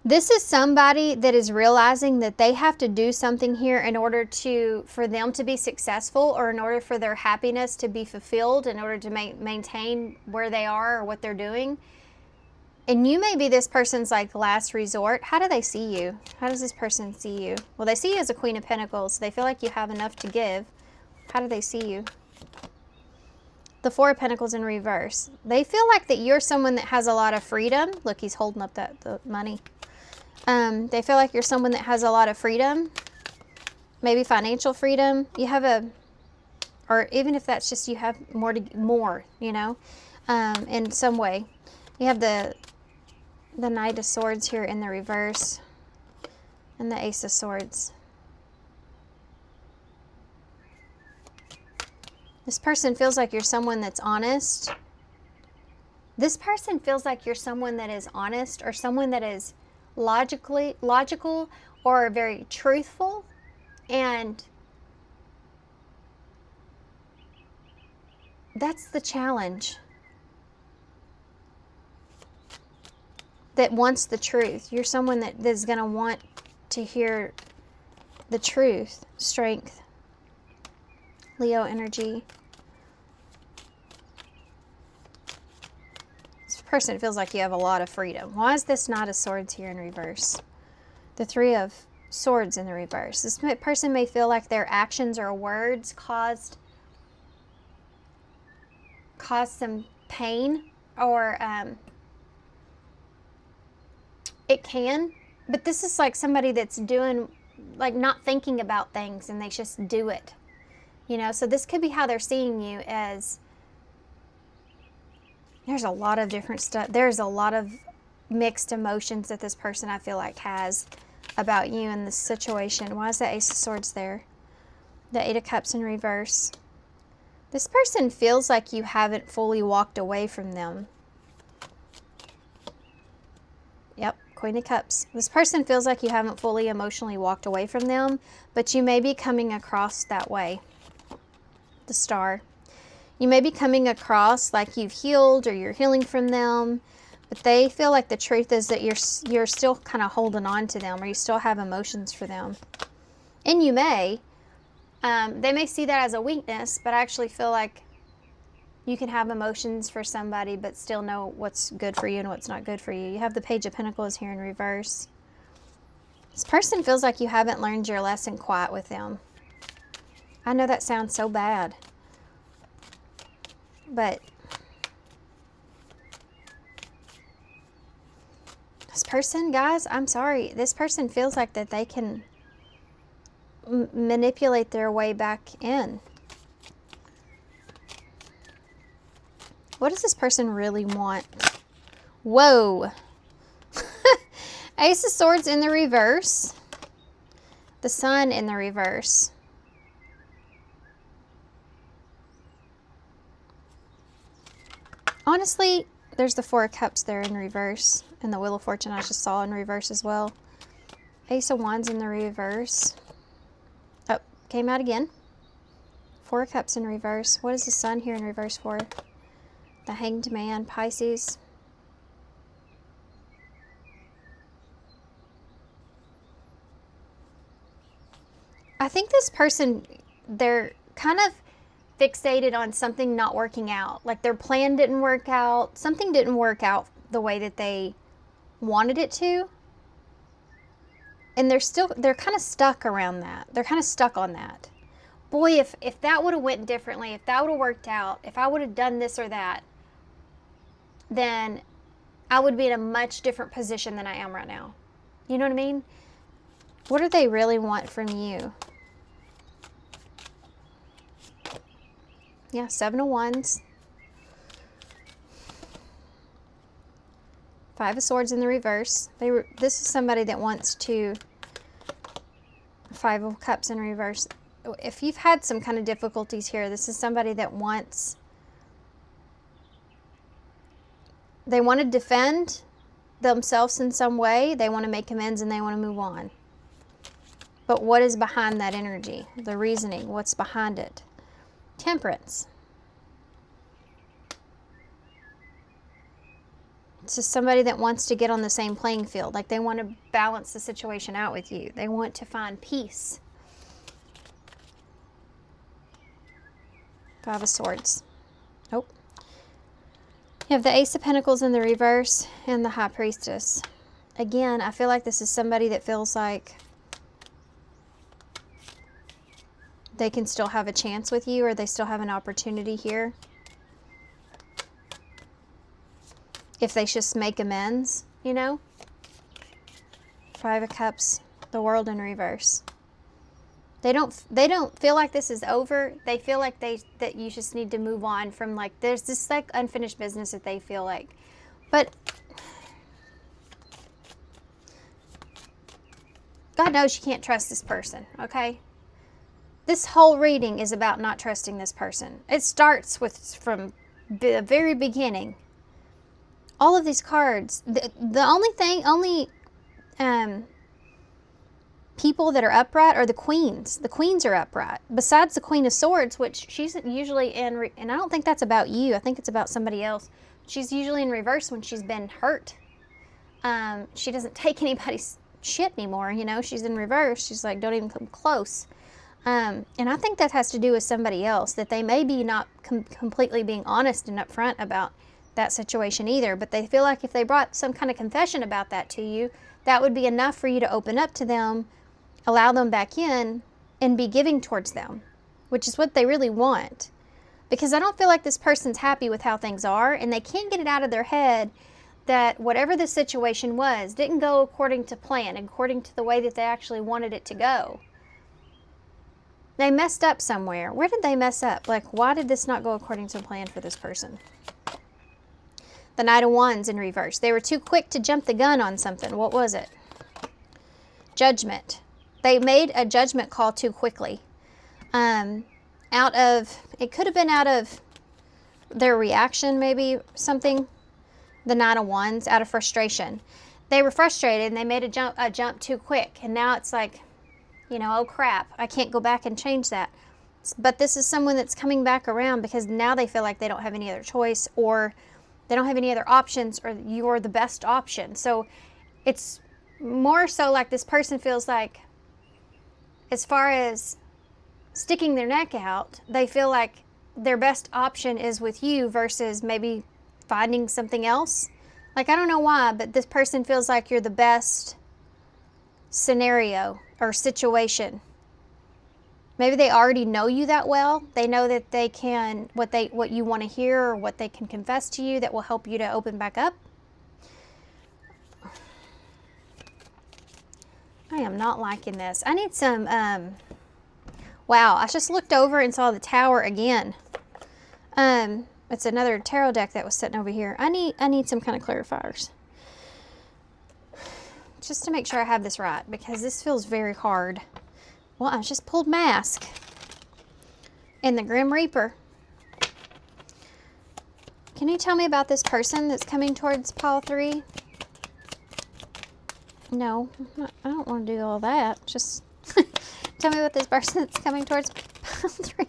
This is somebody that is realizing that they have to do something here in order for them to be successful, or in order for their happiness to be fulfilled, in order to maintain where they are or what they're doing. And you may be this person's like last resort. How do they see you? How does this person see you? Well, they see you as a Queen of Pentacles. They feel like you have enough to give. How do they see you? The Four of Pentacles in reverse. They feel like that you're someone that has a lot of freedom. Look, he's holding up the money. They feel like you're someone that has a lot of freedom. Maybe financial freedom. You have or even if that's just you have more, you know, in some way. You have the Knight of Swords here in the reverse, and the Ace of Swords. This person feels like you're someone that's honest. This person feels like you're someone that is honest, or someone that is logical, or very truthful. And that's the challenge. That wants the truth. You're someone that is going to want to hear the truth. Strength. Leo energy. This person feels like you have a lot of freedom. Why is this Knight of Swords here in reverse? The Three of Swords in the reverse. This person may feel like their actions or words caused some pain, or it can, but this is like somebody that's doing, like, not thinking about things, and they just do it, you know. So this could be how they're seeing you, as there's a lot of different stuff. There's a lot of mixed emotions that this person, I feel like, has about you in this situation. Why is the Ace of Swords there? The Eight of Cups in reverse. This person feels like you haven't fully walked away from them. Yep, Queen of Cups. This person feels like you haven't fully emotionally walked away from them, but you may be coming across that way. The Star. You may be coming across like you've healed, or you're healing from them, but they feel like the truth is that you're still kind of holding on to them, or you still have emotions for them. And you may, they may see that as a weakness, but I actually feel like you can have emotions for somebody but still know what's good for you and what's not good for you. You have the Page of Pentacles here in reverse. This person feels like you haven't learned your lesson quite with them. I know that sounds so bad, but this person, guys, I'm sorry. This person feels like that they can manipulate their way back in. What does this person really want? Whoa. Ace of Swords in the reverse. The Sun in the reverse. Honestly, there's the Four of Cups there in reverse. And the Wheel of Fortune I just saw in reverse as well. Ace of Wands in the reverse. Oh, came out again. Four of Cups in reverse. What is the Sun here in reverse for? The Hanged Man, Pisces. I think this person, they're kind of fixated on something not working out. Like their plan didn't work out. Something didn't work out the way that they wanted it to. And they're kind of stuck around that. They're kind of stuck on that. Boy, if that would have went differently, if that would have worked out, if I would have done this or that, then I would be in a much different position than I am right now. You know what I mean? What do they really want from you? Yeah, Seven of Wands. Five of Swords in the reverse. This is somebody that wants to... Five of Cups in reverse. If you've had some kind of difficulties here, this is somebody that wants... They want to defend themselves in some way. They want to make amends and they want to move on. But what is behind that energy? The reasoning. What's behind it? Temperance. This is somebody that wants to get on the same playing field. Like they want to balance the situation out with you. They want to find peace. Five of Swords. Nope. You have the Ace of Pentacles in the reverse and the High Priestess. Again, I feel like this is somebody that feels like they can still have a chance with you, or they still have an opportunity here. If they just make amends, you know? Five of Cups, the World in reverse. They don't feel like this is over. They feel like that you just need to move on from, like, there's this like unfinished business that they feel like. But God knows you can't trust this person, okay? This whole reading is about not trusting this person. It starts from the very beginning. All of these cards, the only people that are upright are the queens. The queens are upright. Besides the Queen of Swords, which she's usually in, and I don't think that's about you. I think it's about somebody else. She's usually in reverse when she's been hurt. She doesn't take anybody's shit anymore, you know. She's in reverse. She's like, don't even come close. And I think that has to do with somebody else, that they may be not completely being honest and upfront about that situation either, but they feel like if they brought some kind of confession about that to you, that would be enough for you to open up to them, allow them back in, and be giving towards them, which is what they really want. Because I don't feel like this person's happy with how things are, and they can't get it out of their head that whatever the situation was didn't go according to plan, according to the way that they actually wanted it to go. They messed up somewhere. Where did they mess up? Like, why did this not go according to plan for this person? The Knight of Wands in reverse. They were too quick to jump the gun on something. What was it? Judgment. They made a judgment call too quickly. It could have been out of their reaction, maybe something. The Knight of Wands, out of frustration. They were frustrated and they made a jump too quick. And now it's like, you know, oh crap, I can't go back and change that. But this is someone that's coming back around because now they feel like they don't have any other choice, or they don't have any other options, or you're the best option. So it's more so like this person feels like, as far as sticking their neck out, they feel like their best option is with you versus maybe finding something else. Like, I don't know why, but this person feels like you're the best scenario or situation. Maybe they already know you that well. They know that they can, what you want to hear, or what they can confess to you that will help you to open back up. I am not liking this. I need some, wow, I just looked over and saw the Tower again. It's another tarot deck that was sitting over here. I need some kind of clarifiers. Just to make sure I have this right, because this feels very hard. Well, I just pulled Mask and the Grim Reaper. Can you tell me about this person that's coming towards pile 3? No, I don't want to do all that. Just tell me about this person that's coming towards pile 3.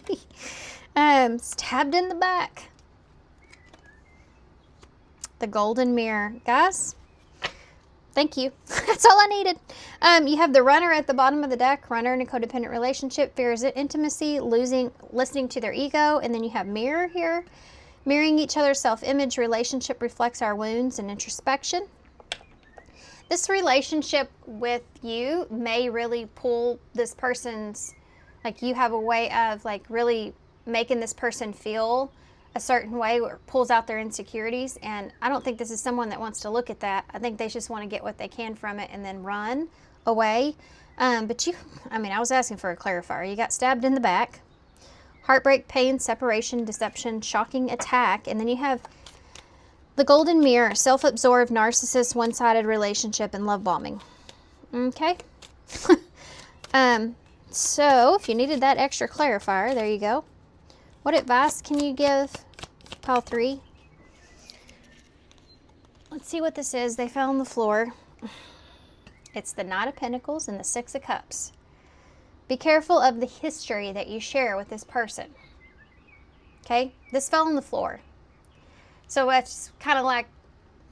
Stabbed in the back. The Golden Mirror. Guys, thank you. That's all I needed. You have the Runner at the bottom of the deck. Runner in a codependent relationship. Fears intimacy, listening to their ego. And then you have Mirror here. Mirroring each other's self-image. Relationship reflects our wounds and introspection. This relationship with you may really pull this person's, like, you have a way of, like, really making this person feel a certain way, where it pulls out their insecurities. And I don't think this is someone that wants to look at that. I think they just want to get what they can from it and then run away. But I was asking for a clarifier. You got stabbed in the back. Heartbreak, pain, separation, deception, shocking attack. And then you have the Golden Mirror, self-absorbed, narcissist, one-sided relationship, and love bombing. Okay. So if you needed that extra clarifier, there you go. What advice can you give pile 3? Let's see what this is. They fell on the floor. It's the Knight of Pentacles and the Six of Cups. Be careful of the history that you share with this person. Okay? This fell on the floor. So it's kind of like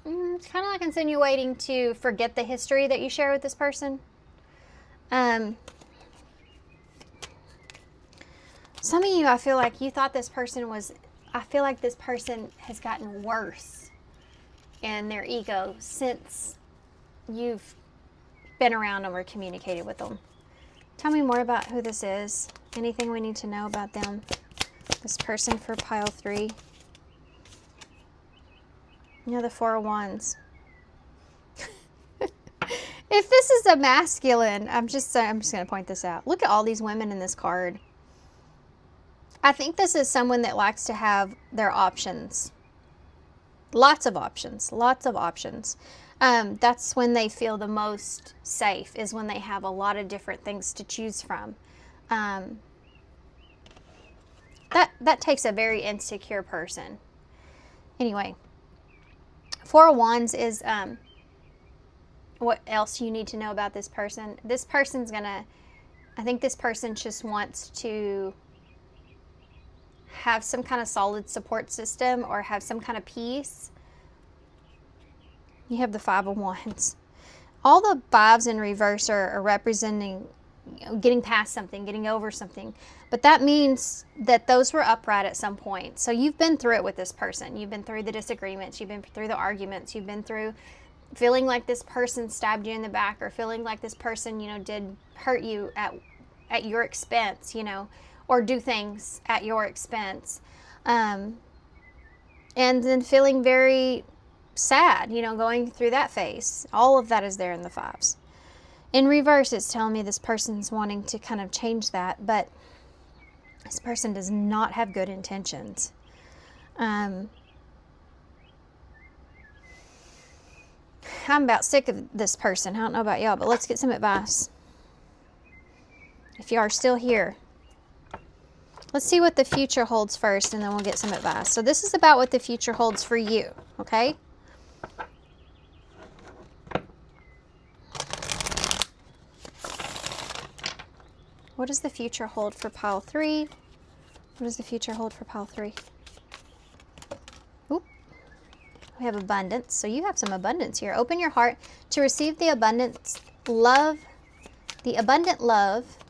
It's kind of like insinuating to forget the history that you share with this person. Some of you, I feel like you thought this person was, I feel like this person has gotten worse in their ego since you've been around them or communicated with them. Tell me more about who this is. Anything we need to know about them. This person for pile 3. You know, the 4 of Wands. If this is a masculine, I'm just going to point this out. Look at all these women in this card. I think this is someone that likes to have their options. Lots of options. Lots of options. That's when they feel the most safe, is when they have a lot of different things to choose from. That takes a very insecure person. Anyway, 4 of Wands is what else you need to know about this person. This person's gonna, I think this person just wants to have some kind of solid support system or have some kind of peace. You have the 5 of Wands. All the 5s in reverse are representing, you know, getting past something, getting over something. But that means that those were upright at some point. So you've been through it with this person. You've been through the disagreements. You've been through the arguments. You've been through feeling like this person stabbed you in the back, or feeling like this person, you know, did hurt you at your expense, you know, or do things at your expense. And then feeling very sad, you know, going through that phase. All of that is there in the 5s. In reverse, it's telling me this person's wanting to kind of change that, but this person does not have good intentions. I'm about sick of this person. I don't know about y'all, but let's get some advice. If you are still here, let's see what the future holds first, and then we'll get some advice. So this is about what the future holds for you, okay? What does the future hold for pile 3? What does the future hold for pile 3? Oop. We have abundance. So you have some abundance here. Open your heart to receive the abundant love the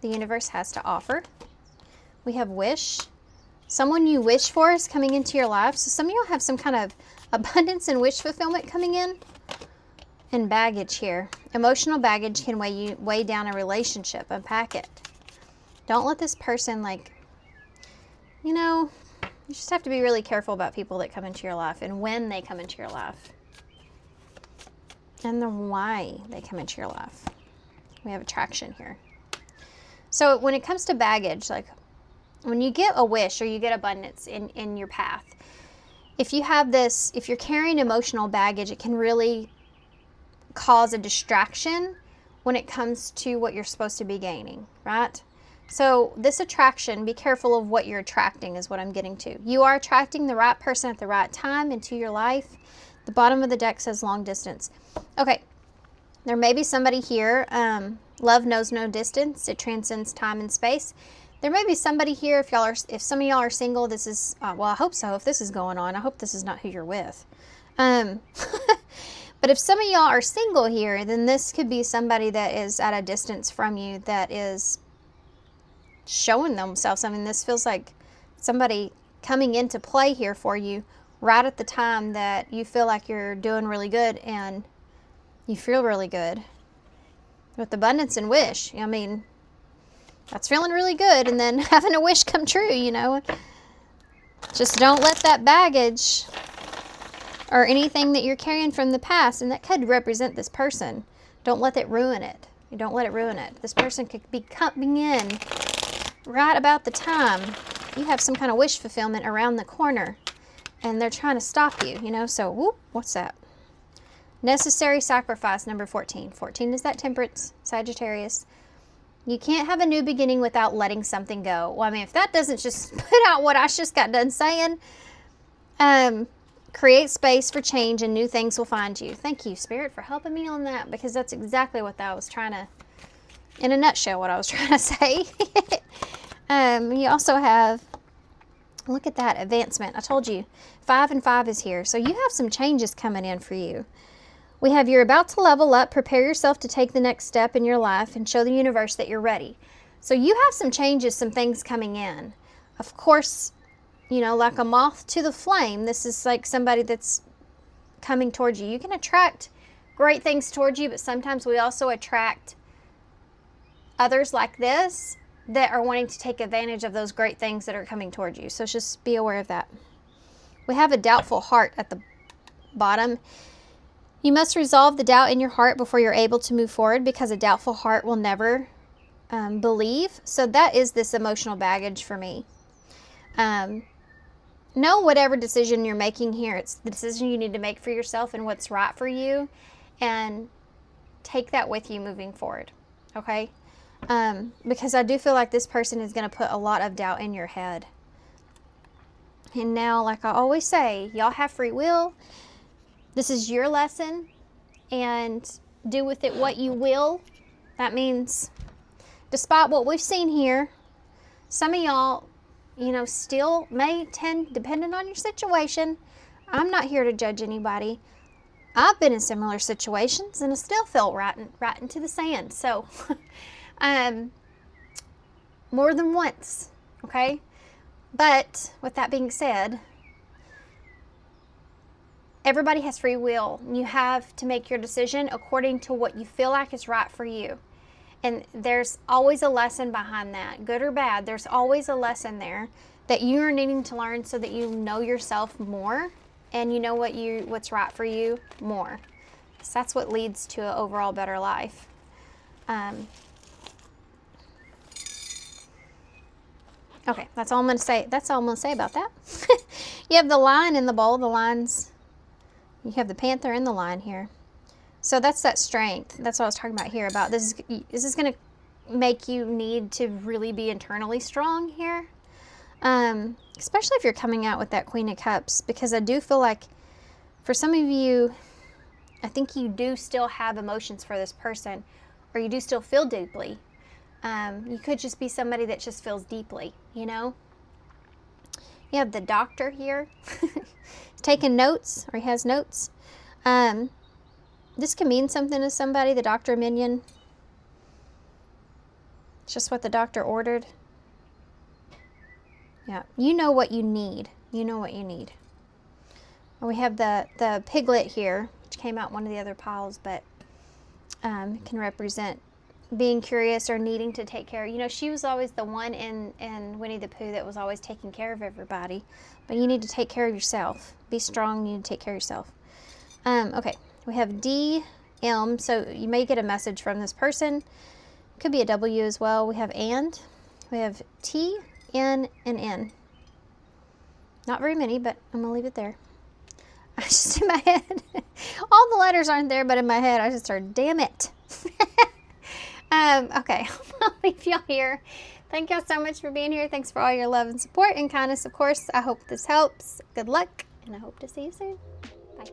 universe has to offer. We have wish. Someone you wish for is coming into your life. So some of y'all have some kind of abundance and wish fulfillment coming in. And baggage here. Emotional baggage can weigh down a relationship. Unpack it. Don't let this person, like, you know, you just have to be really careful about people that come into your life and when they come into your life. And the why they come into your life. We have attraction here. So when it comes to baggage, like when you get a wish or you get abundance in your path, if you have this, if you're carrying emotional baggage, it can really cause a distraction when it comes to what you're supposed to be gaining, right? So this attraction, be careful of what you're attracting is what I'm getting to. You are attracting the right person at the right time into your life. The bottom of the deck says long distance. Okay, there may be somebody here. Love knows no distance. It transcends time and space. There may be somebody here, if some of y'all are single, this is, well, I hope so. If this is going on, I hope this is not who you're with. But if some of y'all are single here, then this could be somebody that is at a distance from you that is showing themselves. I mean, this feels like somebody coming into play here for you right at the time that you feel like you're doing really good and you feel really good. With abundance and wish, I mean, that's feeling really good and then having a wish come true, you know. Just don't let that baggage or anything that you're carrying from the past, and that could represent this person, don't let it ruin it. You don't let it ruin it. This person could be coming in right about the time you have some kind of wish fulfillment around the corner and they're trying to stop you, you know. So, whoop, what's that? Necessary sacrifice, number 14. 14 is that temperance, Sagittarius. You can't have a new beginning without letting something go. Well, I mean, if that doesn't just put out what I just got done saying, create space for change and new things will find you. Thank you, Spirit, for helping me on that, because that's exactly what I was trying to, in a nutshell, what I was trying to say. You also have Look at that advancement. I told you 5 and 5 is here. So you have some changes coming in for you. We have you're about to level up, prepare yourself to take the next step in your life and show the universe that you're ready. So you have some changes, some things coming in. Of course, you know, like a moth to the flame, this is like somebody that's coming towards you. You can attract great things towards you, but sometimes we also attract others like this that are wanting to take advantage of those great things that are coming towards you. So just be aware of that. We have a doubtful heart at the bottom. You must resolve the doubt in your heart before you're able to move forward, because a doubtful heart will never believe. So that is this emotional baggage for me. Know whatever decision you're making here, it's the decision you need to make for yourself and what's right for you, and take that with you moving forward, okay? Because I do feel like this person is going to put a lot of doubt in your head. And now, like I always say, y'all have free will. This is your lesson, and do with it what you will. That means, despite what we've seen here, some of y'all, you know, still may tend, depending on your situation. I'm not here to judge anybody. I've been in similar situations and I still fell right into the sand. So, more than once, okay? But with that being said, everybody has free will. You have to make your decision according to what you feel like is right for you. And there's always a lesson behind that, good or bad. There's always a lesson there that you're needing to learn so that you know yourself more and you know what's right for you more. So that's what leads to an overall better life. Okay, that's all I'm going to say. That's all I'm going to say about that. You have the lion in the bowl. The lines. You have the panther in the lion here. So that's that strength. That's what I was talking about here. About this is going to make you need to really be internally strong here. Especially if you're coming out with that Queen of Cups, because I do feel like for some of you, I think you do still have emotions for this person, or you do still feel deeply. You could just be somebody that just feels deeply, you know? You have the doctor here. He's taking notes, or he has notes. This can mean something to somebody, the doctor minion. It's just what the doctor ordered. Yeah, you know what you need. You know what you need. And we have the piglet here, which came out one of the other piles, but can represent being curious or needing to take care. You know, she was always the one in Winnie the Pooh that was always taking care of everybody. But you need to take care of yourself. Be strong. You need to take care of yourself. Okay, we have DM, so you may get a message from this person. Could be a W as well. We have and. We have T, N, and N. Not very many, but I'm going to leave it there. I just, in my head, all the letters aren't there, but in my head, I just heard, damn it. Okay, I'll leave y'all here. Thank y'all so much for being here. Thanks for all your love and support and kindness, of course. I hope this helps. Good luck, and I hope to see you soon. Bye.